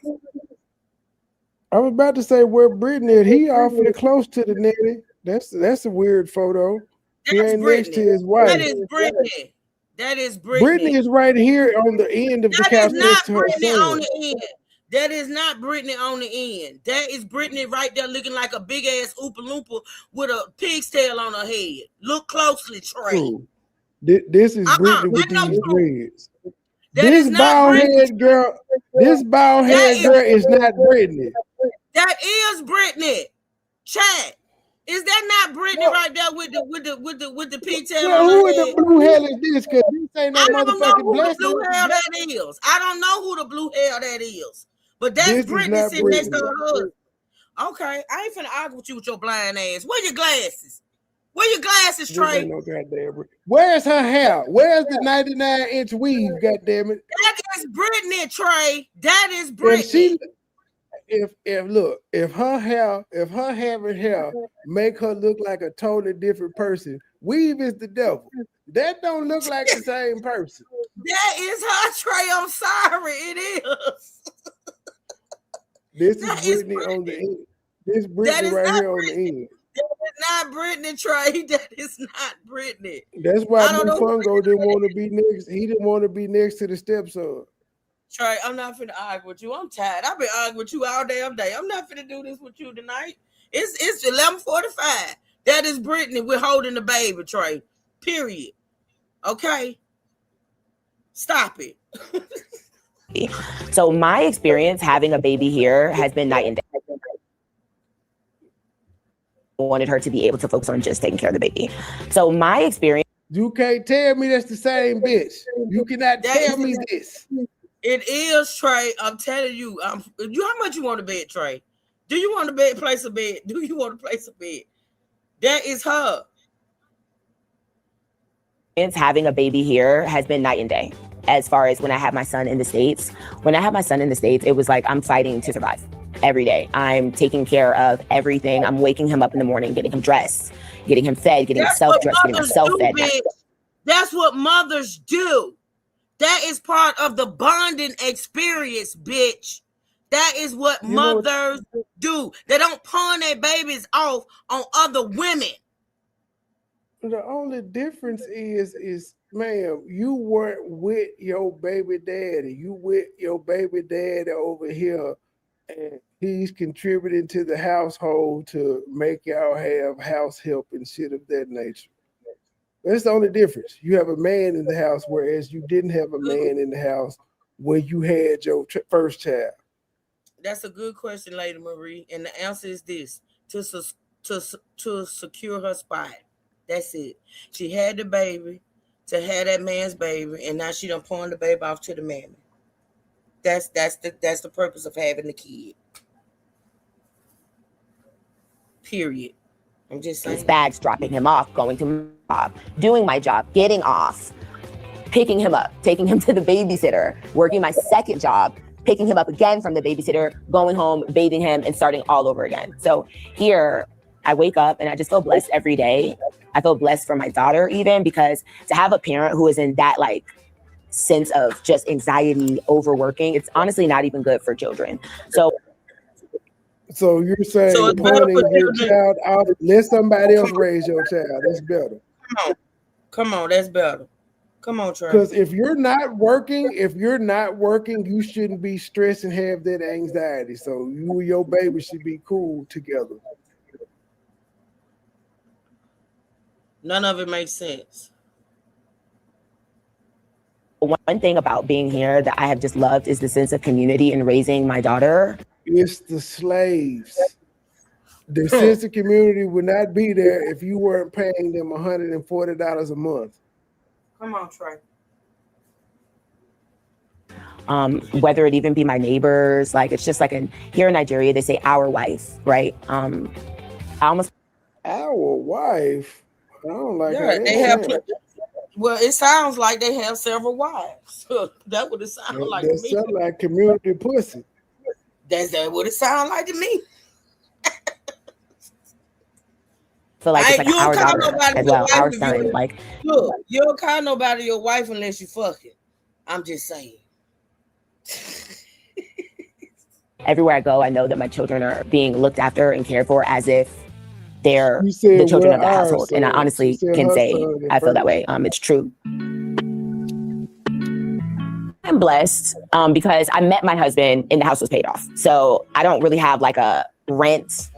I was about to say where Brittany is. He awfully close to the nanny. That's a weird photo. He ain't next to his wife. That is Brittany. That is Brittany. Brittany is right here on the end of the couch next to her son. On the end. That is not Brittany on the end. That is Brittany right there looking like a big ass Oompa Loompa with a pig's tail on her head. Look closely, Trey. Ooh. This is Brittany with these dreads. This bald head girl is not Brittany. That is Brittany. Chat. Is that not Brittany right there with the pigtail on her who head? in the blue hell is this? Because this ain't no motherfucking Blessing. Blue hell that is. I don't know who the blue hell that is. But that's this Brittany sitting next to her husband. Okay, I ain't finna argue with you with your blind ass. Where your glasses? Where your glasses, Trey? No goddamn. Where's her hair? Where's the 99-inch weave? Goddamn it! That is Brittany, Trey. That is Brittany. If her having hair make her look like a totally different person, weave is the devil. That don't look like the same person. That is her, Trey. I'm sorry, it is. This is Brittany on the end. This Brittany right here on the end. That is not Brittany, Trey. That is not Brittany. That's why Fungo didn't want to be next. He didn't want to be next to the stepson. Trey, I'm not finna argue with you. I'm tired. I've been arguing with you all damn day. I'm not finna do this with you tonight. It's 45. That is Brittany. We're holding the baby, Trey. Period. Okay? Stop it. So my experience having a baby here has been night and day. I wanted her to be able to focus on just taking care of the baby. So my experience. You can't tell me that's the same bitch. You cannot tell me this. It is, Trey. I'm telling you. You how much you want a bed, Trey? Do you want a place a bed? Do you want to place a bed? That is her. Having a baby here has been night and day. As far as when I had my son in the States. When I had my son in the States, it was like I'm fighting to survive every day. I'm taking care of everything. I'm waking him up in the morning, getting him dressed, getting him fed, getting himself dressed, getting himself fed. That's what mothers do. That is part of the bonding experience, bitch. That is what mothers do. They don't pawn their babies off on other women. The only difference is, ma'am, you weren't with your baby daddy. You with your baby daddy over here, and he's contributing to the household to make y'all have house help and shit of that nature. That's the only difference. You have a man in the house, whereas you didn't have a man in the house when you had your first child. That's a good question, Lady Marie, and the answer is this: to secure her spot. That's it. She had the baby to have that man's baby, and now she done pawned the baby off to the mammy. That's the purpose of having the kid. Period. I'm just saying. His bags, dropping him off, going to my job, doing my job, getting off, picking him up, taking him to the babysitter, working my second job, picking him up again from the babysitter, going home, bathing him, and starting all over again. So here, I wake up and I just feel blessed every day. I feel blessed for my daughter even, because to have a parent who is in that like sense of just anxiety, overworking, it's honestly not even good for children. So you're saying pointing your child out, let somebody else raise your child. That's better. Come on, that's better. Come on, Trey. Because if you're not working, you shouldn't be stressed and have that anxiety. So you and your baby should be cool together. None of it makes sense. One thing about being here that I have just loved is the sense of community in raising my daughter. It's the slaves. The sense of community would not be there if you weren't paying them $140 a month. Come on, Trey. Whether it even be my neighbors, like it's just like here in Nigeria, they say our wife, right? Our wife. I don't like that. They have. Well, it sounds like they have several wives. That's what it sounds like to me. That sounds like community pussy. That's what it sounds like to me. So like it's like our daughter as well, our son. Like, look, you don't call nobody your wife unless you fucking. I'm just saying. Everywhere I go, I know that my children are being looked after and cared for as if they're the children of the household. And I honestly can say I feel that way. It's true. I'm blessed because I met my husband and the house was paid off. So I don't really have like a rent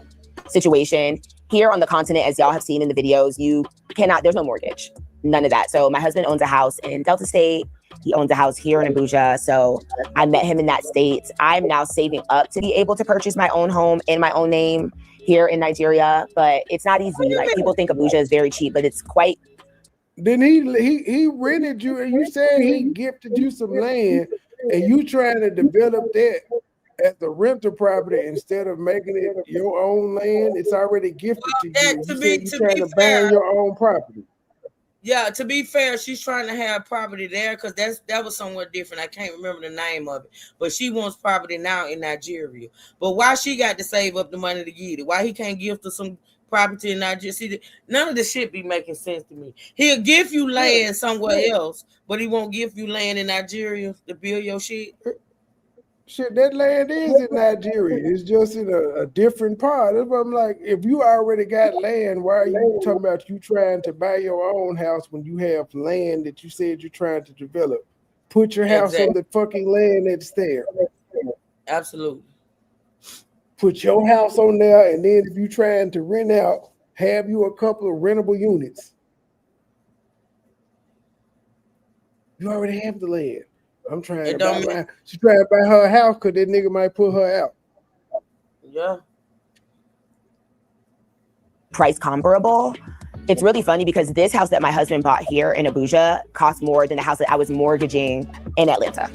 situation. Here on the continent, as y'all have seen in the videos, there's no mortgage, none of that. So my husband owns a house in Delta State. He owns a house here in Abuja. So I met him in that state. I'm now saving up to be able to purchase my own home in my own name here in Nigeria, but it's not easy. Like people think Abuja is very cheap, but it's quite. Then he rented you, and you said he gifted you some land, and you trying to develop that as the rental property instead of making it your own land. It's already gifted to you. You trying to buy your own property. Yeah, to be fair, she's trying to have property there because that was somewhat different. I can't remember the name of it, but she wants property now in Nigeria. But why she got to save up the money to get it? Why he can't give her some property in Nigeria? See, none of this shit be making sense to me. He'll give you land somewhere else, but he won't give you land in Nigeria to build your shit. Shit, that land is in Nigeria. It's just in a different part. I'm like, if you already got land, why are you talking about you trying to buy your own house when you have land that you said you're trying to develop? Put your house on the fucking land that's there. Absolutely. put your house on there, and then if you trying to rent out, have you a couple of rentable units. You already have the land. I'm trying to buy my. She's trying to buy her house because that nigga might put her out. Yeah. Price comparable. It's really funny because this house that my husband bought here in Abuja cost more than the house that I was mortgaging in Atlanta.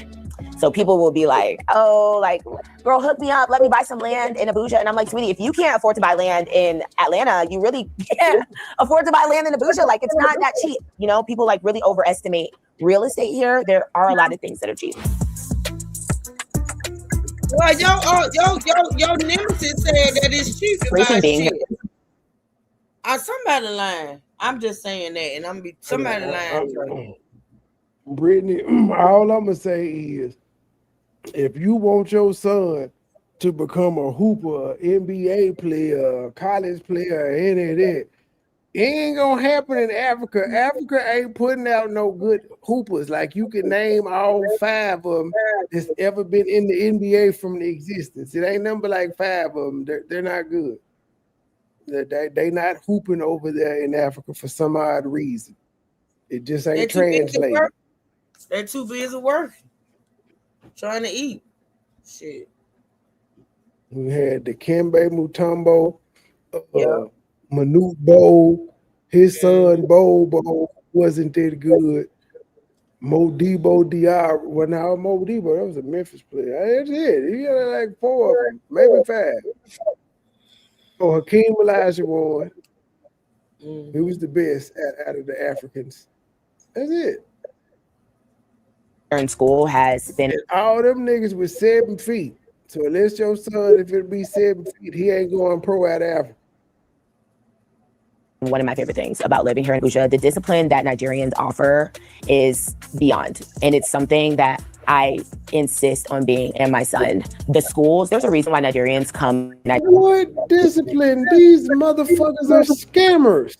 So people will be like, oh, like, girl, hook me up. Let me buy some land in Abuja. And I'm like, sweetie, if you can't afford to buy land in Atlanta, you really can't afford to buy land in Abuja. Like, it's not that cheap. You know, people like really overestimate real estate here. There are a lot of things that are cheap. Well, your nemesis said that it's cheap to buy shit. Somebody lying. I'm just saying that, and I'm be somebody lying. Brittany, all I'm gonna say is, if you want your son to become a hooper, NBA player, college player, any of that, it ain't gonna happen in Africa. Africa ain't putting out no good hoopers. Like you can name all 5 of them that's ever been in the NBA from the existence. It ain't number like 5 of them. They're not good. They not hooping over there in Africa for some odd reason. It just ain't translated. They're too busy working, trying to eat. Shit. We had the Kembe Mutombo, Manute Bowl. His son Bo wasn't that good. Modibo Diarra. Well, now Modibo, that was a Memphis player. That's it. He had like 4 of them, maybe 5. Oh, Hakeem Olajuwon. He was the best out of the Africans. That's it. In school has been all them niggas with 7 feet. So unless your son, if it be 7 feet, he ain't going pro out of Africa. One of my favorite things about living here in Abuja, the discipline that Nigerians offer is beyond. And it's something that I insist on being in my son. The schools, there's a reason why Nigerians come. What discipline? These motherfuckers are scammers.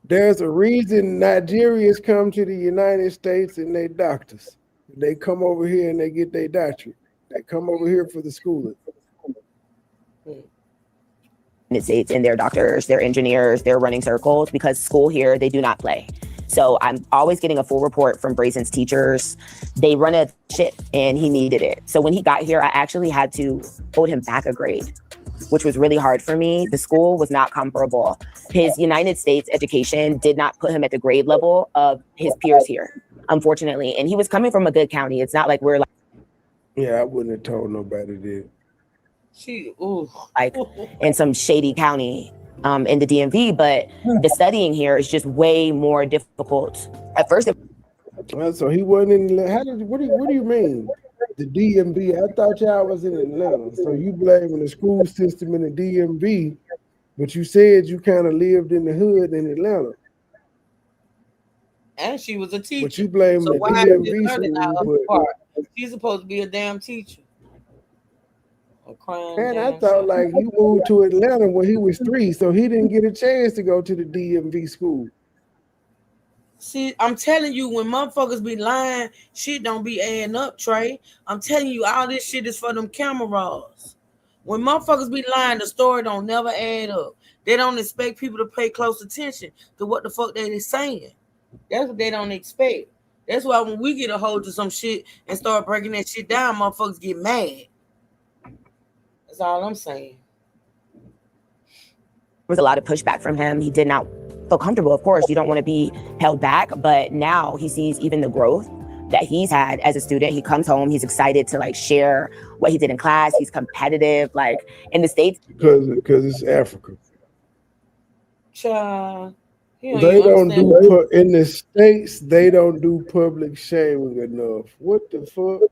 There's a reason Nigerians come to the United States and they doctors. They come over here and they get their doctorate. They come over here for the schooling. States and their doctors, their engineers, they're running circles because school here, they do not play. So I'm always getting a full report from Brayson's teachers. They run a shit and he needed it. So when he got here, I actually had to hold him back a grade, which was really hard for me. The school was not comparable. His United States education did not put him at the grade level of his peers here, unfortunately. And he was coming from a good county. It's not like we're like. Yeah, I wouldn't have told nobody that. Like in some shady county in the DMV, but the studying here is just way more difficult. At first, so he wasn't in. What do you mean? The DMV? I thought y'all was in Atlanta. So you blaming the school system in the DMV, but you said you kind of lived in the hood in Atlanta. And she was a teacher. But you blame so the why DMV school. She's supposed to be a damn teacher. Man, I thought like he moved to Atlanta when he was 3, so he didn't get a chance to go to the DMV school. See, I'm telling you, when motherfuckers be lying, shit don't be adding up, Trey. I'm telling you, all this shit is for them cameras. When motherfuckers be lying, the story don't never add up. They don't expect people to pay close attention to what the fuck they saying. That's what they don't expect. That's why when we get a hold of some shit and start breaking that shit down, motherfuckers get mad. That's all I'm saying. There was a lot of pushback from him. He did not feel comfortable. Of course, you don't want to be held back, but now he sees even the growth that he's had as a student. He comes home, he's excited to like share what he did in class. He's competitive, like in the States. Because it's Africa. Child. They don't do in the States. They don't do public shaming enough. What the fuck?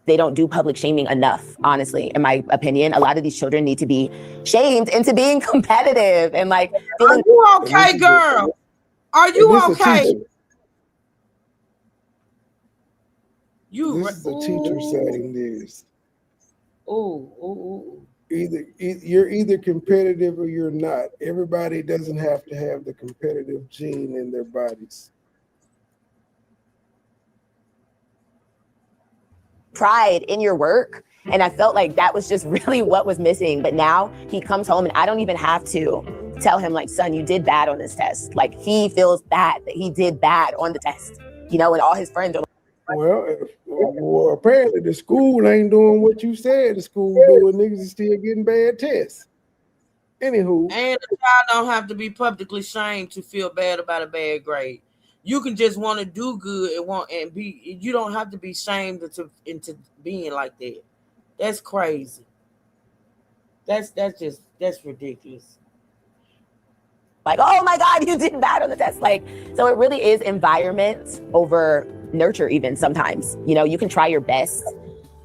They don't do public shaming enough, honestly, in my opinion. A lot of these children need to be shamed into being competitive and like feeling. Are you okay, girl? Are you okay? This is a teacher saying this. Oh. You're either competitive or you're not. Everybody doesn't have to have the competitive gene in their bodies. pride in your work. And I felt like that was just really what was missing. But now he comes home and I don't even have to tell him like, son, you did bad on this test. Like he feels bad that he did bad on the test, you know, and all his friends are like, well, apparently the school ain't doing what you said the school doing. Niggas is still getting bad tests. Anywho. And the child don't have to be publicly shamed to feel bad about a bad grade. You can just want to do good and be. You don't have to be shamed into being like that. That's crazy. That's ridiculous. Like, oh my God, you did bad on the test. Like, so it really is environment over nurture even sometimes. You know, you can try your best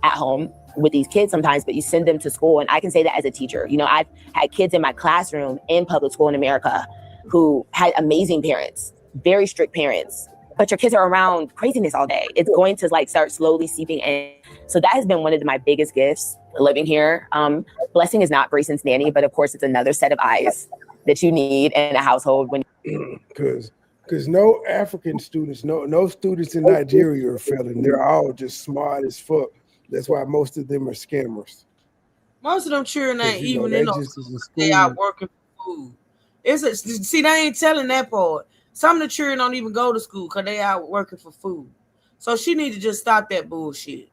at home with these kids sometimes, but you send them to school. And I can say that as a teacher. You know, I've had kids in my classroom in public school in America who had amazing parents, very strict parents, but your kids are around craziness all day. It's going to like start slowly seeping in. So that has been one of my biggest gifts living here. Blessing is not Brayson's nanny, but of course it's another set of eyes that you need in a household when because no African students, no students in Nigeria are failing. They're all just smart as fuck. That's why most of them are scammers. Most of them children ain't even they in no school. They out working for food. See, they ain't telling that part. Some of the children don't even go to school because they out working for food. So she need to just stop that bullshit.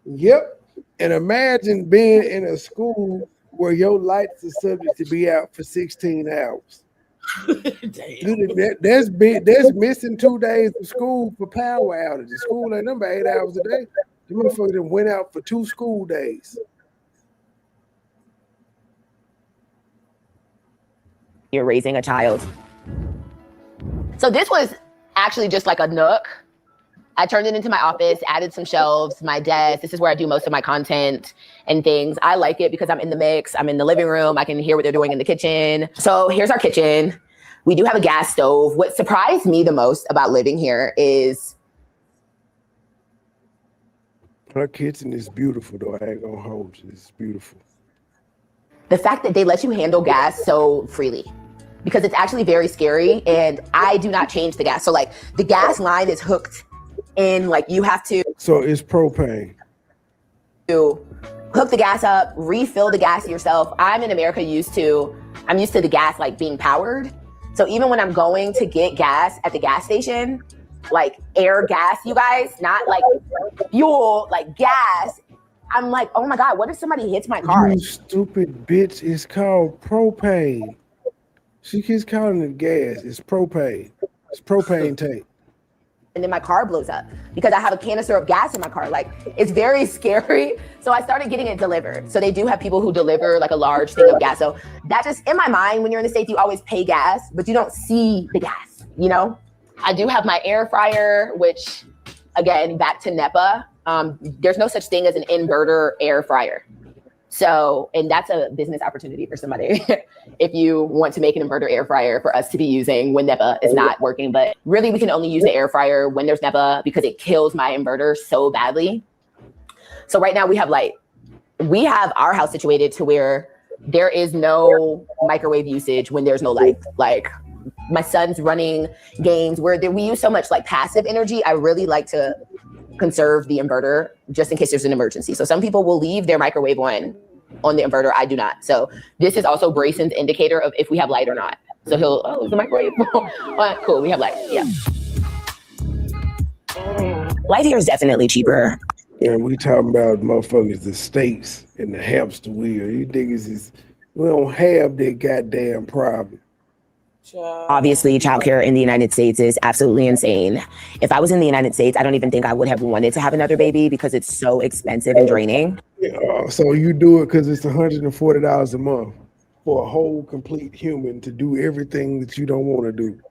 Yep. And imagine being in a school where your lights are subject to be out for 16 hours. That's missing 2 days of school for power outages. School ain't number 8 hours a day. The motherfucker went out for 2 school days. you're raising a child. So this was actually just like a nook. I turned it into my office, added some shelves, my desk. This is where I do most of my content and things. I like it because I'm in the mix. I'm in the living room. I can hear what they're doing in the kitchen. So here's our kitchen. We do have a gas stove. What surprised me the most about living here is her kitchen is beautiful, though. I ain't gonna hold you. It's beautiful. the fact that they let you handle gas so freely, because it's actually very scary. And I do not change the gas. So like the gas line is hooked in, like you have to. So it's propane. To hook the gas up, refill the gas yourself. I'm in America I'm used to the gas like being powered. So even when I'm going to get gas at the gas station, like air gas, you guys, not like fuel, like gas, I'm like, oh my God, what if somebody hits my car? You stupid bitch, it's called propane. She keeps calling it gas. It's propane. It's propane tank. And then my car blows up because I have a canister of gas in my car. Like, it's very scary. So I started getting it delivered. So they do have people who deliver like a large thing of gas. So that just, in my mind, when you're in the States, you always pay gas, but you don't see the gas, you know? I do have my air fryer, which, again, back to NEPA, there's no such thing as an inverter air fryer. So, and that's a business opportunity for somebody if you want to make an inverter air fryer for us to be using when NEPA is not working. But really, we can only use the air fryer when there's NEPA because it kills my inverter so badly. So right now we have our house situated to where there is no microwave usage when there's no light. Like my son's running games where we use so much like passive energy. I really like to conserve the inverter just in case there's an emergency. So some people will leave their microwave on the inverter. I do not. So this is also Brayson's indicator of if we have light or not. So he'll, the microwave. Cool, we have light. Yeah. Light here is definitely cheaper. And we talking about motherfuckers, the States and the hamster wheel. You niggas we don't have that goddamn problem. Obviously, childcare in the United States is absolutely insane. If I was in the United States, I don't even think I would have wanted to have another baby because it's so expensive and draining. So you do it because it's $140 a month for a whole complete human to do everything that you don't want to do.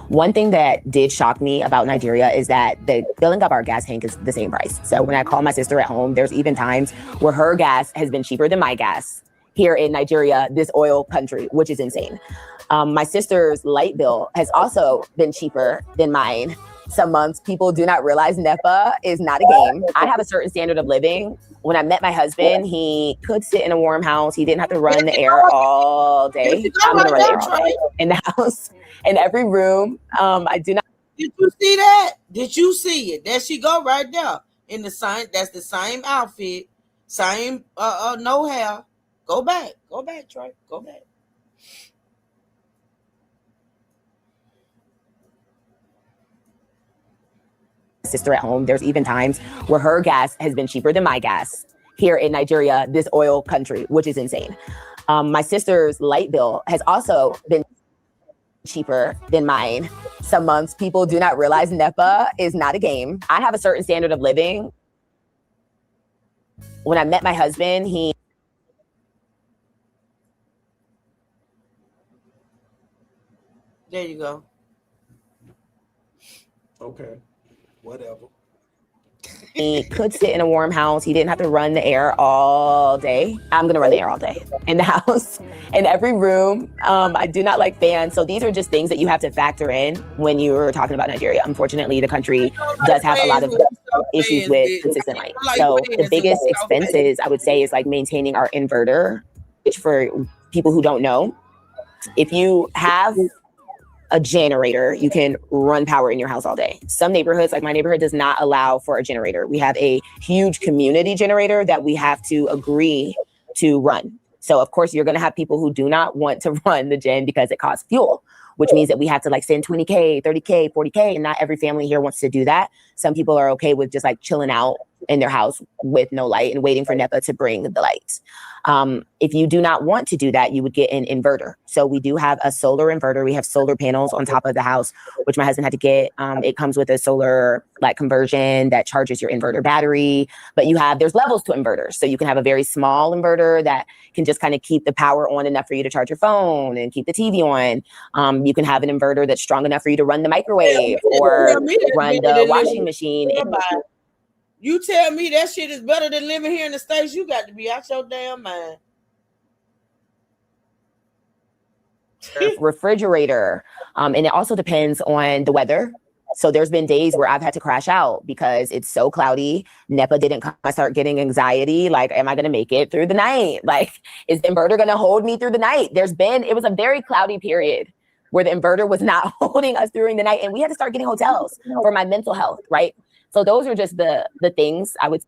One thing that did shock me about Nigeria is that the filling up our gas tank is the same price. So when I call my sister at home, there's even times where her gas has been cheaper than my gas here in Nigeria, this oil country, which is insane. My sister's light bill has also been cheaper than mine Some months people do not realize NEPA is not a game. I have a certain standard of living. When I met my husband, he could sit in a warm house. He didn't have to run the air all day. I'm gonna run the air all day in the house, in every room. I do not. Did you see that? Did you see it? There she go right there in the same. That's the same outfit, same no hair. Go back, Trey. Go back. Sister at home. There's even times where her gas has been cheaper than my gas here in Nigeria, this oil country, which is insane. My sister's light bill has also been cheaper than mine. Some months people do not realize NEPA is not a game. I have a certain standard of living. When I met my husband, There you go. Okay. Whatever. He could sit in a warm house. He didn't have to run the air all day. I'm going to run the air all day in the house, in every room. I do not like fans. So these are just things that you have to factor in when you're talking about Nigeria. Unfortunately, the country does have a lot of issues with consistent light. So the biggest expenses, I would say, is like maintaining our inverter, which for people who don't know, if you have a generator, you can run power in your house all day. Some neighborhoods, like my neighborhood, does not allow for a generator. We have a huge community generator that we have to agree to run. So of course, you're going to have people who do not want to run the gen because it costs fuel, which means that we have to like send 20K, 30K, 40K. And not every family here wants to do that. Some people are okay with just like chilling out in their house with no light and waiting for NEPA to bring the lights. If you do not want to do that, you would get an inverter. So we do have a solar inverter. We have solar panels on top of the house, which my husband had to get. It comes with a solar like conversion that charges your inverter battery. But there's levels to inverters. So you can have a very small inverter that can just kind of keep the power on enough for you to charge your phone and keep the TV on. You can have an inverter that's strong enough for you to run the microwave or run the washing machine. You tell me that shit is better than living here in the States, you got to be out your damn mind. Refrigerator. And it also depends on the weather. So there's been days where I've had to crash out because it's so cloudy. NEPA didn't come. I start getting anxiety. Like, am I going to make it through the night? Like, is the inverter going to hold me through the night? It was a very cloudy period where the inverter was not holding us during the night. And we had to start getting hotels for my mental health, right? So those are just the things I would.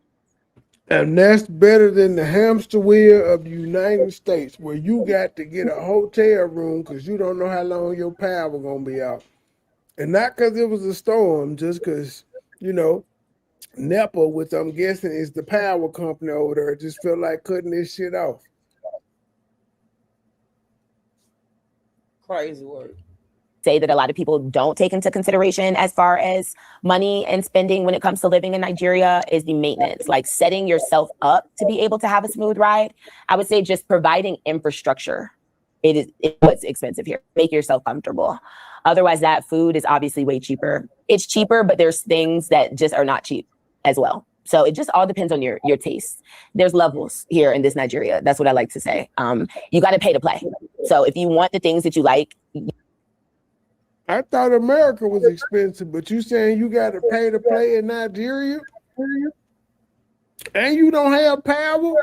And that's better than the hamster wheel of the United States, where you got to get a hotel room because you don't know how long your power gonna be out. And not because it was a storm, just because, NEPA, which I'm guessing is the power company over there, just felt like cutting this shit off. Crazy word. Say that a lot of people don't take into consideration as far as money and spending when it comes to living in Nigeria is the maintenance, like setting yourself up to be able to have a smooth ride. I would say just providing infrastructure. It's what's expensive here. Make yourself comfortable. Otherwise, that food is obviously way cheaper. It's cheaper, but there's things that just are not cheap as well. So it just all depends on your taste. There's levels here in this Nigeria. That's what I like to say. You got to pay to play. So if you want the things that you like, I thought America was expensive, but you saying you got to pay to play in Nigeria? And you don't have power?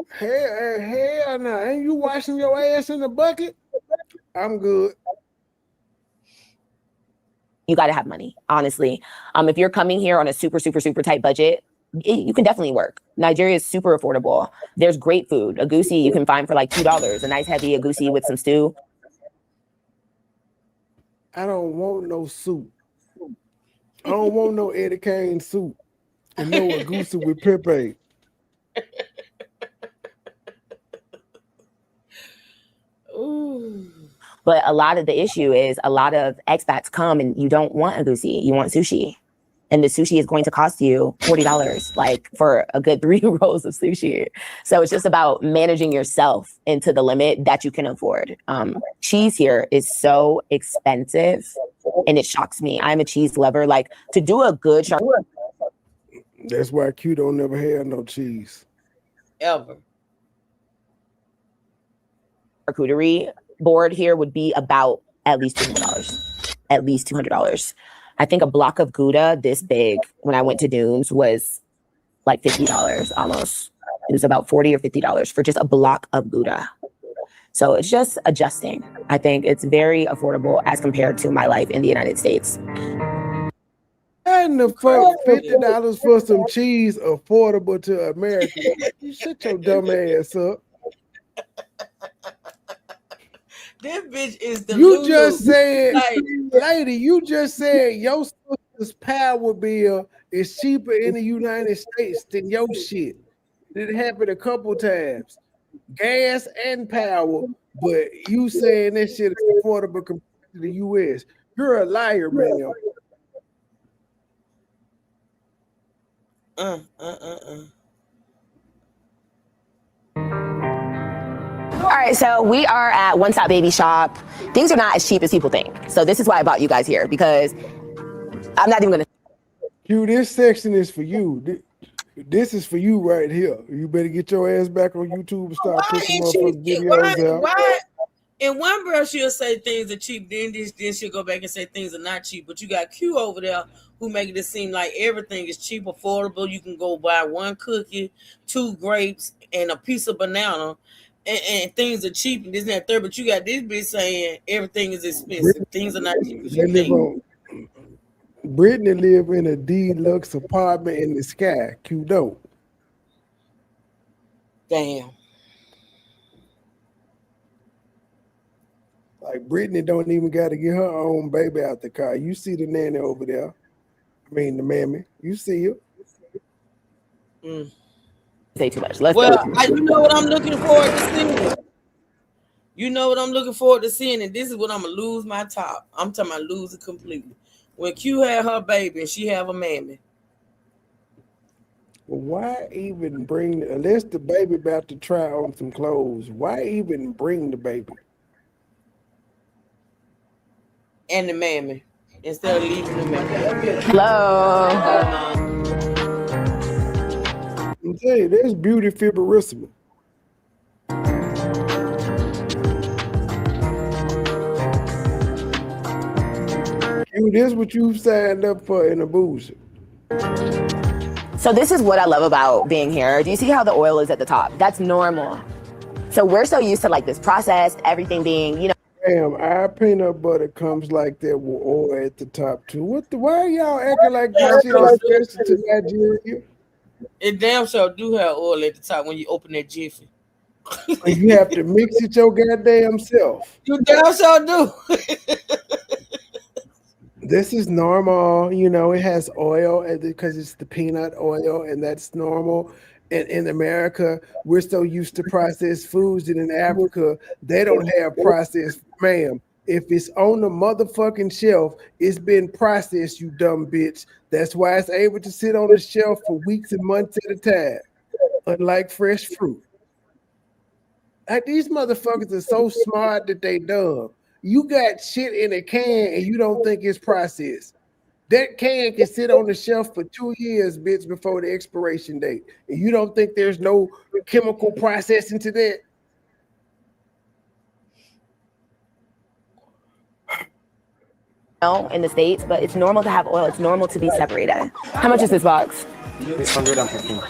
Hell no. Ain't you washing your ass in the bucket? I'm good. You got to have money, honestly. If you're coming here on a super, super, super tight budget, you can definitely work. Nigeria is super affordable. There's great food. Egusi you can find for like $2. A nice heavy egusi with some stew. I don't want no soup. I don't want no Eddie Kane soup and no egusi with pepe. Ooh. But a lot of the issue is a lot of expats come and you don't want egusi, you want sushi. And the sushi is going to cost you $40, like for a good 3 rolls of sushi. So it's just about managing yourself into the limit that you can afford. Cheese here is so expensive and it shocks me. I'm a cheese lover. Like to do a good That's why Q don't never have no cheese. Ever. Charcuterie board here would be about at least $200. At least $200. I think a block of Gouda this big when I went to Dunes was like $50 almost. It was about $40 or $50 for just a block of Gouda. So it's just adjusting. I think it's very affordable as compared to my life in the United States. And the fuck $50 for some cheese affordable to America. You shut your dumb ass up. This bitch is the You Lulu. just said, Like, lady, you just said your sister's power bill is cheaper in the United States than your shit. It happened a couple times. Gas and power, but you saying that shit is affordable compared to the US. You're a liar, man. All right, so we are at One Stop Baby Shop. Things are not as cheap as people think. So this is why I brought you guys here, because I'm not even gonna. Q, this section is for you. This is for you right here. You better get your ass back on YouTube and start putting motherfucking videos out. Why? In one breath, she'll say things are cheap, then she'll go back and say things are not cheap. But you got Q over there who making it seem like everything is cheap, affordable. You can go buy one cookie, 2 grapes, and a piece of banana, and things are cheap and this and that third. But you got this bitch saying everything is expensive. Things are not cheap as you think. Brittany live in a deluxe apartment in the sky. Q dope. Damn. Like Brittany don't even got to get her own baby out the car. You see the nanny over there. I mean the mammy. You see her. Say too much. You know what I'm looking forward to seeing. You know what I'm looking forward to seeing, and this is what I'm gonna lose my top. I'm talking about lose it completely. When Q had her baby and she have a mammy. Well, why even bring, unless the baby about to try on some clothes, why even bring the baby? And the mammy, instead of leaving the mammy. Hello. I'm telling you, there's beauty fibrosis. This is what you signed up for in a booze. So this is what I love about being here. Do you see how the oil is at the top? That's normal. So we're so used to like this process, everything being, you know. Damn, our peanut butter comes like that with oil at the top too. Why are y'all acting like this shit is special to Nigeria? It damn sure do have oil at the top when you open that jiffy. You have to mix it your goddamn self. You damn sure do. This is normal, you know, it has oil because it's the peanut oil, and that's normal. And in America, we're so used to processed foods, and in Africa, they don't have processed, ma'am. If it's on the motherfucking shelf, it's been processed, you dumb bitch. That's why it's able to sit on the shelf for weeks and months at a time, unlike fresh fruit. Like, these motherfuckers are so smart that they dumb. You got shit in a can and you don't think it's processed. That can sit on the shelf for 2 years, bitch, before the expiration date. And you don't think there's no chemical processing to that? In the States, but it's normal to have oil. It's normal to be separated. How much is this box? It's 115.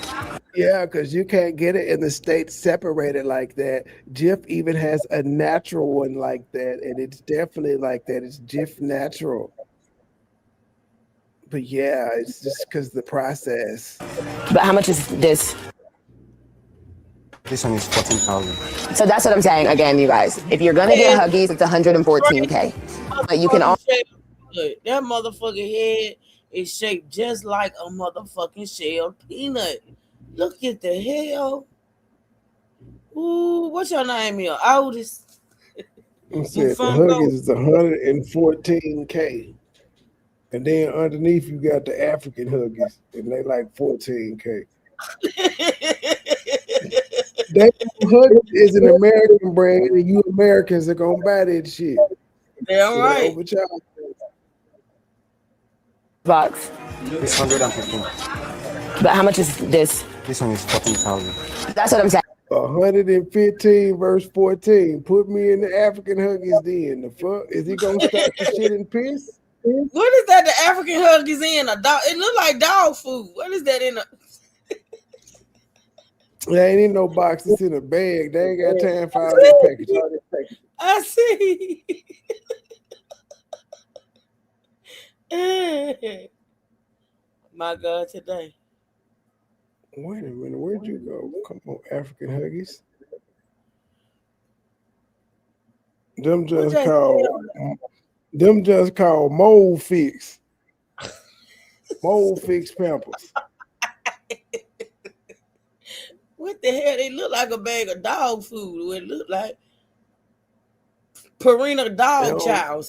Yeah, because you can't get it in the States separated like that. Jif even has a natural one like that, and it's definitely like that. It's Jif natural. But yeah, it's just because the process. But how much is this? This one is 14,000. So that's what I'm saying again, you guys. If you're gonna get Huggies, it's 114K. But you can also. That motherfucking head is shaped just like a motherfucking shelled peanut. Look at the hell. Ooh, what's your name here? Oldest. I said the Huggies is 114K. And then underneath you got the African Huggies, and they like 14K. Huggies is an American brand, and you Americans are gonna buy that shit. Damn right. Box. It's 115. But how much is this? This one is 14,000. That's what I'm saying. 115 verse 14. Put me in the African Huggies then. The fuck? Is he gonna start the shit and piss? What is that? The African Huggies in a dog? It look like dog food. What is that in a? There ain't in no box. It's in a bag. They ain't got time for all that packaging. I see. My God, today. Wait a minute. Where'd you go? Come on, African Huggies. Them just called Mold Fix. Mold Fix Pampers. What the hell? They look like a bag of dog food. It look like Purina dog chow.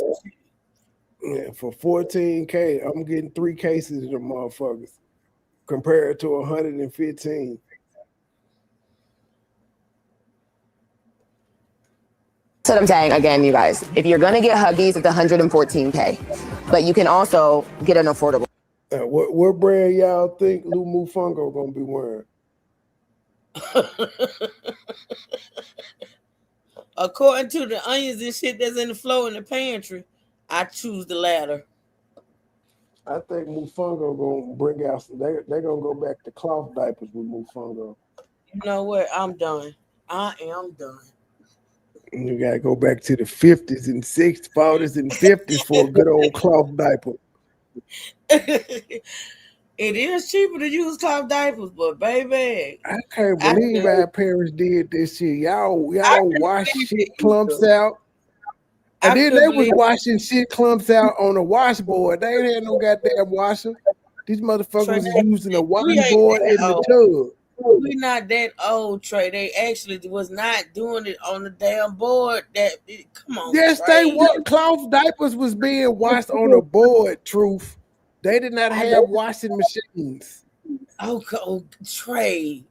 Yeah, for $14K, I'm getting 3 cases of them motherfuckers compared to 115. That's what I'm saying. Again, you guys, if you're gonna get Huggies, it's 114K, but you can also get an affordable. What brand y'all think Lou Mufungo gonna be wearing? According to the onions and shit that's in the floor in the pantry, I choose the latter. I think Mufungo gonna bring out some. They're gonna go back to cloth diapers with Mufungo. You know what? I'm done. I am done. You gotta go back to the 50s and 60s, 40s and 50s for a good old cloth diaper. It is cheaper to use cloth diapers, but baby, I can't believe our parents did this shit. Y'all wash shit clumps out. And then they was washing shit clumps out on a washboard. They ain't had no goddamn washer. These motherfuckers was using a washboard in the tub. We're not that old, Trey. They actually was not doing it on the damn board. Come on. Yes, Trey. they were. Cloth diapers was being washed on a board, Truth. They did not have washing machines. Oh, Trey.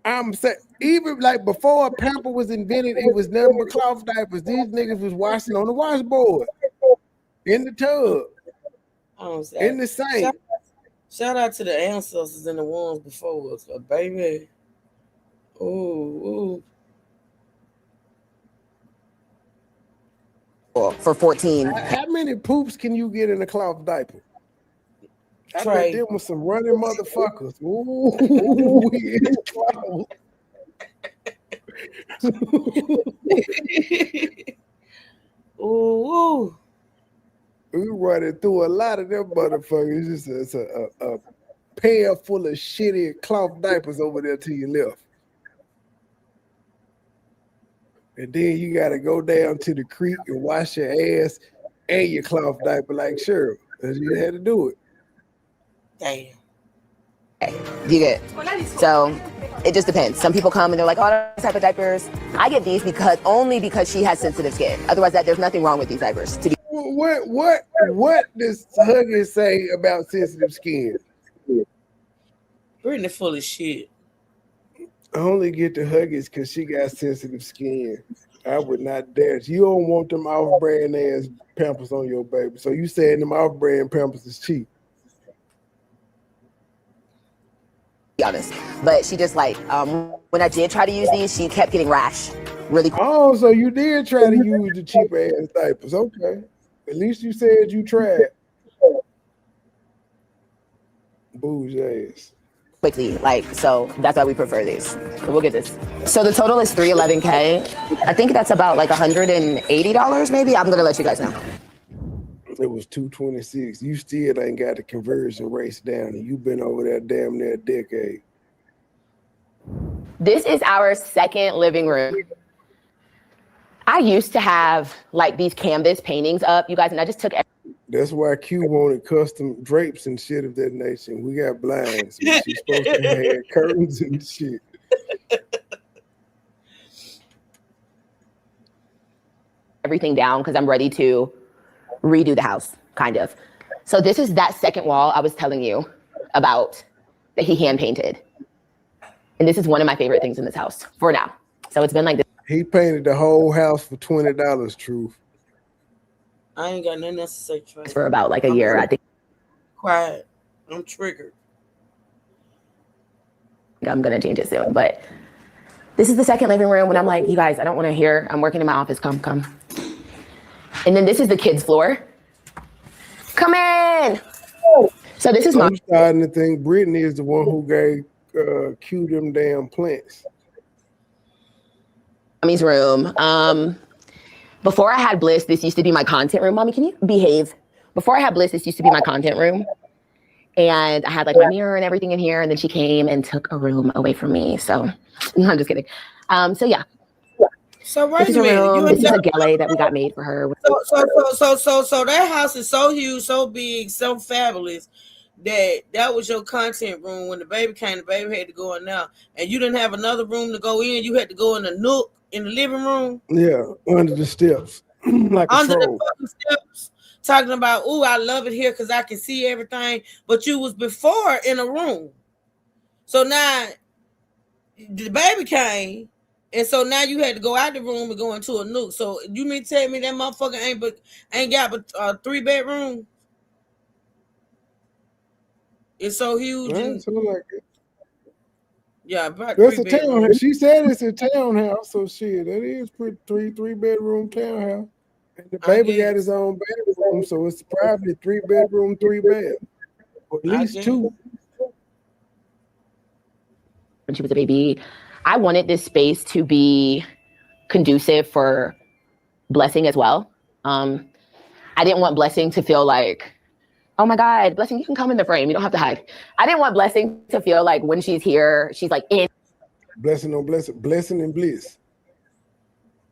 I'm saying, even like before a pamper was invented, it was nothing but cloth diapers. These niggas was washing on the washboard, in the tub, in the sink. Shout out to the ancestors and the ones before us, but baby. Ooh. For 14. How many poops can you get in a cloth diaper? I Trey. bet them was some running motherfuckers. Ooh, Ooh. We running through a lot of them motherfuckers. It's a pail full of shitty cloth diapers over there to your left. And then you got to go down to the creek and wash your ass and your cloth diaper like Cheryl. Because you had to do it. Damn. You get so it just depends. Some people come and they're like, oh, those type of diapers. I get these only because she has sensitive skin. Otherwise, there's nothing wrong with these diapers. What does Huggies say about sensitive skin? Brittany full of shit. I only get the Huggies because she got sensitive skin. I would not dare. You don't want them off-brand ass Pampers on your baby. So you saying them off-brand Pampers is cheap? Be honest, but she just like when I did try to use these, she kept getting rash. Really. Oh, so you did try to use the cheap ass diapers? Okay, at least you said you tried. Booze ass. Quickly, so that's why we prefer these. So we'll get this. So the total is $311K. I think that's about like $180 maybe. I'm gonna let you guys know. It was 226. You still ain't got the conversion rates down, and you've been over there damn near a decade. This is our second living room. I used to have like these canvas paintings up, you guys, and I just took. That's why Q wanted custom drapes and shit of that nature. We got blinds. She's supposed to have curtains and shit. Everything down because I'm ready to redo the house, kind of. So this is that second wall I was telling you about that he hand painted. And this is one of my favorite things in this house for now. So it's been like this. He painted the whole house for $20, Truth. I ain't got nothing else to say, Trey. For about like a year, I think. Quiet. I'm triggered. I'm gonna change it soon, but this is the second living room when I'm like, you guys, I don't want to hear. I'm working in my office. Come. And then this is the kids' floor. Come in. So this is I'm starting to think Brittany is the one who gave Q them damn plants. Mommy's room. Before I had Bliss, this used to be my content room. Mommy, can you behave? Before I had Bliss, this used to be my content room. And I had like my mirror and everything in here. And then she came and took a room away from me. So no, I'm just kidding. So yeah. So wait This a is a minute. room. You This is ain't a galley that we got made for her. So that house is so huge, so big, so fabulous that was your content room. When the baby came, the baby had to go in now, and you didn't have another room to go in. You had to go in the nook in the living room. Yeah, under the steps, like under a the troll. fucking steps, talking about, "Ooh, I love it here because I can see everything." But you was before in a room, so now the baby came. And so now you had to go out the room and go into a nook. So you mean tell me that motherfucker ain't got but 3 bedrooms? It's so huge. And, like it. Yeah, about That's 3 a townhouse. bedrooms. She said it's a townhouse, so shit, that is pretty 3-bedroom townhouse. And the baby got his own bedroom, so it's probably 3-bedroom, 3-bed, or at least 2. When she was a baby, I wanted this space to be conducive for Blessing as well. I didn't want Blessing to feel like, oh my God, Blessing, you can come in the frame. You don't have to hide. I didn't want Blessing to feel like when she's here, she's like in Blessing on blessing, blessing and bliss.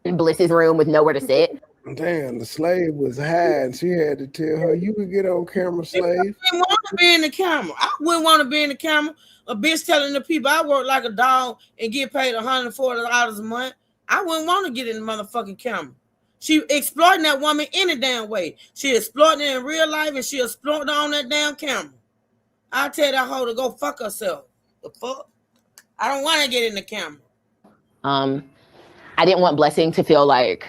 in Bliss's room with nowhere to sit. Damn, the slave was high, and she had to tell her, "You could get on camera, slave." I wouldn't want to be in the camera. I wouldn't want to be in the camera. A bitch telling the people I work like a dog and get paid $140 a month. I wouldn't want to get in the motherfucking camera. She exploiting that woman any damn way. She exploiting her in real life and she exploiting her on that damn camera. I tell that hoe to go fuck herself. The fuck? I don't want to get in the camera. I didn't want Blessing to feel like,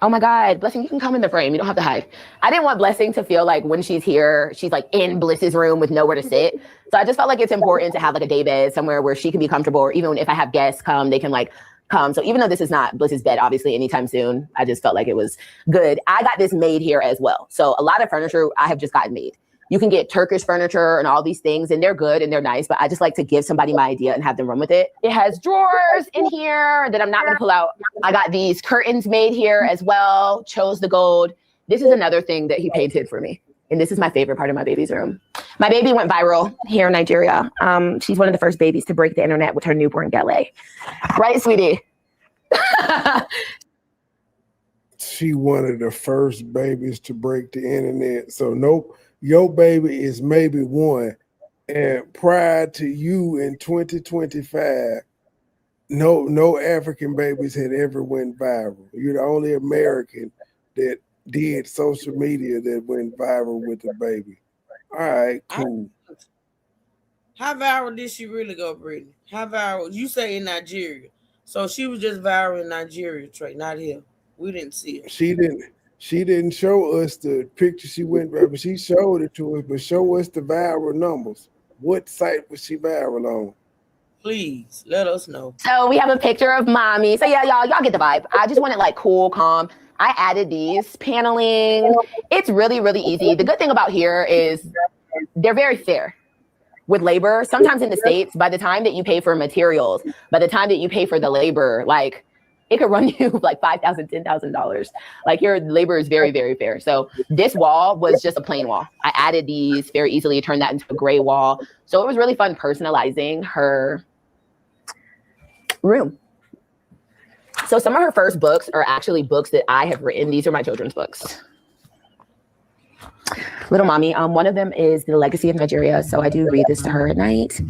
oh my God, Blessing, you can come in the frame. You don't have to hide. I didn't want Blessing to feel like when she's here, she's like in Bliss's room with nowhere to sit. So I just felt like it's important to have like a day bed somewhere where she can be comfortable, or even if I have guests come, they can like come. So even though this is not Bliss's bed, obviously anytime soon, I just felt like it was good. I got this made here as well. So a lot of furniture I have just gotten made. You can get Turkish furniture and all these things, and they're good and they're nice, but I just like to give somebody my idea and have them run with it. It has drawers in here that I'm not gonna pull out. I got these curtains made here as well, chose the gold. This is another thing that he painted for me. And this is my favorite part of my baby's room. My baby went viral here in Nigeria. She's one of the first babies to break the internet with her newborn Gele. Right, sweetie? She one of the first babies to break the internet. So nope, your baby is maybe one. And prior to you in 2025, no African babies had ever went viral. You're the only American that did social media that went viral with the baby. All right, cool. How viral did she really go, Brittany? How viral? You say in Nigeria. So she was just viral in Nigeria, Trey, not here. We didn't see it. She didn't show us the picture she went viral. She showed it to us, but show us the viral numbers. What site was she viral on? Please let us know. So we have a picture of mommy. So yeah, y'all get the vibe. I just want it like cool, calm. I added these paneling. It's really, really easy. The good thing about here is they're very fair with labor. Sometimes in the States, by the time that you pay for materials, by the time that you pay for the labor, like it could run you like $5,000, $10,000. Like your labor is very, very fair. So this wall was just a plain wall. I added these very easily, turned that into a gray wall. So it was really fun personalizing her room. So some of her first books are actually books that I have written. These are my children's books. Little Mommy, one of them is The Legacy of Nigeria. So I do read this to her at night.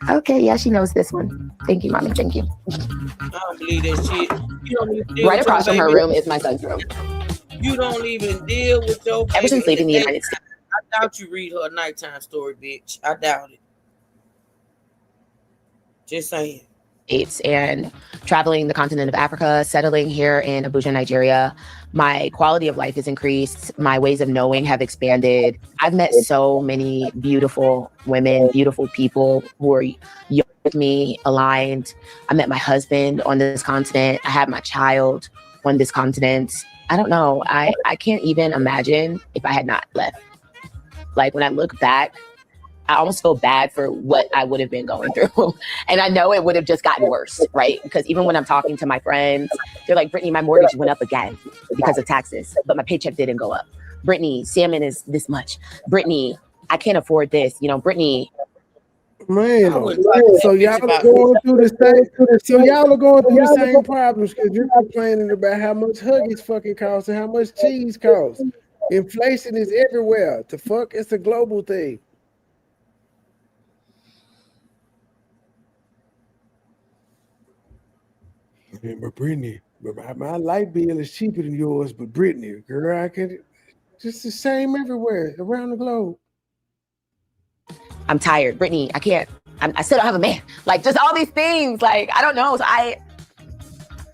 Okay, yeah, she knows this one. Thank you, Mommy, thank you. I don't believe that shit. You don't even deal Right with across your from her baby. room is my son's room. You don't even deal with your baby. Ever since leaving the United States. I doubt you read her nighttime story, bitch. I doubt it. Just saying. And traveling the continent of Africa, settling here in Abuja, Nigeria, my quality of life has increased. My ways of knowing have expanded. I've met so many beautiful women, beautiful people who are young with me, aligned. I met my husband on this continent. I had my child on this continent. I don't know. I can't even imagine if I had not left. Like when I look back, I almost feel bad for what I would have been going through. And I know it would have just gotten worse, right? Because even when I'm talking to my friends, they're like, Brittany, my mortgage went up again because of taxes, but my paycheck didn't go up. Brittany, salmon is this much. Brittany, I can't afford this. You know, Brittany. Man, so y'all are going through the same. So y'all are going through the same problems because you're complaining about how much Huggies fucking costs and how much cheese costs. Inflation is everywhere. The fuck, it's a global thing. But Brittany, my light bill is cheaper than yours. But Brittany, girl, I can just the same everywhere around the globe. I'm tired. Brittany, I can't. I still don't have a man. Like just all these things. Like, I don't know. So I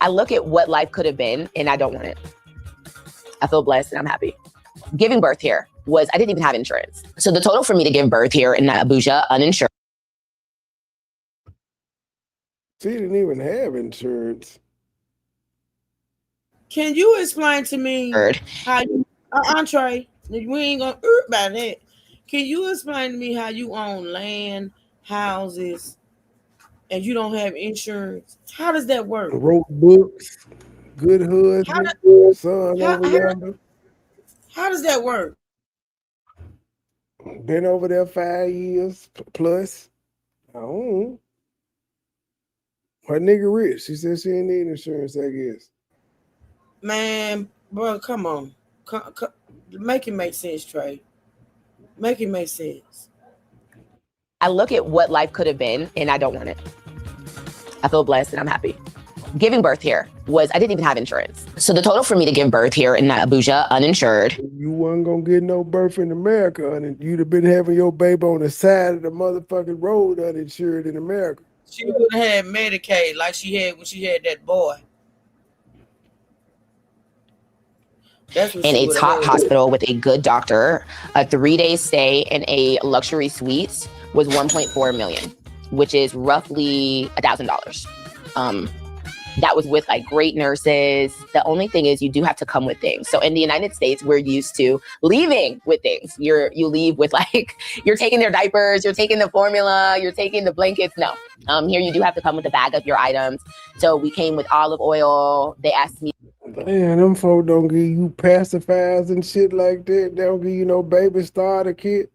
look at what life could have been and I don't want it. I feel blessed and I'm happy. Giving birth here I didn't even have insurance. So the total for me to give birth here in Abuja, uninsured. She didn't even have insurance. Can you explain to me how you, Entree, we ain't gonna about that. Can you explain to me how you own land, houses, and you don't have insurance? How does that work? Wrote books, good husband, son over yonder. How does that work? Been over there 5 years plus. I don't know. Her nigga rich. She said she didn't need insurance, I guess. Man, bro, come on. Make it make sense, Trey. Make it make sense. I look at what life could have been and I don't want it. I feel blessed and I'm happy. Giving birth here I didn't even have insurance. So the total for me to give birth here in Abuja, uninsured. You wasn't gonna get no birth in America, and you'd have been having your baby on the side of the motherfucking road uninsured in America. She would have had Medicaid like she had when she had that boy. In a top hospital with a good doctor, a 3-day stay in a luxury suite was 1.4 million, which is roughly $1,000. That was with like great nurses. The only thing is you do have to come with things. So in the United States, we're used to leaving with things. You leave with like, you're taking their diapers, you're taking the formula, you're taking the blankets. No, here you do have to come with a bag of your items. So we came with olive oil. They asked me. Man, them folk don't give you pacifiers and shit like that. They don't give you no baby starter kit.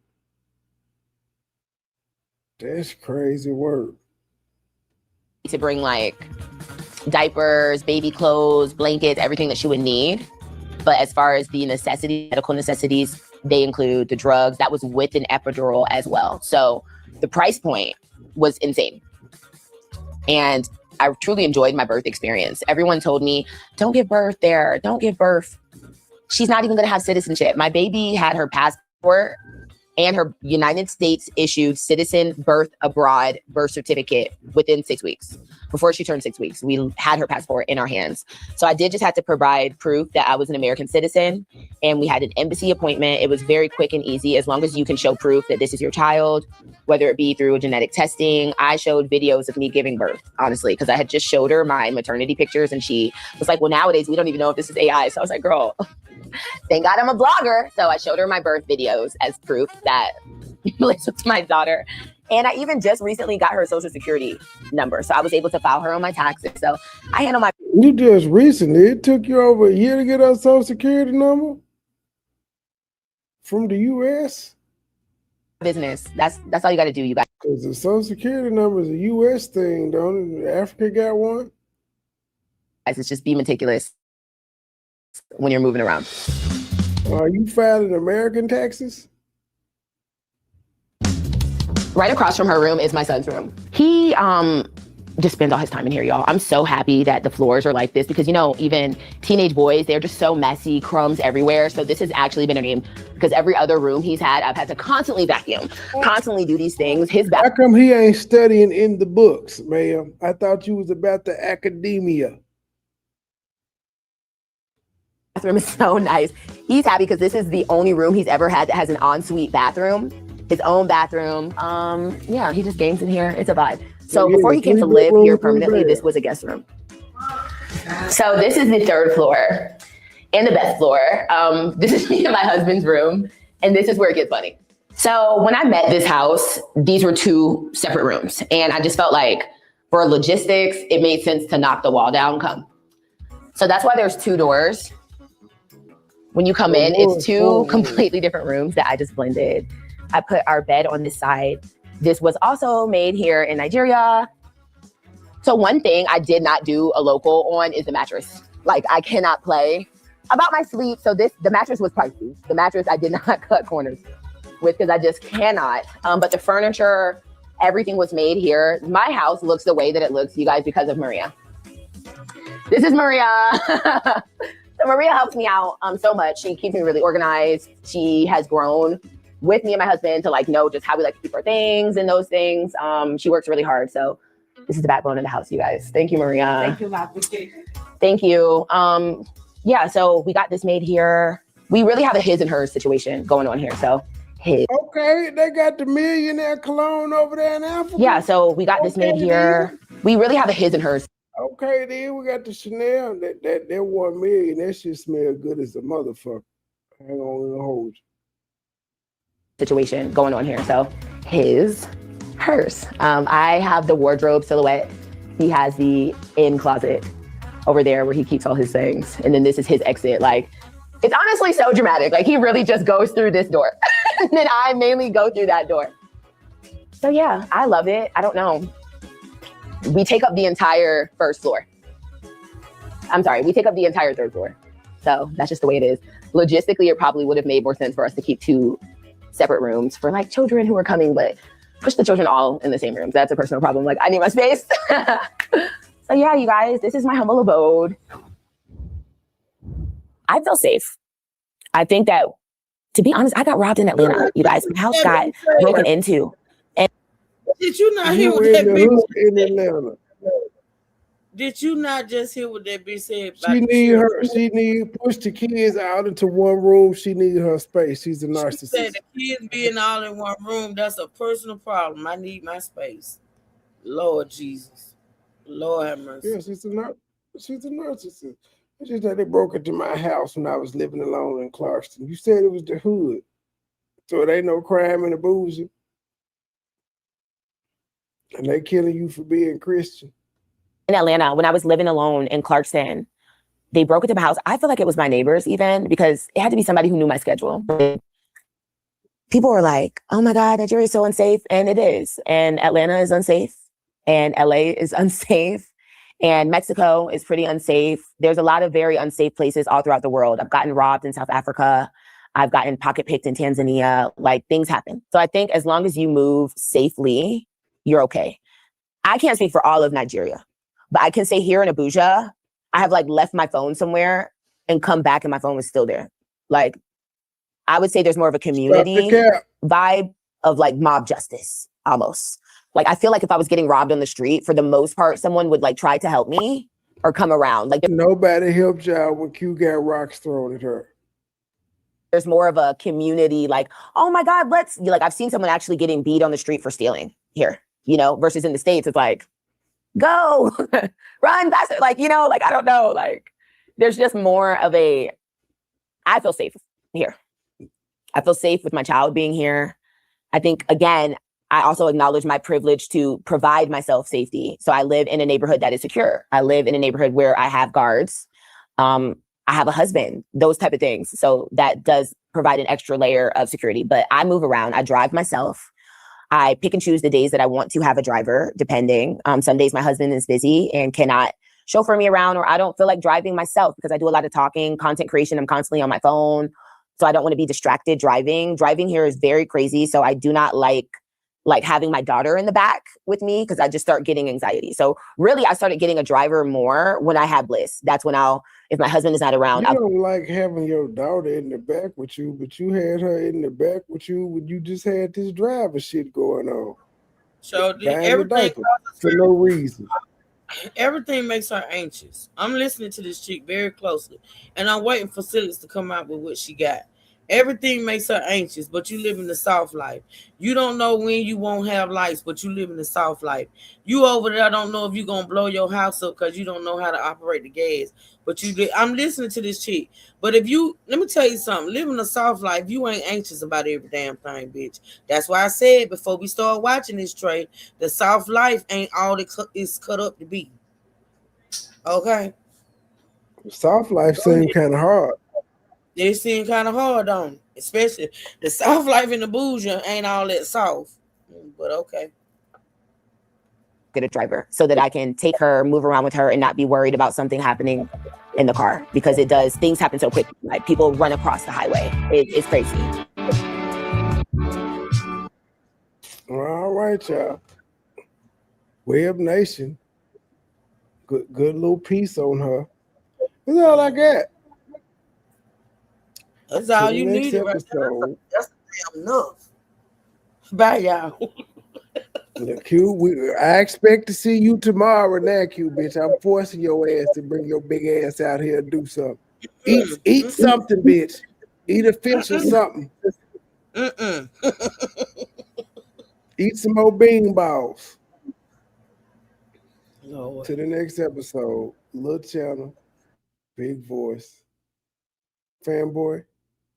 That's crazy work. To bring like diapers, baby clothes, blankets, everything that she would need. But as far as the medical necessities, they include the drugs. That was with an epidural as well. So the price point was insane. And I truly enjoyed my birth experience. Everyone told me, don't give birth there. Don't give birth. She's not even going to have citizenship. My baby had her passport and her United States issued citizen birth abroad birth certificate within 6 weeks. Before she turned 6 weeks, we had her passport in our hands. So I did just have to provide proof that I was an American citizen, and we had an embassy appointment. It was very quick and easy as long as you can show proof that this is your child, whether it be through genetic testing. I showed videos of me giving birth, honestly, because I had just showed her my maternity pictures and she was like, well, nowadays we don't even know if this is AI. So I was like, girl, thank God I'm a blogger. So I showed her my birth videos as proof that lives with my daughter. And I even just recently got her social security number. So I was able to file her on my taxes. So I handle my... You just recently, it took you over a year to get her social security number? From the US? Business. That's all you got to do, you guys. Because the social security number is a US thing, don't it? Africa got one? It's just be meticulous when you're moving around. Are you filing American taxes? Right across from her room is my son's room. He just spends all his time in here, y'all. I'm so happy that the floors are like this because, you know, even teenage boys, they're just so messy, crumbs everywhere. So this has actually been a game because every other room he's had, I've had to constantly vacuum, constantly do these things. How come he ain't studying in the books, ma'am? I thought you was about the academia. Bathroom is so nice. He's happy because this is the only room he's ever had that has an ensuite bathroom. His own bathroom. Yeah, he just games in here. It's a vibe. So before he came to live here permanently, this was a guest room. So this is the third floor. and the best floor. This is me and my husband's room, and this is where it gets funny. So when I met this house, these were 2 separate rooms, and I just felt like for logistics, it made sense to knock the wall down, come. So that's why there's 2 doors. When you come in, it's 2 completely different rooms that I just blended. I put our bed on this side. This was also made here in Nigeria. So one thing I did not do a local on is the mattress. Like, I cannot play about my sleep. So the mattress was pricey. The mattress I did not cut corners with because I just cannot. But the furniture, everything was made here. My house looks the way that it looks, you guys, because of Maria. This is Maria. So Maria helps me out so much. She keeps me really organized. She has grown with me and my husband to like know just how we like to keep our things and those things. She works really hard. So this is the backbone of the house, you guys. Thank you, Maria. Thank you, Lottie. Thank you. Yeah, so we got this made here. We really have a his and hers situation going on here. So his. Okay, they got the millionaire cologne over there in Africa. Yeah, so we got this made here. We really have a his and hers. Okay, then we got the Chanel. That 1 million. That shit smell good as a motherfucker. Hang on, gonna hold you. Situation going on here. So his, hers. I have the wardrobe silhouette. He has the in closet over there where he keeps all his things. And then this is his exit. Like, it's honestly so dramatic. Like, he really just goes through this door. And then I mainly go through that door. So yeah, I love it. I don't know. We take up the entire first floor. I'm sorry, we take up the entire 3rd floor. So that's just the way it is. Logistically, it probably would have made more sense for us to keep 2 separate rooms for like children who are coming, but push the children all in the same rooms. That's a personal problem. Like, I need my space. So yeah, you guys, this is my humble abode. I feel safe. I think that, to be honest, I got robbed in Atlanta, you guys. My house got broken into. And did you not hear what that bitch in Atlanta? Did you not just hear what that bitch said? She need push the kids out into one room. She need her space. She's a narcissist. She said the kids being all in one room, that's a personal problem. I need my space. Lord Jesus. Lord have mercy. Yeah, she's a narcissist. It's just that they broke into my house when I was living alone in Clarkston. You said it was the hood. So it ain't no crime in the bougie. And they killing you for being Christian. In Atlanta, when I was living alone in Clarkston, they broke into my house. I feel like it was my neighbors even, because it had to be somebody who knew my schedule. People were like, oh my God, Nigeria is so unsafe. And it is. And Atlanta is unsafe. And LA is unsafe. And Mexico is pretty unsafe. There's a lot of very unsafe places all throughout the world. I've gotten robbed in South Africa. I've gotten pocket picked in Tanzania. Like, things happen. So I think as long as you move safely, you're okay. I can't speak for all of Nigeria, but I can say here in Abuja, I have like left my phone somewhere and come back and my phone was still there. Like, I would say there's more of a community vibe of like mob justice almost. Like, I feel like if I was getting robbed on the street, for the most part, someone would like try to help me or come around. Like, nobody helped y'all when Q got rocks thrown at her. There's more of a community, like, oh my God, like, I've seen someone actually getting beat on the street for stealing here, you know, versus in the States, it's like, go, run faster. Like, you know, like, I don't know. Like, there's just more of I feel safe here. I feel safe with my child being here. I think, again, I also acknowledge my privilege to provide myself safety. So I live in a neighborhood that is secure. I live in a neighborhood where I have guards. I have a husband, those type of things. So that does provide an extra layer of security. But I move around. I drive myself. I pick and choose the days that I want to have a driver, depending. Some days my husband is busy and cannot chauffeur me around, or I don't feel like driving myself because I do a lot of talking, content creation. I'm constantly on my phone. So I don't want to be distracted driving. Driving here is very crazy. So I do not like having my daughter in the back with me because I just start getting anxiety. So really, I started getting a driver more when I had Bliss. That's when if my husband is not around. You don't like having your daughter in the back with you, but you had her in the back with you when you just had this driver shit going on. So everything for no reason. Everything makes her anxious. I'm listening to this chick very closely, and I'm waiting for Silas to come out with what she got. Everything makes her anxious, but you live in the soft life. You don't know when you won't have lights, but you live in the soft life. You over there don't know if you're gonna blow your house up because you don't know how to operate the gas. But I'm listening to this chick. But if you, let me tell you something, living a soft life, you ain't anxious about every damn thing, bitch. That's why I said before we start watching this trade, the soft life ain't all it's cut up to be. Okay. Soft life seems kind of hard. They seem kind of hard on, especially the soft life in the bougie ain't all that soft. But okay. Get a driver so that I can take her, move around with her, and not be worried about something happening in the car, because it does. Things happen so quick. Like people run across the highway. It's crazy. All right, y'all. Web Nation. Good little piece on her. That's all I got. That's all you need right now. That's damn enough. Bye, y'all. Yeah, Q, I expect to see you tomorrow now, Q, bitch. I'm forcing your ass to bring your big ass out here and do something. Eat something, bitch. Eat a fish or something. Eat some more bean balls. Lord. To the next episode. Little channel, big voice. Fanboy,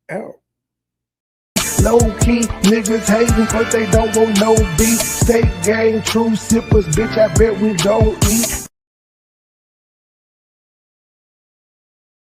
out. Low key niggas hating cause they don't want no beef. State gang, true sippers, bitch, I bet we don't eat.